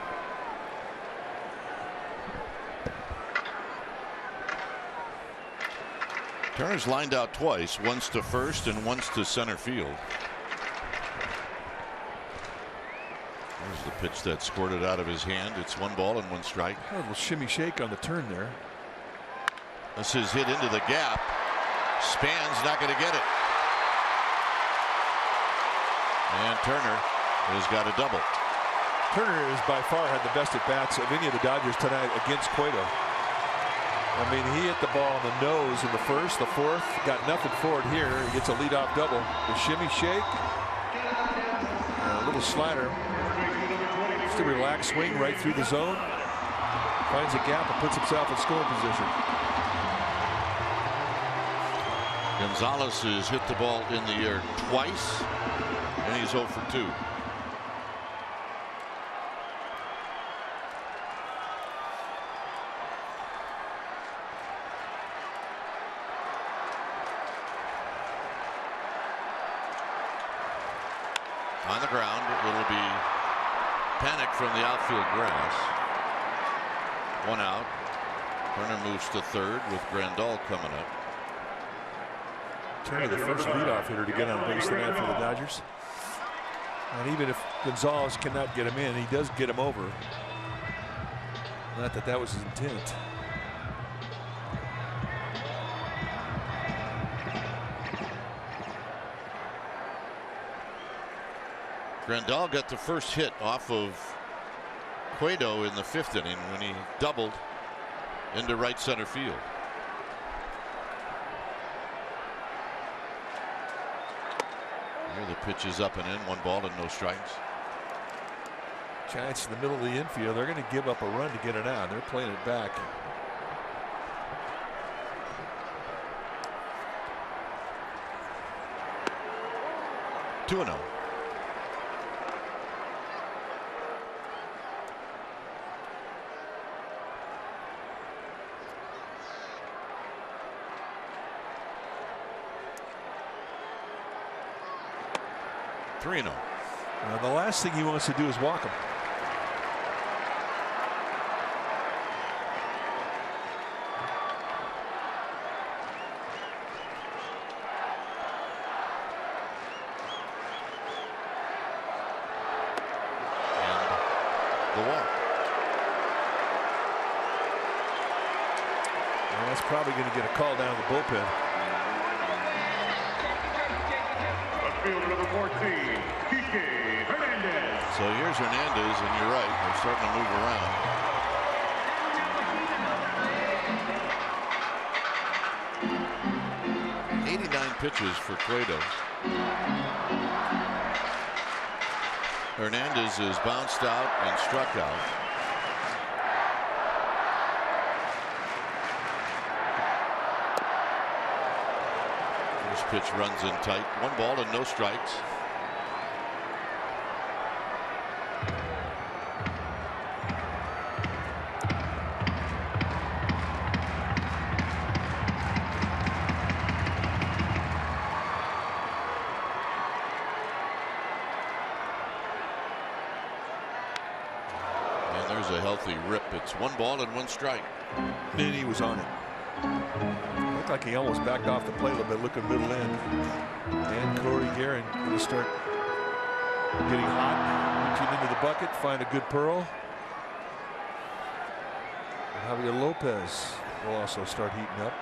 Speaker 1: Turner's lined out twice, once to first and once to center field. There's the pitch that squirted out of his hand. It's 1 ball and 1 strike.
Speaker 5: A little shimmy shake on the turn there.
Speaker 1: This is hit into the gap. Span's not going to get it. And Turner has got a double.
Speaker 5: Turner has by far had the best at bats of any of the Dodgers tonight against Cueto. I mean, he hit the ball on the nose in the first, the fourth, got nothing for it here. He gets a leadoff double. The shimmy shake, and a little slider. Just a relaxed swing right through the zone. Finds a gap and puts himself in scoring position.
Speaker 1: Gonzalez has hit the ball in the air twice, and he's 0 for 2. On the ground, it'll be panic from the outfield grass. 1 out. Turner moves to third with Grandal coming up.
Speaker 5: Turner, the first leadoff hitter to get on base tonight for the Dodgers. And even if Gonzalez cannot get him in, he does get him over. Not that that was his intent.
Speaker 1: Grandal got the first hit off of Cueto in the 5th inning when he doubled into right center field. Here the pitch is up and in, 1 ball and no strikes.
Speaker 5: Giants in the middle of the infield, they're going to give up a run to get it out. They're playing it back.
Speaker 1: Two 2-0.
Speaker 5: The last thing he wants to do is walk him.
Speaker 1: And the walk.
Speaker 5: And that's probably going to get a call down the bullpen.
Speaker 4: Fielder number 14, Hernandez.
Speaker 1: So here's Hernandez, and you're right, they're starting to move around. .89 pitches for Cueto. Hernandez is bounced out and struck out. This pitch runs in tight. 1 ball and no strikes. And there's a healthy rip. It's 1 ball and 1 strike.
Speaker 5: And he was on it. Looked like he almost backed off the plate a little bit, looking middle in. And Corey Guerin going to start getting hot, reaching into the bucket, find a good pearl. And Javier Lopez will also start heating up.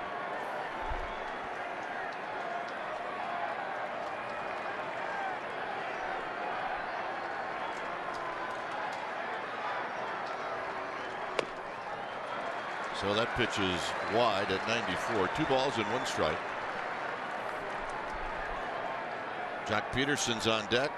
Speaker 1: So that pitch is wide at 94. 2 balls and 1 strike. Jack Peterson's on deck.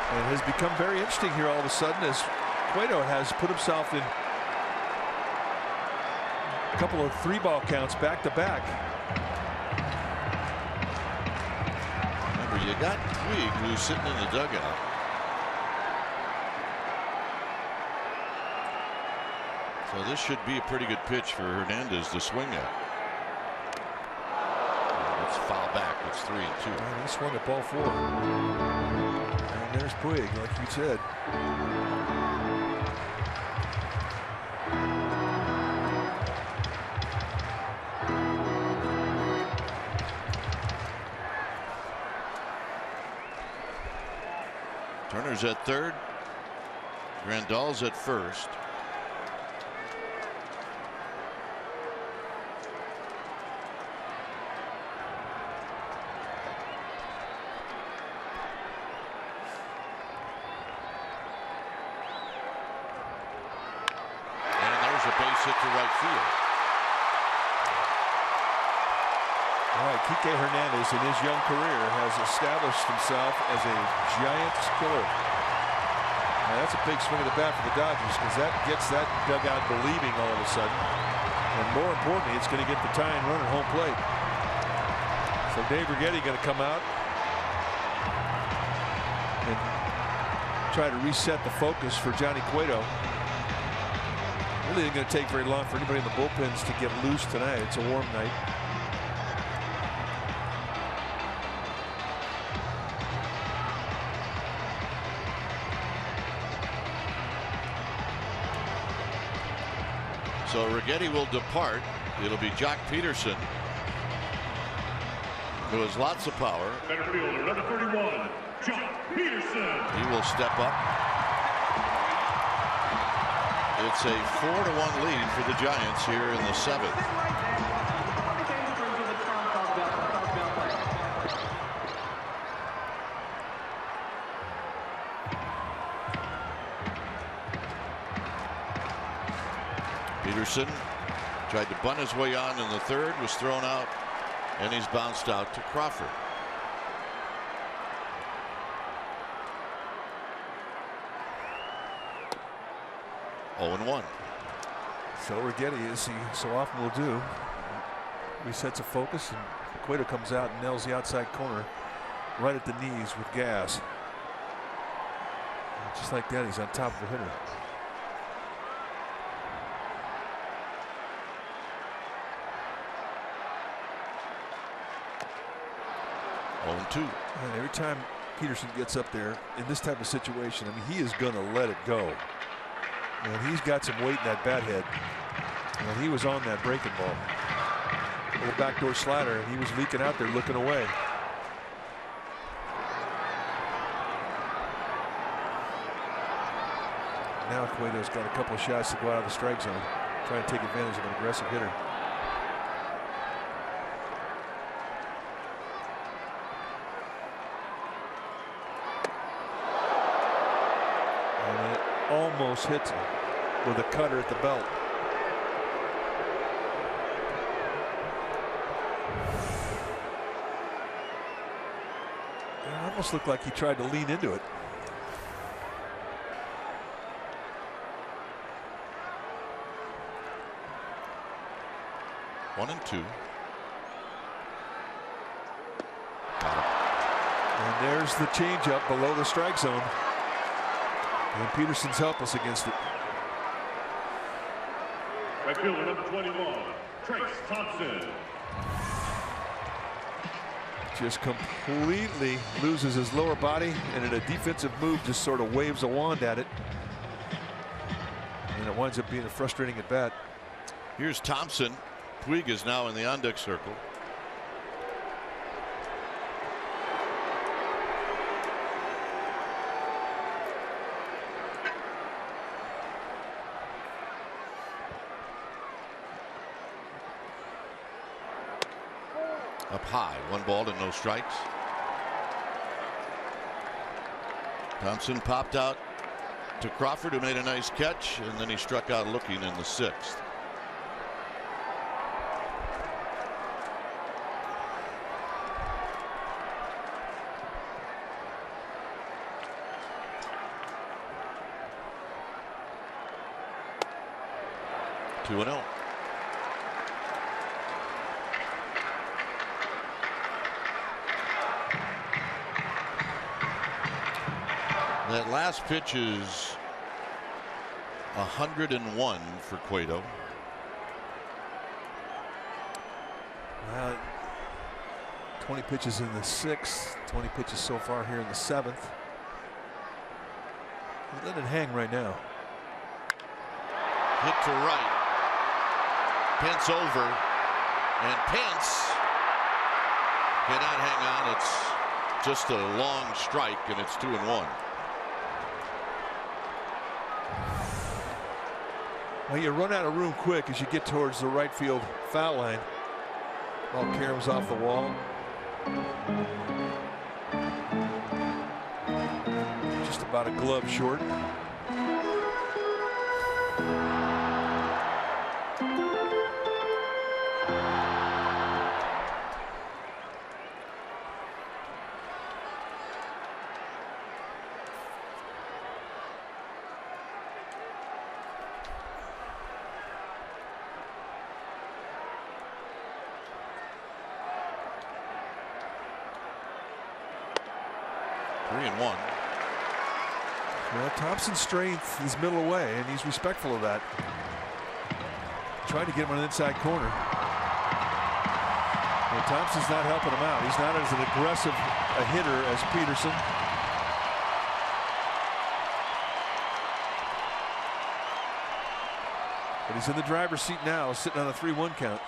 Speaker 5: And it has become very interesting here all of a sudden as Cueto has put himself in a couple of 3-ball counts back to back.
Speaker 1: You got Puig, who's sitting in the dugout. So this should be a pretty good pitch for Hernandez to swing at. It's foul back. It's 3-2.
Speaker 5: And he swung at ball 4. And there's Puig, like you said.
Speaker 1: Turner's at third. Grandal's at first. hit to right field.
Speaker 5: All right, Kike Hernandez in his young career has established himself as a Giants killer. Now that's a big swing of the bat for the Dodgers, because that gets that dugout believing all of a sudden. And more importantly, it's going to get the tying run at home plate. So Dave Righetti going to come out and try to reset the focus for Johnny Cueto. Really ain't going to take very long for anybody in the bullpens to get loose tonight. It's a warm night.
Speaker 1: So Righetti will depart. It'll be Jock Peterson, who has lots of power.
Speaker 4: Center fielder, number 31, Jock Peterson.
Speaker 1: He will step up. It's a 4-1 lead for the Giants here in the 7th. Peterson tried to bunt his way on in the 3rd, was thrown out, and he's bounced out to Crawford. Oh, and 1.
Speaker 5: So Righetti, as he so often will do, resets a focus, and Cueto comes out and nails the outside corner right at the knees with gas. And just like that, he's on top of the hitter.
Speaker 1: Oh, 2.
Speaker 5: And every time Peterson gets up there in this type of situation, I mean, he is going to let it go. And he's got some weight in that bat head. And he was on that breaking ball. A little backdoor slider, and he was leaking out there looking away. Now Cueto's got a couple of shots to go out of the strike zone, try and take advantage of an aggressive hitter. And it almost hits him with a cutter at the belt. It almost looked like he tried to lean into it.
Speaker 1: One and 2.
Speaker 5: And there's the changeup below the strike zone. And Peterson's helpless against it.
Speaker 4: Right fielder, number 21, Trace Thompson.
Speaker 5: Just completely loses his lower body, and in a defensive move just sort of waves a wand at it. And it winds up being a frustrating at bat.
Speaker 1: Here's Thompson. Puig is now in the on-deck circle. Up high, 1 ball and no strikes. Thompson popped out to Crawford, who made a nice catch, and then he struck out looking in the 6th. Two and 0. That last pitch is 101 for Cueto.
Speaker 5: Well, 20 pitches in the 6th, 20 pitches so far here in the 7th. He's letting it hang right now.
Speaker 1: Hit to right. Pence over, and Pence cannot hang on. It's just a long strike, and it's 2-1.
Speaker 5: Well, you run out of room quick as you get towards the right field foul line. Ball caroms off the wall. Just about a glove short.
Speaker 1: 3-1.
Speaker 5: Well, Thompson's strength is middle away, and he's respectful of that. Trying to get him on the inside corner. And Thompson's not helping him out. He's not as an aggressive a hitter as Peterson. But he's in the driver's seat now, sitting on a 3-1 count.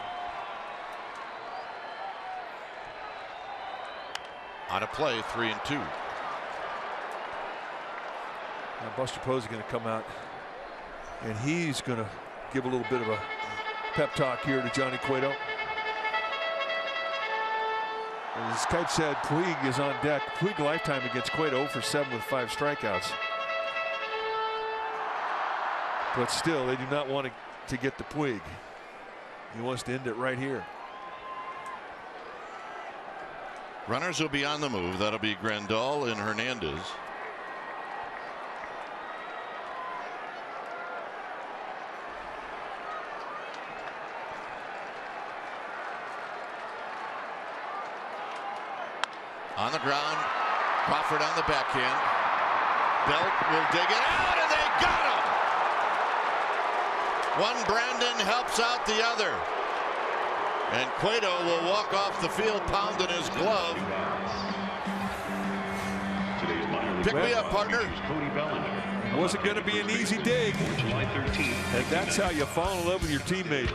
Speaker 1: On a play, 3-2.
Speaker 5: Now Buster Posey going to come out, and he's going to give a little bit of a pep talk here to Johnny Cueto. As Kite said, Puig is on deck. Puig lifetime against Cueto for 7 with 5 strikeouts. But still, they do not want to get to Puig. He wants to end it right here.
Speaker 1: Runners will be on the move. That'll be Grandal and Hernandez. On the ground, Crawford on the backhand. Belt will dig it out, and they got him. One Brandon helps out the other. And Cueto will walk off the field pounding his glove. Pick me up, partner.
Speaker 5: It wasn't going to be an easy dig. And that's how you fall in love with your teammate.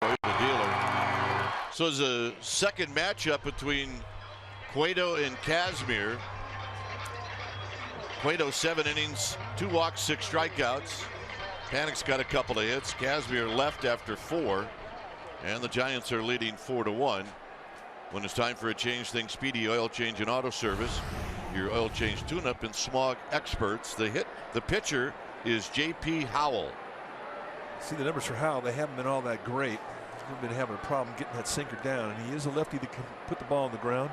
Speaker 1: The dealer. So it's a second matchup between Cueto and Kazmir. Cueto 7 innings, 2 walks, 6 strikeouts. Panic's got a couple of hits. Kazmir left after 4, and the Giants are leading 4-1. When it's time for a change, think Speedy Oil Change and Auto Service. Your oil change tune-up and smog experts. The pitcher is J.P. Howell.
Speaker 5: See the numbers for Howell, they haven't been all that great. He's been having a problem getting that sinker down, and he is a lefty that can put the ball on the ground.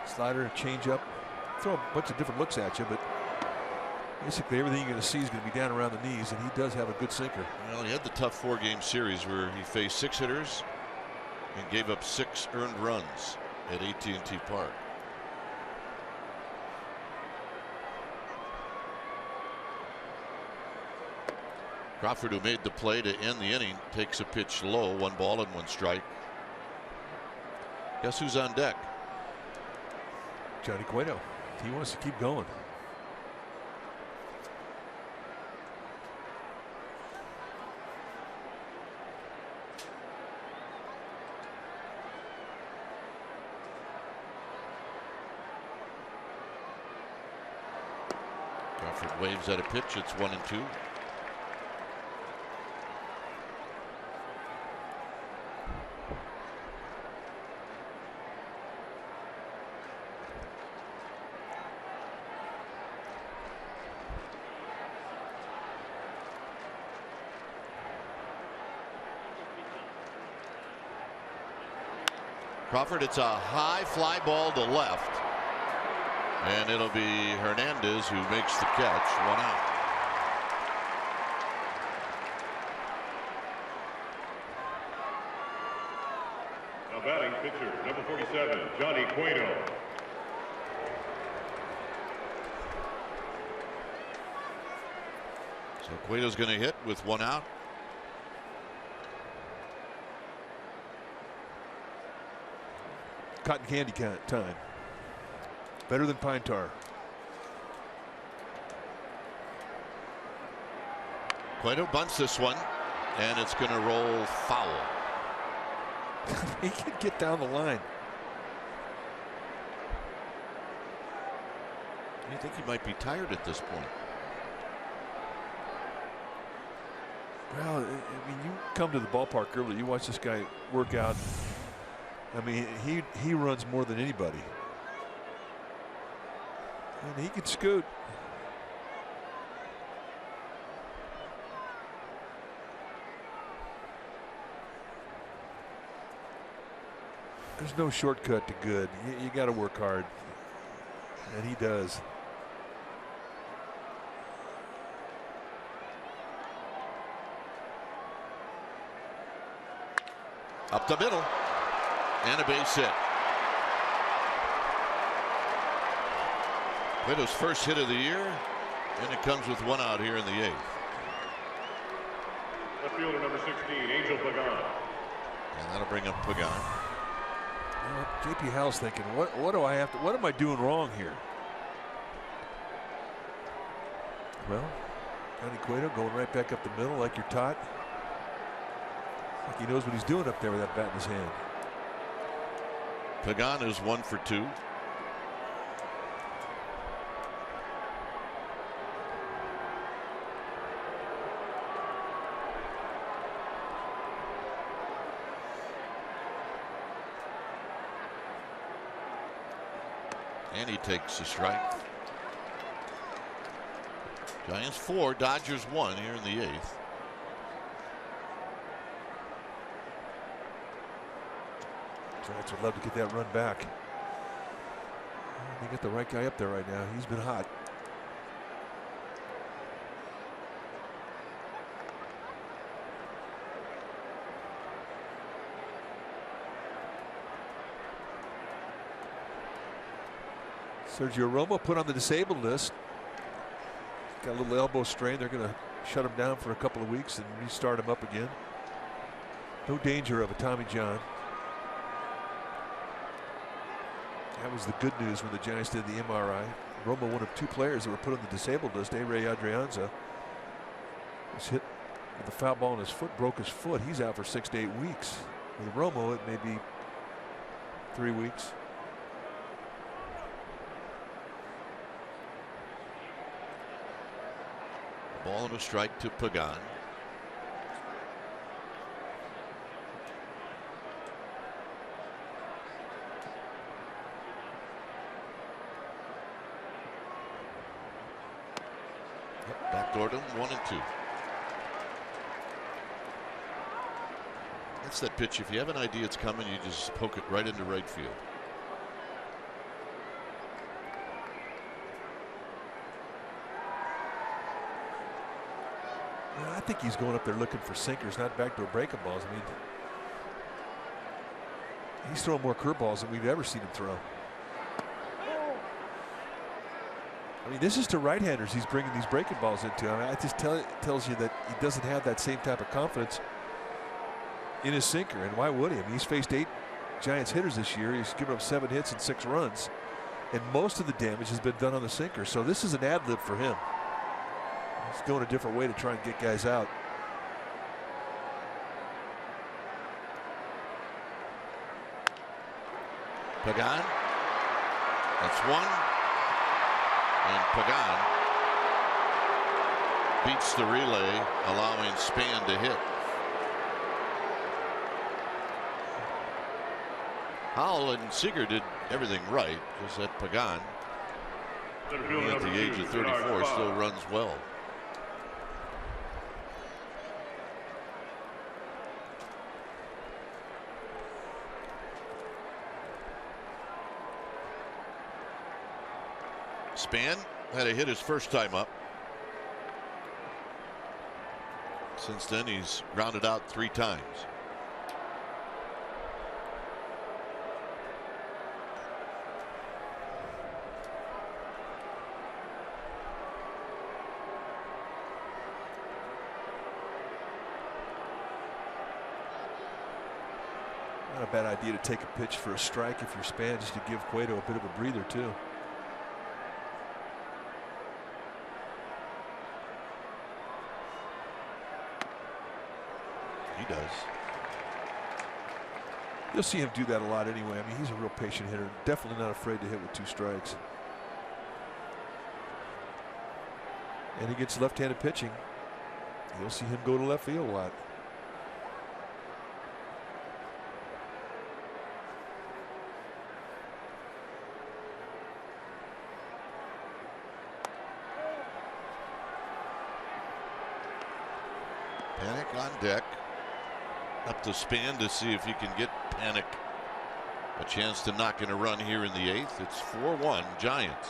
Speaker 5: Slider, changeup, throw a bunch of different looks at you, but basically everything you're going to see is going to be down around the knees, and he does have a good sinker.
Speaker 1: Well, he had the tough 4-game series where he faced 6 hitters and gave up 6 earned runs at AT&T Park. Crawford, who made the play to end the inning, takes a pitch low, 1 ball and 1 strike. Guess who's on deck?
Speaker 5: Johnny Cueto. He wants to keep going.
Speaker 1: Crawford waves at a pitch. It's 1-2. Crawford, it's a high fly ball to left. And it'll be Hernandez who makes the catch. 1 out.
Speaker 4: Now batting pitcher, number 47, Johnny Cueto.
Speaker 1: So Cueto's going to hit with 1 out.
Speaker 5: Cotton candy time. Better than pine tar.
Speaker 1: Cueto bunts this one, and it's going to roll foul.
Speaker 5: He can get down the line.
Speaker 1: I think he might be tired at this point.
Speaker 5: Well, I mean, you come to the ballpark early, you watch this guy work out. I mean, he runs more than anybody. And he can scoot. There's no shortcut to good. You got to work hard. And he does.
Speaker 1: Up the middle. And a base hit. Cueto's first hit of the year, and it comes with 1 out here in the 8th.
Speaker 4: Left fielder number 16, Angel Pagan.
Speaker 1: And that'll bring up Pagan.
Speaker 5: Well, JP Howell's thinking, what do I have to? What am I doing wrong here? Well, Johnny Cueto going right back up the middle like you're taught. Like he knows what he's doing up there with that bat in his hand.
Speaker 1: Pagan is 1 for 2. And he takes a strike. Giants 4, Dodgers 1 here in the 8th.
Speaker 5: Giants would love to get that run back. They got the right guy up there right now. He's been hot. Sergio Romo put on the disabled list. Got a little elbow strain. They're going to shut him down for a couple of weeks and restart him up again. No danger of a Tommy John. That was the good news when the Giants did the MRI. Romo, one of 2 players that were put on the disabled list. A-Ray Adrianza was hit with a foul ball in his foot, broke his foot. He's out for 6 to 8 weeks. With Romo, it may be 3 weeks.
Speaker 1: Ball and a strike to Pagan. Backdoored him 1 and 2. That's that pitch. If you have an idea it's coming, you just poke it right into right field.
Speaker 5: I think he's going up there looking for sinkers, not backdoor breaking balls. I mean, he's throwing more curveballs than we've ever seen him throw. I mean, this is to right-handers he's bringing these breaking balls into. I mean, it just tells you that he doesn't have that same type of confidence in his sinker. And why would he? I mean, he's faced 8 Giants hitters this year. He's given up 7 hits and 6 runs. And most of the damage has been done on the sinker. So this is an ad-lib for him. He's going a different way to try and get guys out.
Speaker 1: Pagan. That's 1. And Pagan beats the relay, allowing Span to hit. Howell and Seager did everything right. Just that Pagan, even at the age of 34, still runs well. Span had a hit his first time up. Since then, he's grounded out 3 times.
Speaker 5: Not a bad idea to take a pitch for a strike if you're Span, just to give Cueto a bit of a breather too.
Speaker 1: He does.
Speaker 5: You'll see him do that a lot anyway. I mean, he's a real patient hitter. Definitely not afraid to hit with 2 strikes. And against left-handed pitching, you'll see him go to left field a lot.
Speaker 1: Panic on deck. Up to Span to see if he can get Panic a chance to knock in a run here in the 8th. It's 4-1 Giants.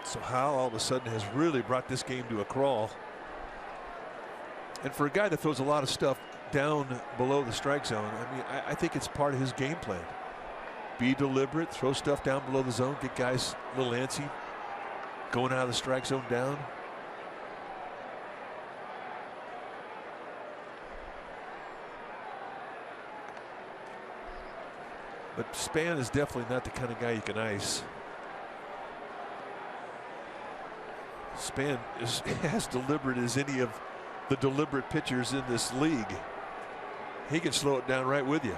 Speaker 5: So Howell all of a sudden has really brought this game to a crawl. And for a guy that throws a lot of stuff down below the strike zone, I mean, I think it's part of his game plan. Be deliberate, throw stuff down below the zone, get guys a little antsy, going out of the strike zone down. But Span is definitely not the kind of guy you can ice. Span is as deliberate as any of the deliberate pitchers in this league. He can slow it down right with you.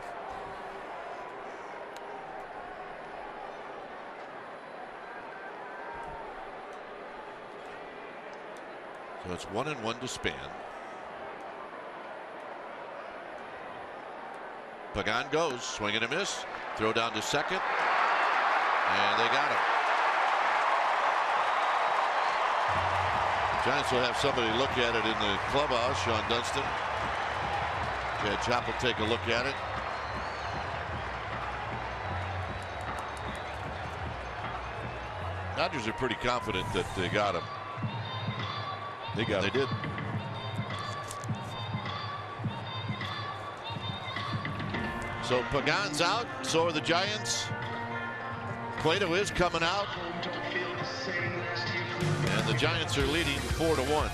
Speaker 1: So it's 1-1 to Span. Pagan goes, swing and a miss, throw down to second, and they got him. Giants will have somebody look at it in the clubhouse. Sean Dunston. Chad Chop will take a look at it. Dodgers are pretty confident that they got him.
Speaker 5: They
Speaker 1: did. So Pagan's out. So are the Giants. Cueto is coming out. And the Giants are leading 4-1.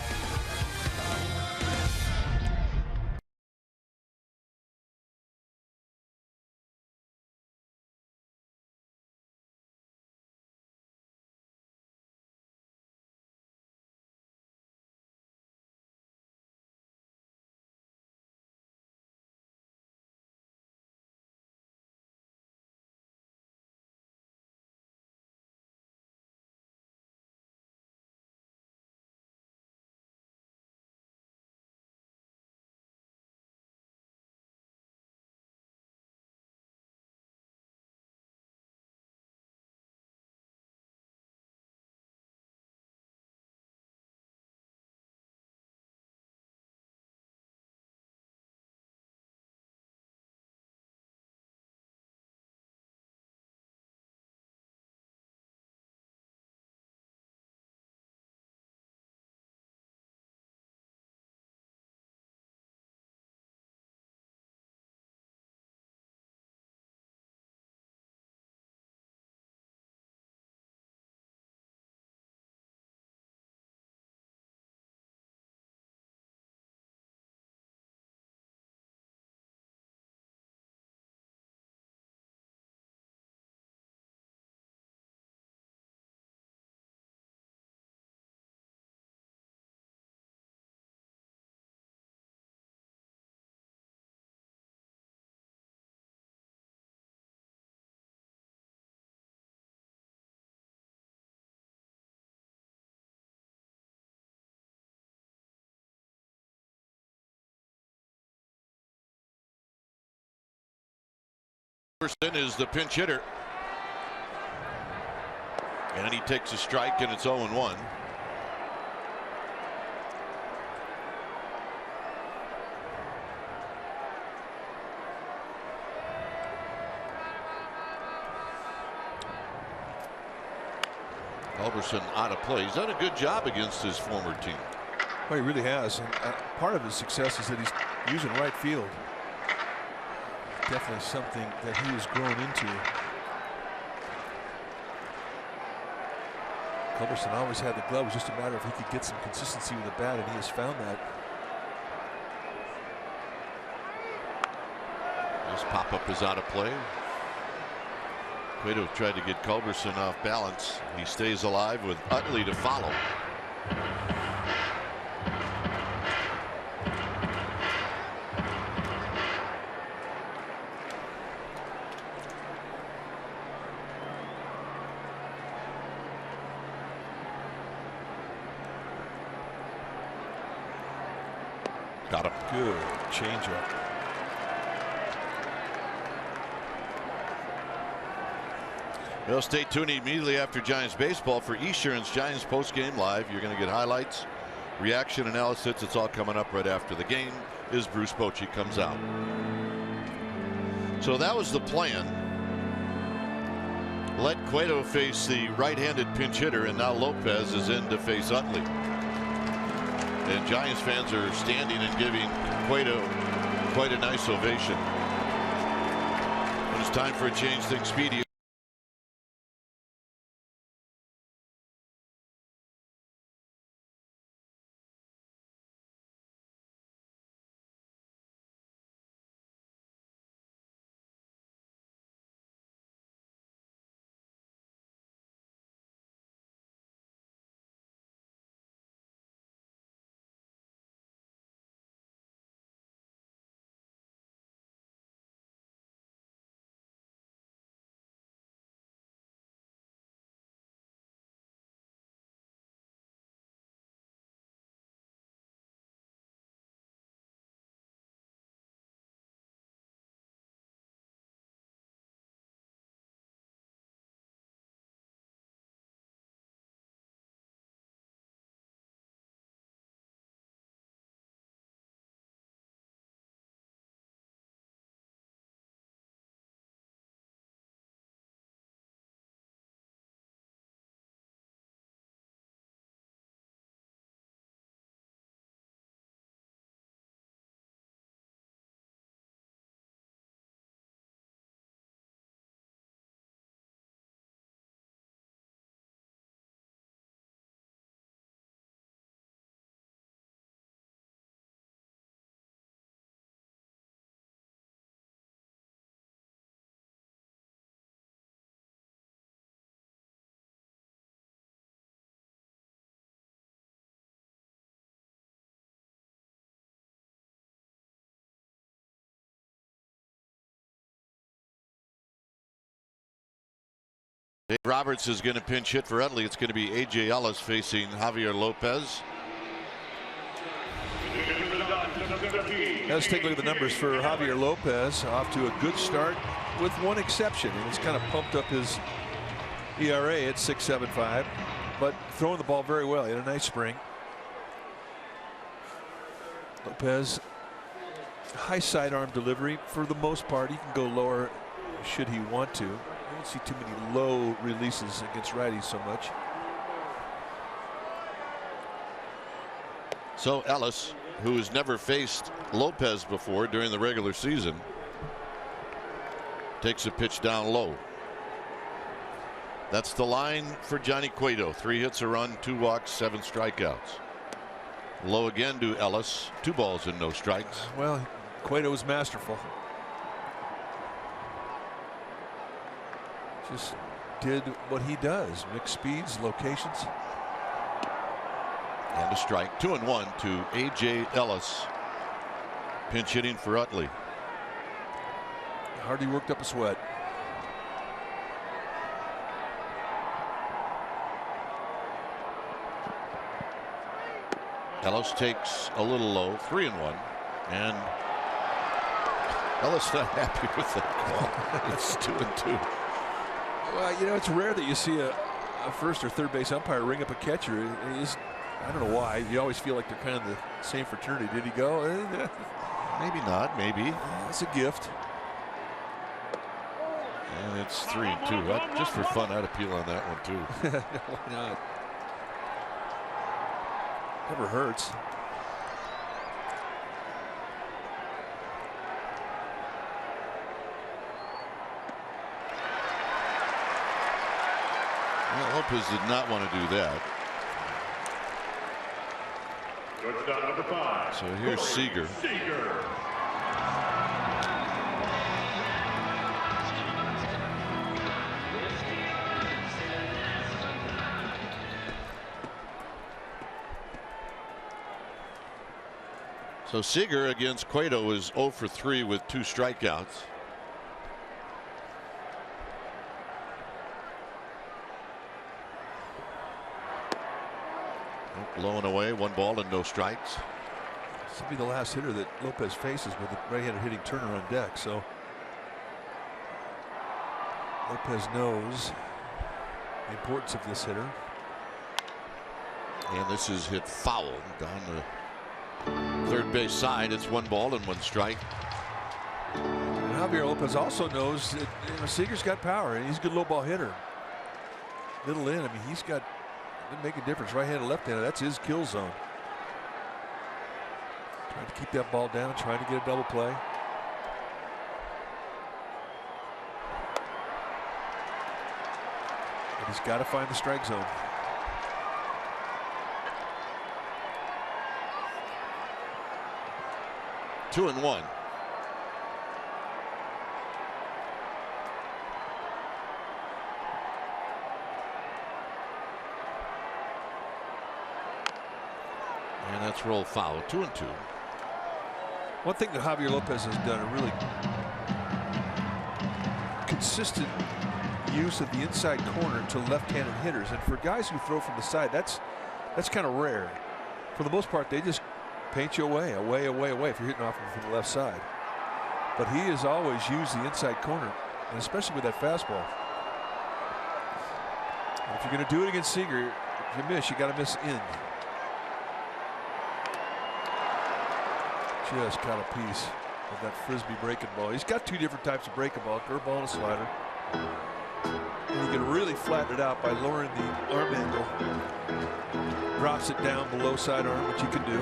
Speaker 1: Is the pinch hitter. And he takes a strike, and it's 0-1. Culberson out of play. He's done a good job against his former team.
Speaker 5: Well, he really has. And part of his success is that he's using right field. Definitely something that he has grown into. Culberson always had the glove. It was just a matter of he could get some consistency with the bat, and he has found that.
Speaker 1: This pop-up is out of play. Cueto tried to get Culberson off balance. He stays alive with Utley to follow. Got him.
Speaker 5: Good changeup.
Speaker 1: Well, stay tuned immediately after Giants baseball for Esurance Giants postgame live. You're going to get highlights, reaction analysis. It's all coming up right after the game as Bruce Bochy comes out. So that was the plan. Let Cueto face the right-handed pinch hitter, and now Lopez is in to face Utley. And Giants fans are standing and giving Cueto quite a nice ovation. When it's time for a change, think speedy. Dave Roberts is going to pinch hit for Utley. It's going to be A.J. Ellis facing Javier Lopez.
Speaker 5: Let's take a look at the numbers for Javier Lopez. Off to a good start with one exception, and it's kind of pumped up his ERA at 6.75, but throwing the ball very well. He had a nice spring. Lopez, high sidearm delivery for the most part. He can go lower should he want to. I don't see too many low releases against righties so much.
Speaker 1: So Ellis, who has never faced Lopez before during the regular season, takes a pitch down low. That's the line for Johnny Cueto. 3 hits, a run, 2 walks, 7 strikeouts. Low again to Ellis. 2 balls and no strikes.
Speaker 5: Well, Cueto was masterful. Just did what he does. Mixed speeds, locations.
Speaker 1: And a strike. 2-1 to A.J. Ellis. Pinch hitting for Utley.
Speaker 5: Hardly worked up a sweat.
Speaker 1: Ellis takes a little low. 3-1. And Ellis not happy with that call. It's 2-2.
Speaker 5: Well, you know, it's rare that you see a a first or third base umpire ring up a catcher. I don't know why. You always feel like they're kind of the same fraternity. Did he go?
Speaker 1: Maybe not. Maybe.
Speaker 5: It's a gift.
Speaker 1: And it's 3-2. Just for fun, I'd appeal on that one too.
Speaker 5: Why not? Never hurts.
Speaker 1: Well, Lopez did not want to do that.
Speaker 4: Shortstop number 5.
Speaker 1: So here's Seager. So Seager against Cueto is 0 for 3 with 2 strikeouts. Blowing away, 1 ball and no strikes.
Speaker 5: This will be the last hitter that Lopez faces with a right-handed hitting Turner on deck. So Lopez knows the importance of this hitter.
Speaker 1: And this is hit foul down the third base side. It's 1 ball and 1 strike.
Speaker 5: And Javier Lopez also knows that Seager's got power and he's a good low ball hitter. Middle in, I mean, he's got. Didn't make a difference. Right-handed, left-handed. That's his kill zone. Trying to keep that ball down, trying to get a double play. But he's got to find the strike zone.
Speaker 1: Two and one. And that's roll foul. 2-2.
Speaker 5: One thing that Javier Lopez has done, a really consistent use of the inside corner to left-handed hitters, and for guys who throw from the side, that's kind of rare. For the most part, they just paint you away if you're hitting off from the left side. But he has always used the inside corner, and especially with that fastball. And if you're going to do it against Seager, if you miss, you got to miss in. Just caught a piece of that frisbee breaking ball. He's got 2 different types of breaking ball, curveball and a slider. And you can really flatten it out by lowering the arm angle. Drops it down below sidearm, which you can do.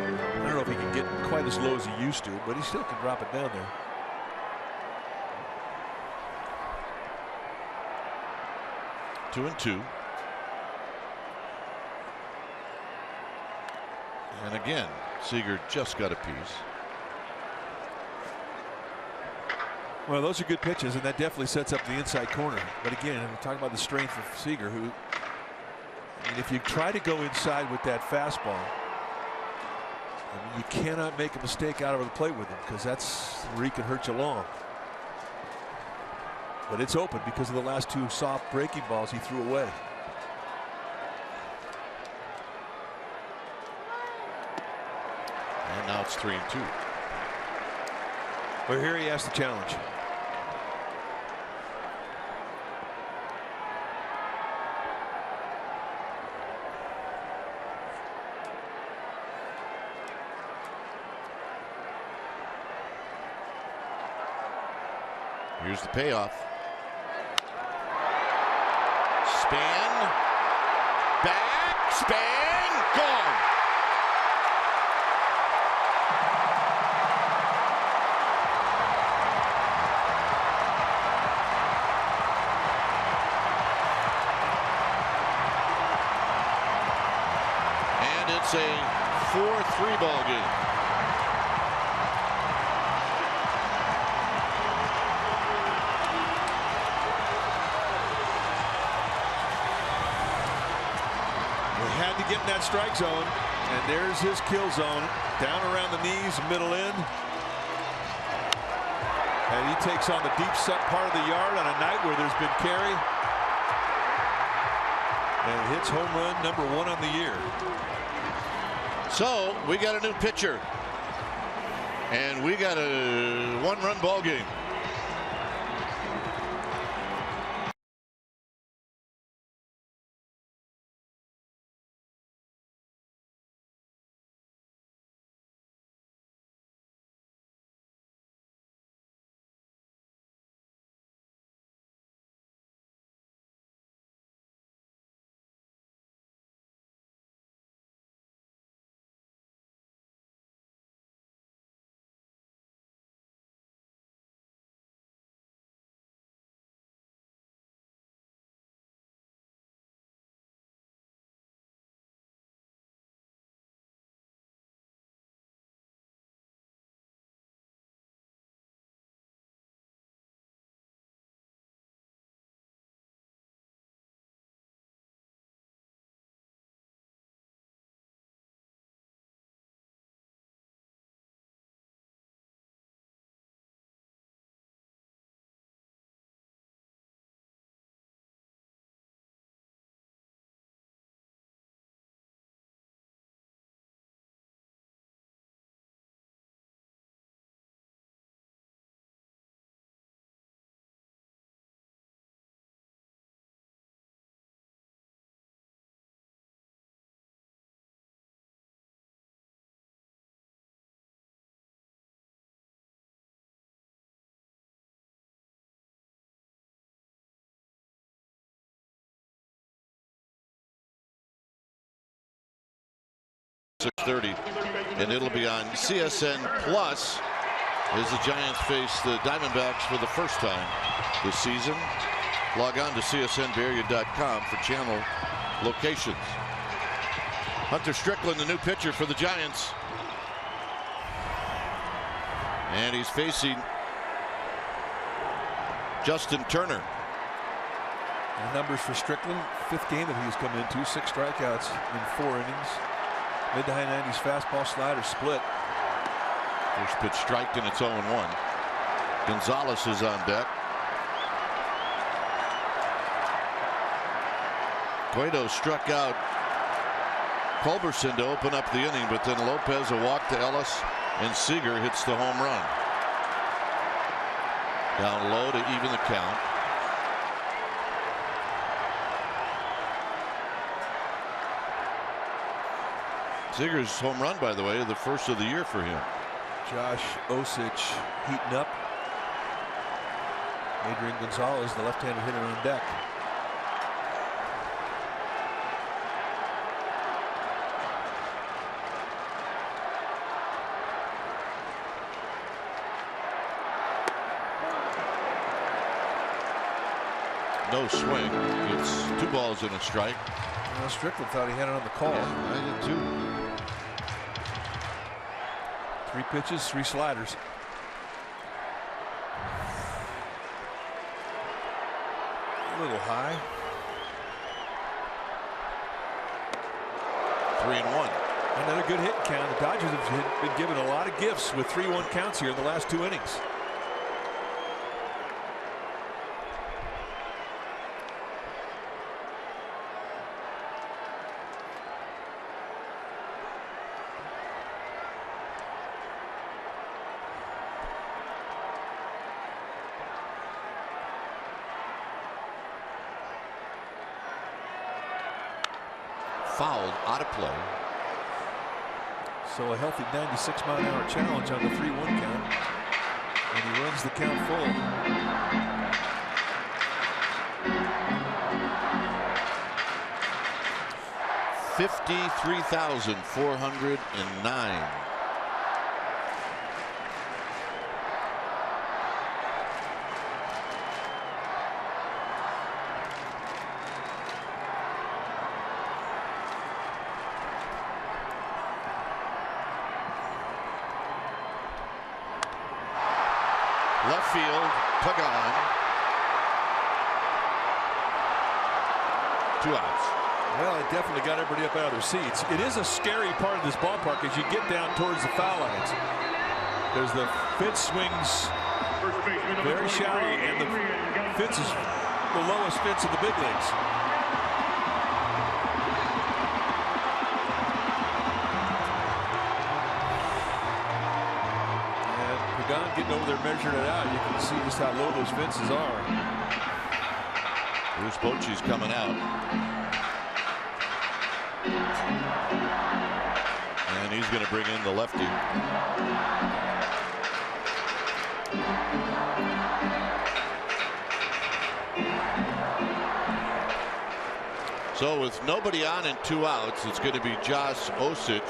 Speaker 5: I don't know if he can get quite as low as he used to, but he still can drop it down there.
Speaker 1: Two and two. And again, Seager just got a piece.
Speaker 5: Well, those are good pitches, and that definitely sets up the inside corner. But again, we're talking about the strength of Seager, who, I mean, if you try to go inside with that fastball, I mean, you cannot make a mistake out of the plate with him, because that's where he can hurt you long. But it's open because of the last 2 soft breaking balls he threw away.
Speaker 1: And now it's 3-2.
Speaker 5: Well, here he has the challenge.
Speaker 1: Here's the payoff. Span. Back. Span. Gone. And it's a 4-3 ball game.
Speaker 5: Had to get in that strike zone, and there's his kill zone down around the knees, middle in, and he takes on the deep set part of the yard on a night where there's been carry, and hits home run number 1 on the year.
Speaker 1: So we got a new pitcher, and we got a 1-run ball game. 6:30, and it'll be on CSN Plus as the Giants face the Diamondbacks for the first time this season. Log on to csnbayarea.com for channel locations. Hunter Strickland, the new pitcher for the Giants, and he's facing Justin Turner.
Speaker 5: The numbers for Strickland, 5th game that he's come into, 6 strikeouts in 4 innings. Mid to high 90s fastball, slider, split.
Speaker 1: First pitch striked, and it's 0-1. Gonzalez is on deck. Cueto struck out Culberson to open up the inning, but then Lopez, a walk to Ellis, and Seager hits the home run. Down low to even the count. Seager's home run, by the way, the first of the year for him.
Speaker 5: Josh Osich heating up. Adrian Gonzalez, the left-handed hitter, on deck.
Speaker 1: No swing. It's 2 balls and a strike.
Speaker 5: Well, Strickland thought he had it on the call.
Speaker 1: Yeah, I did too.
Speaker 5: 3 pitches, 3 sliders. A little high.
Speaker 1: 3-1.
Speaker 5: Another good hit count. The Dodgers have been given a lot of gifts with 3-1 counts here in the last 2 innings.
Speaker 1: Fouled, out of play.
Speaker 5: So a healthy 96-mile-an-hour challenge on the 3-1 count, and he runs the count full.
Speaker 1: $53,409. Left field, Pagan. 2 outs.
Speaker 5: Well, it definitely got everybody up out of their seats. It is a scary part of this ballpark as you get down towards the foul lines. There's the fence swings very shallow, and the fence is the lowest fence in the big leagues. Getting over there, measuring it out, you can see just how low those fences are.
Speaker 1: Bruce Bochy's coming out, and he's going to bring in the lefty. So with nobody on and 2 outs, it's going to be Josh Osich.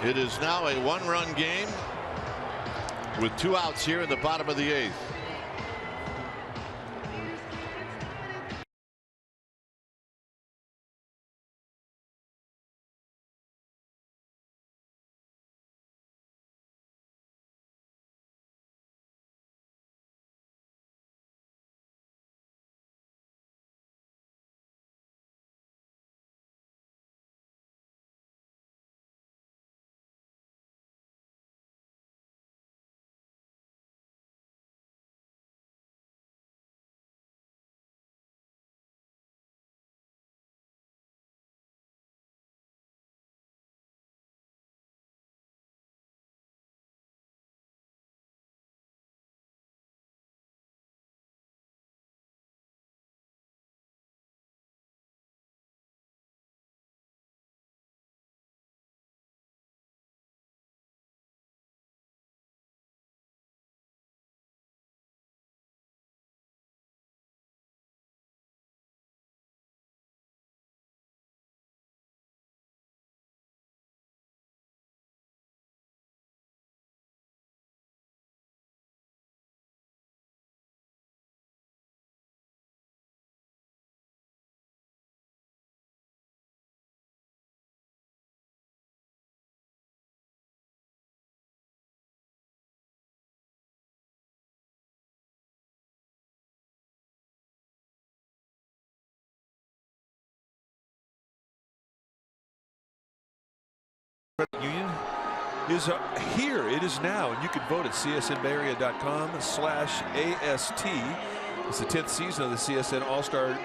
Speaker 1: It is now a 1-run game with 2 outs here in the bottom of the 8th.
Speaker 5: Union is here. It is now, and you can vote at csnbayarea.com/AST. It's the 10th season of the CSN All-Star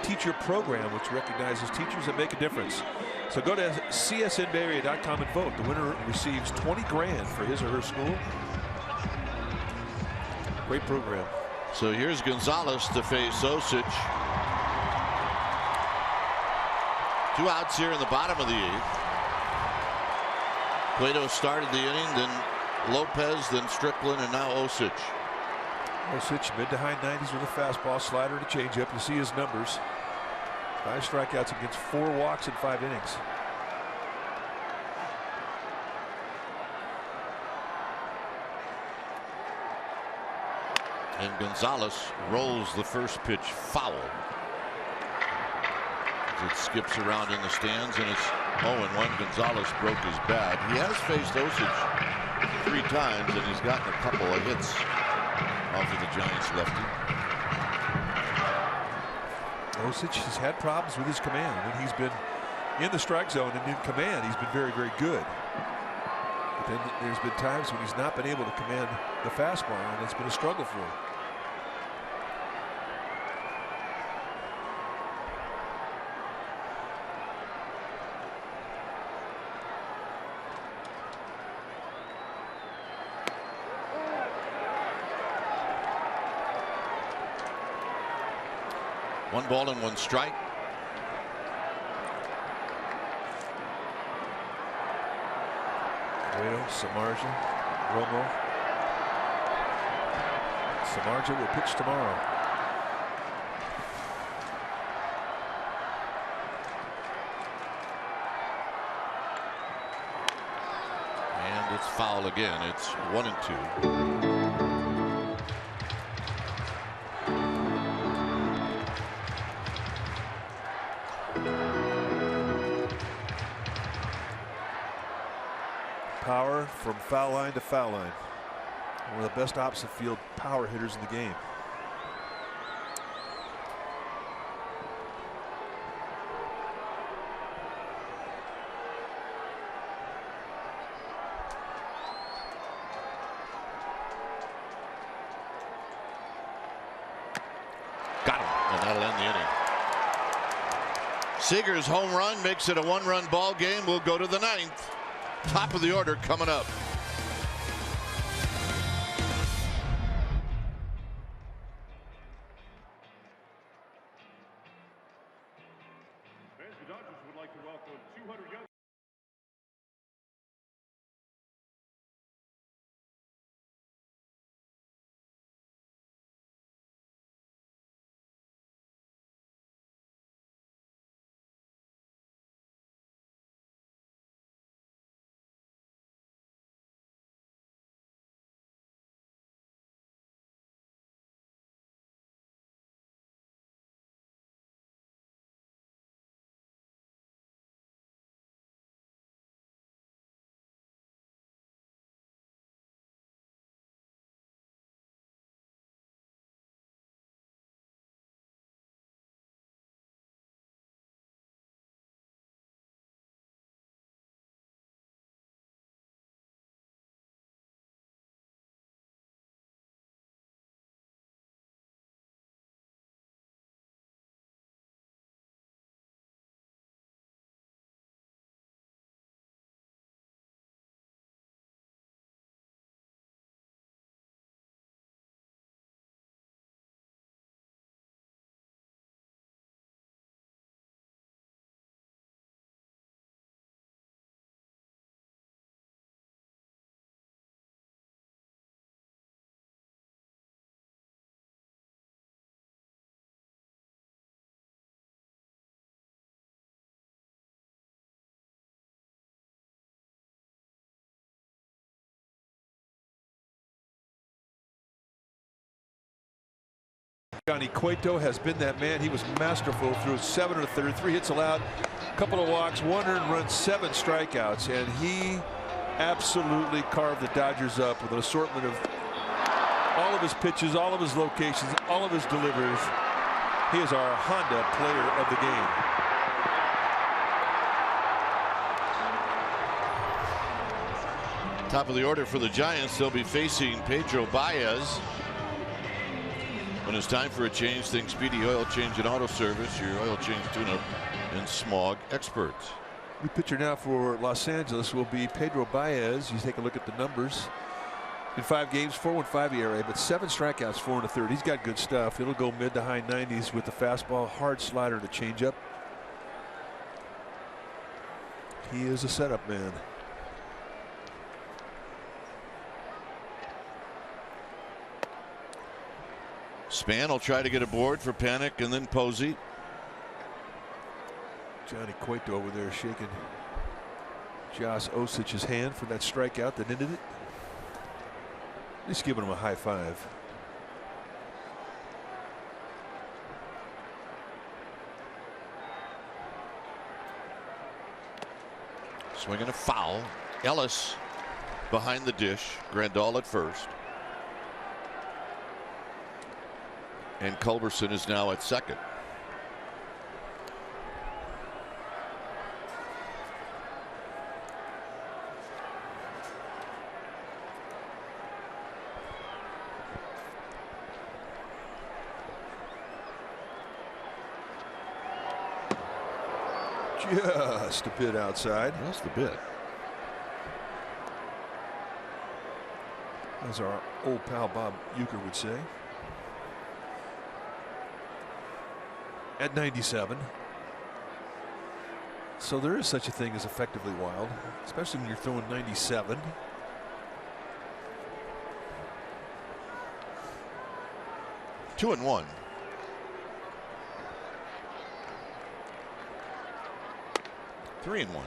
Speaker 5: Teacher Program, which recognizes teachers that make a difference. So go to csnbayarea.com and vote. The winner receives 20 grand for his or her school. Great program.
Speaker 1: So here's Gonzalez to face Osich. 2 outs here in the bottom of the 8th. Cueto started the inning, then Lopez, then Strickland, and now Osich.
Speaker 5: Osich mid to high 90s with a fastball, slider, and a changeup. You see his numbers. 5 strikeouts against 4 walks in 5 innings.
Speaker 1: And Gonzalez rolls the first pitch foul. It skips around in the stands, and it's 0-1. Gonzalez broke his bat. He has faced Osich 3 times, and he's gotten a couple of hits off of the Giants lefty.
Speaker 5: Osich has had problems with his command. When he's been in the strike zone and in command, he's been very, very good. But then there's been times when he's not been able to command the fastball, and it's been a struggle for him.
Speaker 1: One ball and 1 strike.
Speaker 5: Cueto, Samardzija, Romo. Samardzija will pitch tomorrow.
Speaker 1: And it's foul again. It's 1-2.
Speaker 5: Power from foul line to foul line. One of the best opposite field power hitters in the game.
Speaker 1: Got him, and that'll end the inning. Seager's home run makes it a 1-run ball game. We'll go to the 9th. Top of the order coming up.
Speaker 4: Fans, the Dodgers would like to welcome 200 young.
Speaker 5: Cueto has been that man. He was masterful through 7 1/3, 3 hits allowed, a couple of walks, 1 earned run, 7 strikeouts, and he absolutely carved the Dodgers up with an assortment of all of his pitches, all of his locations, all of his deliveries. He is our Honda player of the game.
Speaker 1: Top of the order for the Giants. They'll be facing Pedro Baez. When it's time for a change, think Speedy Oil Change and Auto Service, your oil change tune-up and smog experts.
Speaker 5: The pitcher now for Los Angeles will be Pedro Baez. You take a look at the numbers. In 5 games, 4.15 ERA, but 7 strikeouts, 4 1/3. He's got good stuff. It'll go mid to high 90s with the fastball, hard slider, to changeup. He is a setup man.
Speaker 1: Span will try to get a board for Panic and then Posey.
Speaker 5: Johnny Cueto over there shaking Josh Osich's hand for that strikeout that ended it. At least giving him a high five.
Speaker 1: Swinging a foul. Ellis behind the dish. Grandal at first. And Culberson is now at second.
Speaker 5: Just a bit outside.
Speaker 1: Just a bit.
Speaker 5: As our old pal Bob Uecker would say. At 97. So there is such a thing as effectively wild, especially when you're throwing 97.
Speaker 1: Two and one. Three and one.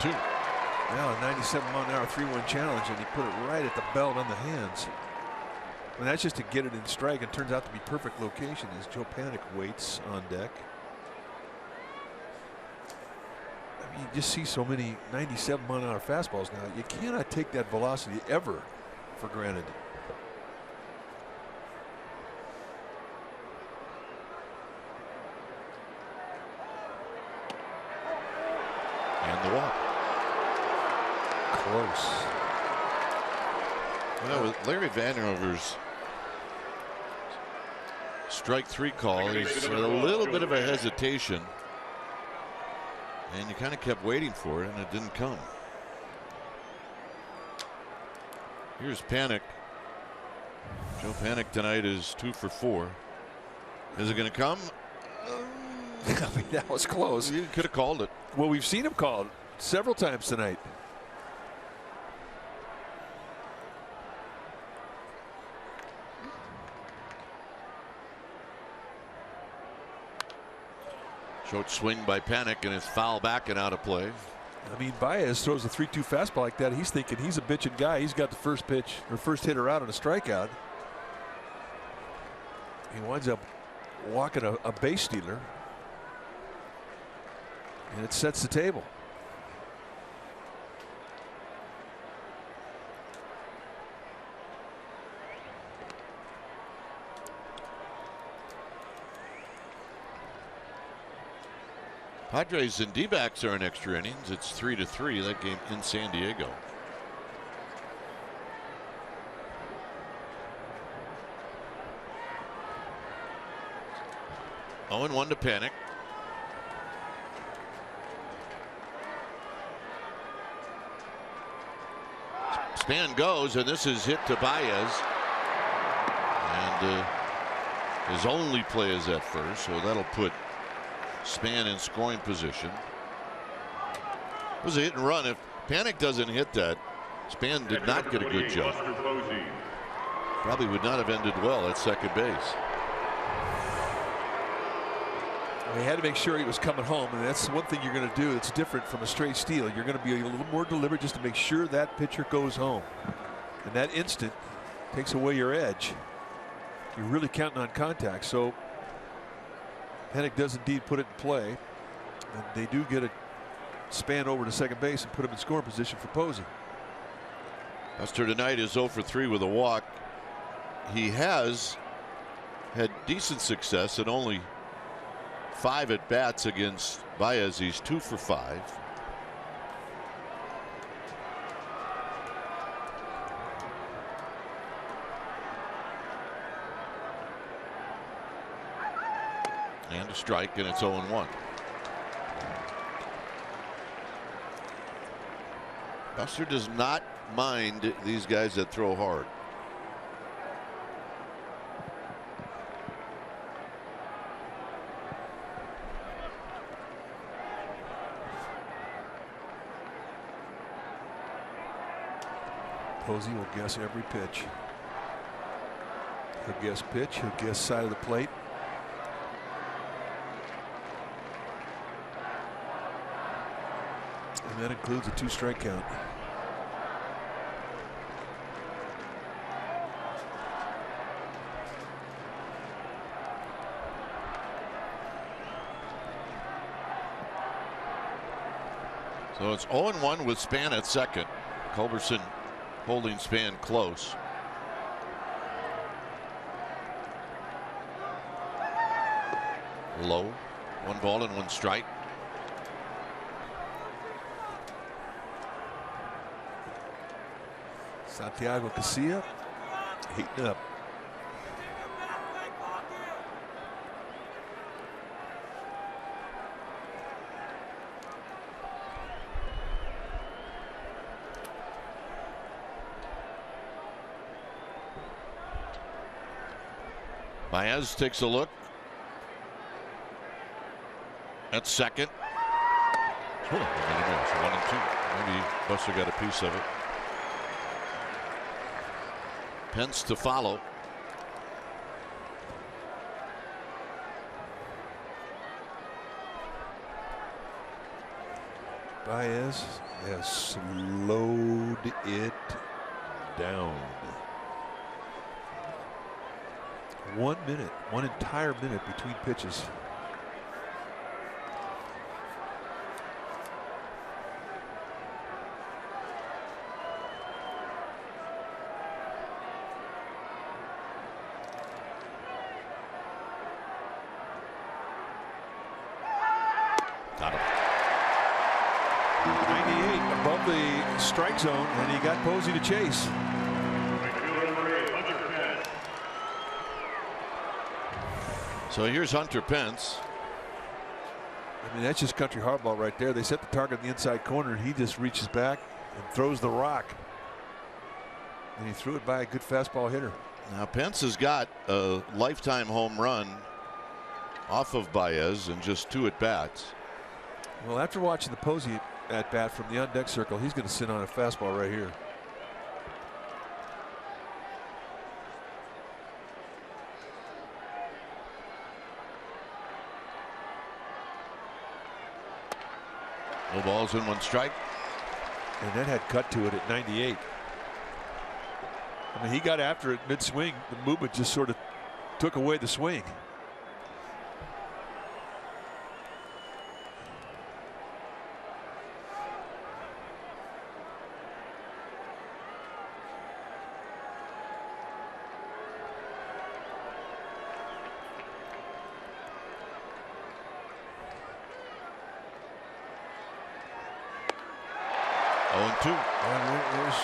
Speaker 1: Two.
Speaker 5: Now a 97-mile-an-hour 3-1 challenge, and he put it right at the belt on the hands. And that's just to get it in strike, and turns out to be perfect location as Joe Panic waits on deck. I mean, you just see so many 97-mile-an-hour fastballs now. You cannot take that velocity ever for granted.
Speaker 1: And the walk.
Speaker 5: Close.
Speaker 1: Well, with Larry Vanderhover's strike 3 call, he's a little bit of a hesitation, and you kind of kept waiting for it, and it didn't come. Here's Panic. Joe Panic tonight is 2 for 4. Is it going to come?
Speaker 5: I mean, that was close.
Speaker 1: You could have called it.
Speaker 5: Well, we've seen him called several times tonight.
Speaker 1: Short swing by Panic, and it's foul back and out of play.
Speaker 5: I mean, Baez throws a 3-2 fastball like that. He's thinking he's a bitchin' guy. He's got the first pitch or first hitter out on a strikeout. He winds up walking a base stealer, and it sets the table.
Speaker 1: Padres and D-backs are in extra innings. It's 3-3, that game in San Diego. Oh, and 1 to Panic. Span goes, and this is hit to Baez. And his only play is at first, so that'll put Span in scoring position. It was a hit and run. If Panic doesn't hit that, Span did not get a good jump. Probably would not have ended well at second base.
Speaker 5: He had to make sure he was coming home, and that's one thing you're going to do that's different from a straight steal. You're going to be a little more deliberate just to make sure that pitcher goes home. And that instant takes away your edge. you're really counting on contact. So Hennig does indeed put it in play, and they do get a span over to second base and put him in scoring position for Posey.
Speaker 1: Buster tonight is 0 for 3 with a walk. He has had decent success in only 5 at bats against Baez. He's 2 for 5. And a strike, and it's 0-1. Buster does not mind these guys that throw hard.
Speaker 5: Posey will guess every pitch. He'll guess pitch. He'll guess side of the plate. And that includes a 2-strike count.
Speaker 1: So it's 0-1 with Span at second. Culberson holding Span close. Low. 1 ball and 1 strike.
Speaker 5: Santiago Casilla heating up.
Speaker 1: Baez takes a look at second. Oh, 1 and 2. Maybe Buster got a piece of it. Pence to follow.
Speaker 5: Baez has slowed it down. 1 minute, 1 entire minute between pitches.
Speaker 1: Got him.
Speaker 5: 98 above the strike zone, and he got Posey to chase.
Speaker 1: So here's Hunter Pence.
Speaker 5: I mean, that's just country hardball right there. They set the target in the inside corner, and he just reaches back and throws the rock. And he threw it by a good fastball hitter.
Speaker 1: Now Pence has got a lifetime home run off of Baez in just 2 at bats.
Speaker 5: Well, after watching the Posey at bat from the on deck circle, he's going to sit on a fastball right here.
Speaker 1: No balls and 1 strike.
Speaker 5: And that had cut to it at 98. I mean, he got after it mid-swing. The movement just sort of took away the swing. And there's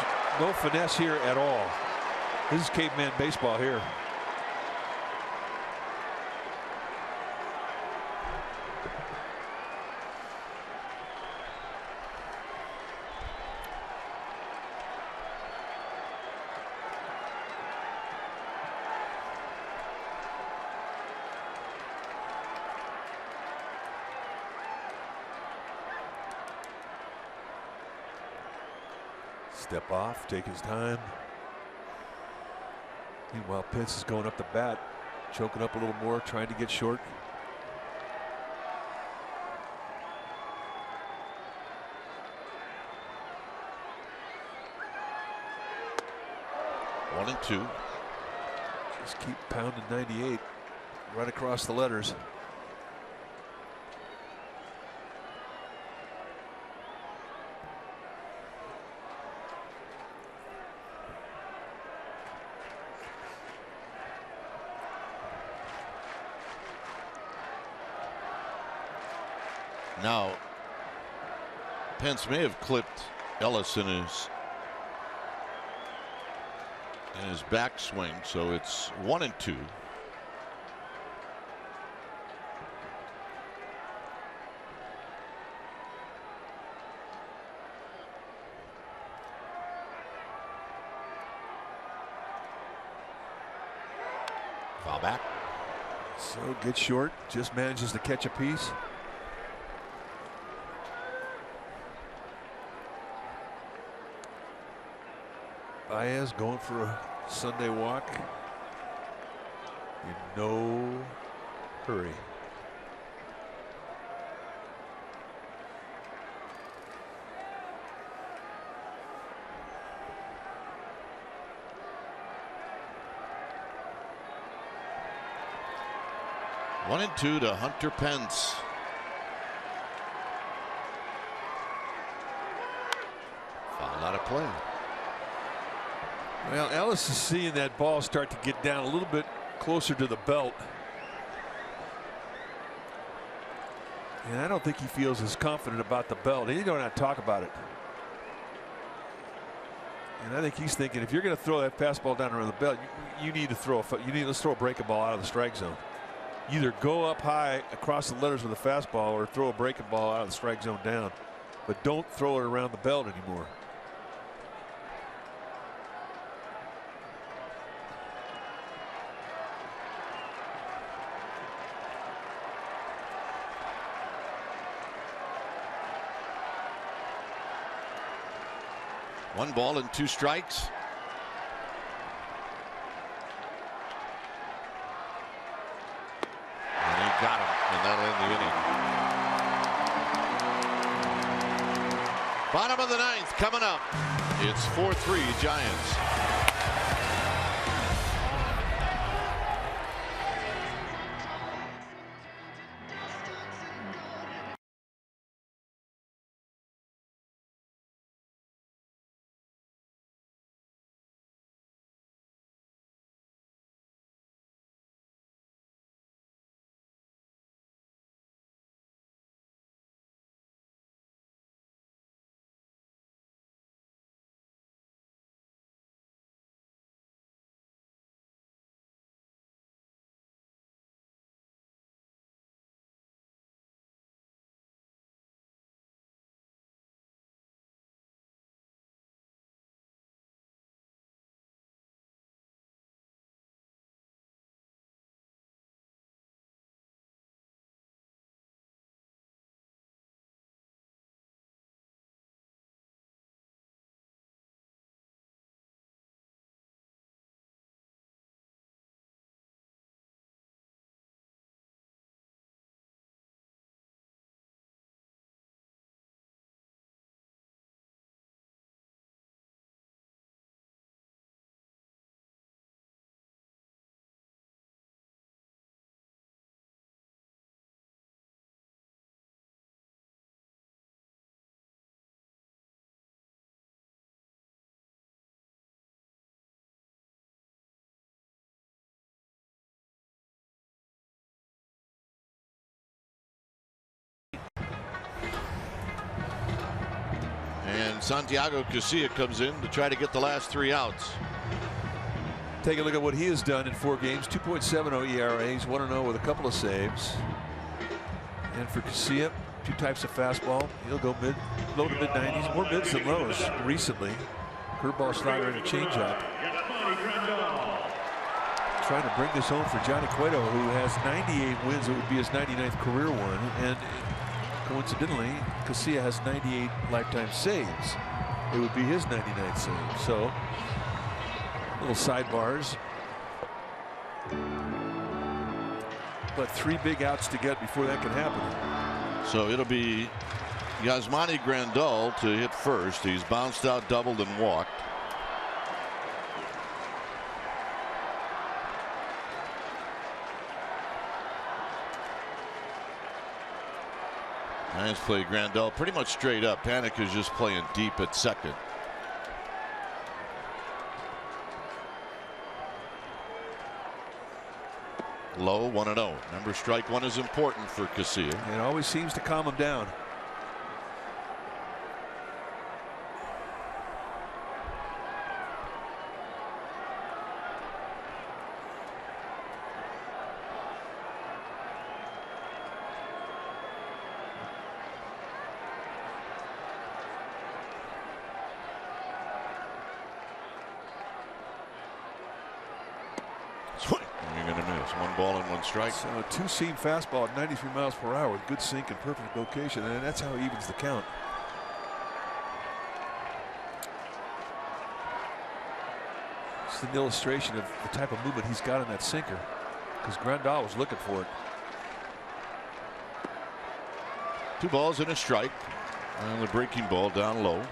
Speaker 5: no finesse here at all. This is caveman baseball here. Step off, take his time. Meanwhile, Pence is going up the bat, choking up a little more, trying to get short. Just keep pounding 98 right across the letters.
Speaker 1: Now, Pence may have clipped Ellis in his backswing, so it's 1-2. Foul back.
Speaker 5: So gets short, just manages to catch a piece. Baez going for a Sunday walk in no hurry.
Speaker 1: One and two to Hunter Pence. Foul out of play.
Speaker 5: Well, Ellis is seeing that ball start to get down a little bit closer to the belt. And I don't think he feels as confident about the belt. He don't have to talk about it. And I think he's thinking, if you're going to throw that fastball down around the belt, you need to throw let's throw a breaking ball out of the strike zone. Either go up high across the letters with a fastball or throw a breaking ball out of the strike zone down. But don't throw it around the belt anymore.
Speaker 1: One ball and 2 strikes. And he got him, and that'll end the inning. Bottom of the 9th coming up. It's 4-3 Giants. And Santiago Casilla comes in to try to get the last 3 outs.
Speaker 5: Take a look at what he has done in 4 games. 2.70 ERA. He's 1-0 with a couple of saves. And for Casilla, 2 types of fastball. He'll go low to mid 90s, more mids than lows recently. Curveball, slider, and a changeup. Trying to bring this home for Johnny Cueto, who has 98 wins. It would be his 99th career one. And coincidentally, Casilla has 98 lifetime saves. It would be his 99th save. So, little sidebars. But 3 big outs to get before that can happen.
Speaker 1: So it'll be Yasmani Grandal to hit first. He's bounced out, doubled, and walked. Giants play Grandal pretty much straight up. Panic is just playing deep at second. Low 1-0. Remember, strike one is important for Casilla.
Speaker 5: It always seems to calm him down.
Speaker 1: One ball and one strike.
Speaker 5: So a two-seam fastball at 93 miles per hour with good sink and perfect location, and that's how he evens the count. It's an illustration of the type of movement he's got in that sinker, because Grandal was looking for it.
Speaker 1: 2 balls and a strike. And the breaking ball down low.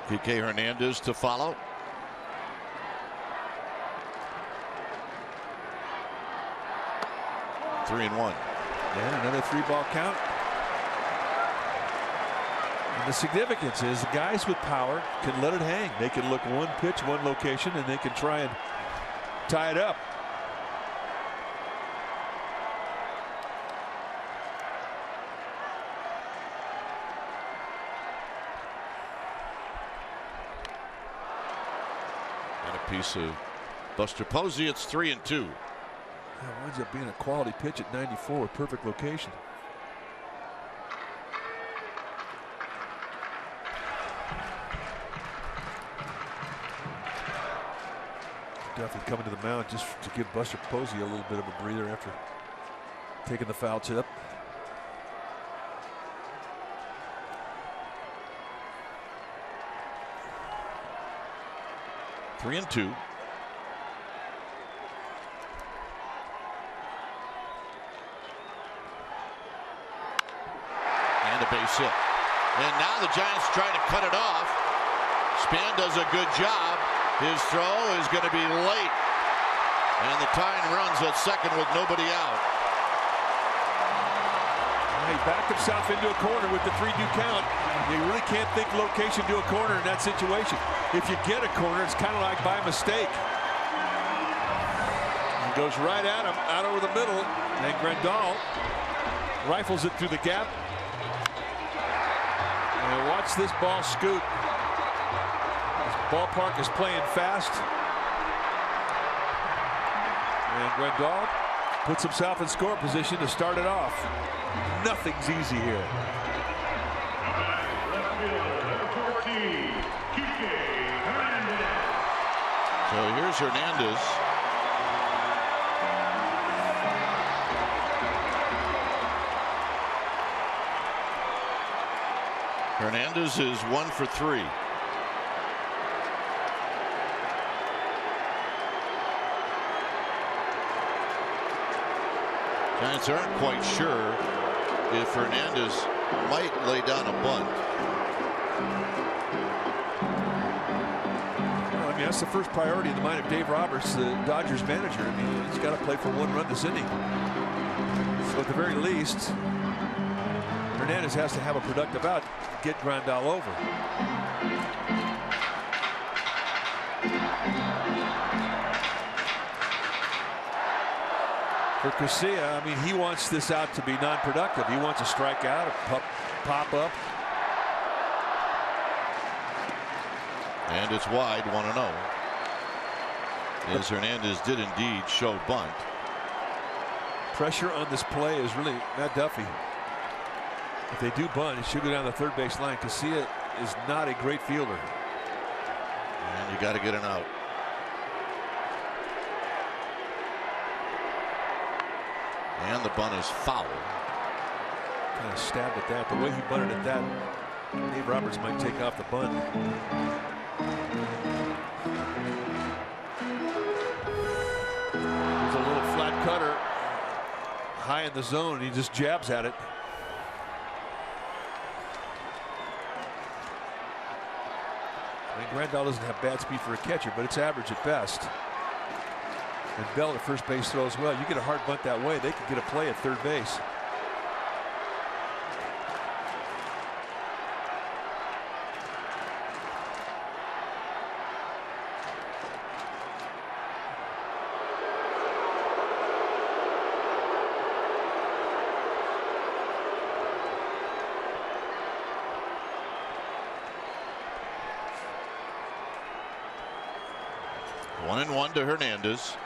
Speaker 1: Kike Hernandez to follow. Three and one.
Speaker 5: Yeah, another 3-ball count. And the significance is the guys with power can let it hang. They can look one pitch, one location, and they can try and tie it up.
Speaker 1: Piece of Buster Posey. It's 3 and 2.
Speaker 5: That winds up being a quality pitch at 94 with perfect location. Duffy coming to the mound just to give Buster Posey a little bit of a breather after taking the foul tip.
Speaker 1: Three and two. And a base hit. And now the Giants trying to cut it off. Span does a good job. His throw is going to be late. And the tying runs at second with nobody out.
Speaker 5: He backed himself into a corner with the 3-2 count. You really can't think location to a corner in that situation. If you get a corner, it's kind of like by mistake. He goes right at him, out over the middle, and Grandal rifles it through the gap. And watch this ball scoot. This ballpark is playing fast. And Grandal puts himself in score position to start it off. Nothing's easy here.
Speaker 1: So here's Hernandez. Hernandez is 1 for 3. Giants aren't quite sure if Hernandez might lay down a bunt.
Speaker 5: Well, I mean, that's the first priority in the mind of Dave Roberts, the Dodgers manager. I mean, he's got to play for 1 run this inning. So at the very least, Hernandez has to have a productive out, get Grandal over. For Casilla, I mean, he wants this out to be non-productive. He wants a strikeout, a pop up.
Speaker 1: And it's wide, 1-0. As Hernandez did indeed show bunt.
Speaker 5: Pressure on this play is really Matt Duffy. If they do bunt, it should go down the third base line. Casilla is not a great fielder.
Speaker 1: And you got to get an out. And the bunt is foul.
Speaker 5: Kind of stabbed at that. The way he bunted at that, Dave Roberts might take off the bunt. There's a little flat cutter high in the zone. He just jabs at it. I mean, Grandal doesn't have bad speed for a catcher, but it's average at best. And Bell at first base throws well. You get a hard bunt that way, they could get a play at third base.
Speaker 1: One and one to Hernandez.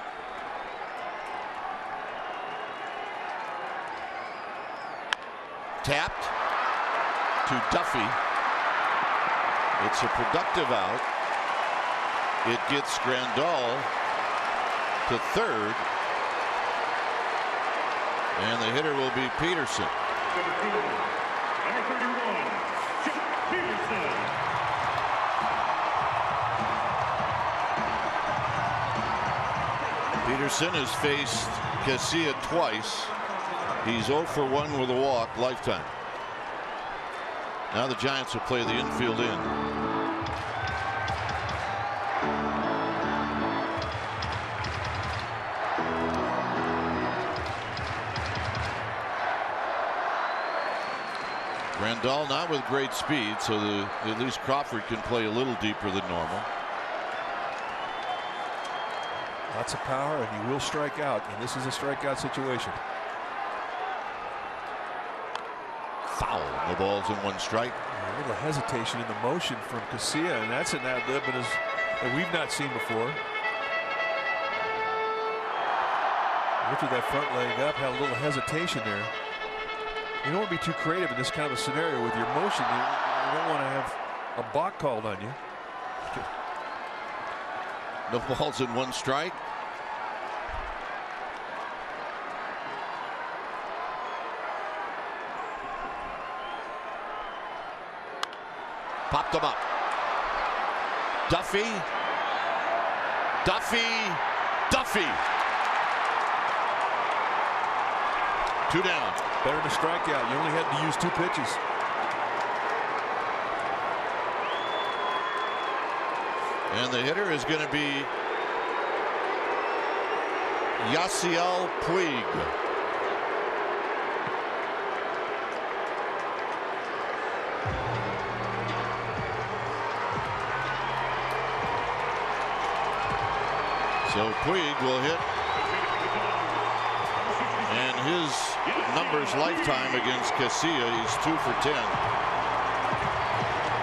Speaker 1: Tapped to Duffy. It's a productive out. It gets Grandal to third. And the hitter will be Peterson.
Speaker 4: Number 31, Chip Peterson.
Speaker 1: Peterson has faced Casilla twice. He's 0 for 1 with a walk lifetime. Now the Giants will play the infield in. Grandal not with great speed, so at least Crawford can play a little deeper than normal.
Speaker 5: Lots of power, and he will strike out, and this is a strikeout situation.
Speaker 1: Foul. No balls and one strike.
Speaker 5: A little hesitation in the motion from Casilla, and that's an ad-lib that we've not seen before. Lifted that front leg up, had a little hesitation there. You don't want to be too creative in this kind of a scenario with your motion. You don't want to have a balk called on you.
Speaker 1: No balls and one strike. Popped them up. Duffy. Duffy. 2 down.
Speaker 5: Better than a strikeout. You only had to use 2 pitches.
Speaker 1: And the hitter is going to be Yasiel Puig. So Puig will hit, and his numbers lifetime against Casilla, he's 2 for 10.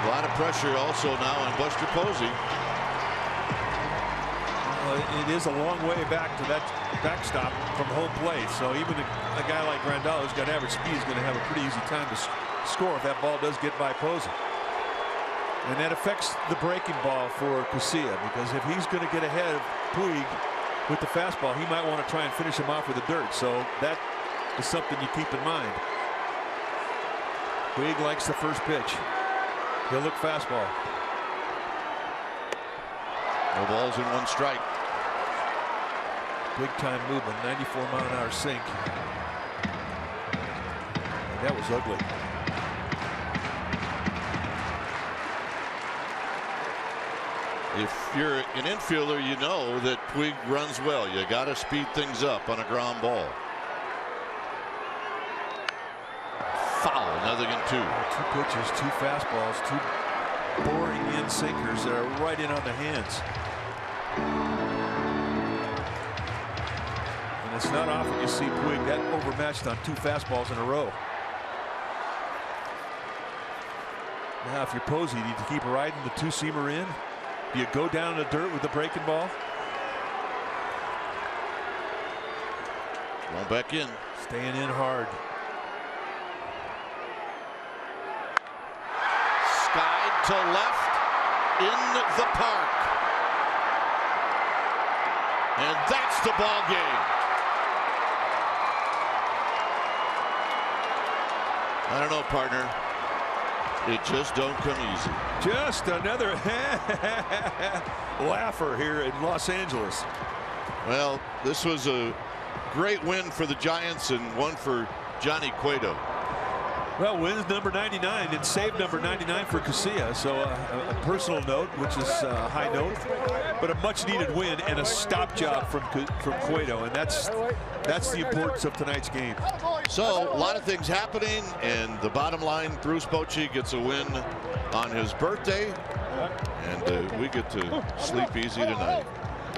Speaker 1: A lot of pressure also now on Buster Posey.
Speaker 5: It is a long way back to that backstop from home plate, so even a guy like Grandal who's got average speed is going to have a pretty easy time to score if that ball does get by Posey. And that affects the breaking ball for Casilla, because if he's going to get ahead of Puig with the fastball, he might want to try and finish him off with the dirt. So that is something you keep in mind. Puig likes the first pitch. He'll look fastball.
Speaker 1: No balls and one strike.
Speaker 5: Big time movement, 94-mile-an-hour sink. That was ugly.
Speaker 1: If you're an infielder, you know that Puig runs well. You got to speed things up on a ground ball. Foul, another than 2.
Speaker 5: 2 pitches, 2 fastballs, 2 boring in sinkers that are right in on the hands. And it's not often you see Puig that overmatched on 2 fastballs in a row. Now, if you're Posey, you need to keep riding the 2-seamer in. Do you go down in the dirt with the breaking ball?
Speaker 1: Going back in.
Speaker 5: Staying in hard.
Speaker 1: Skied to left in the park. And that's the ball game. I don't know, partner. It just don't come easy.
Speaker 5: Just another laugher here in Los Angeles.
Speaker 1: Well, this was a great win for the Giants and one for Johnny Cueto.
Speaker 5: Well, wins number 99 and save number 99 for Casilla. So a personal note, which is a high note, but a much-needed win and a stop job from Cueto, and that's the importance of tonight's game.
Speaker 1: So a lot of things happening, and the bottom line, Bruce Bochy gets a win on his birthday, and we get to sleep easy tonight.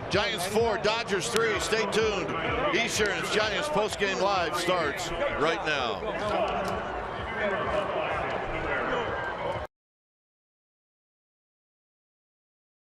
Speaker 1: Giants 4, Dodgers 3. Stay tuned. Esurance Giants postgame live starts right now.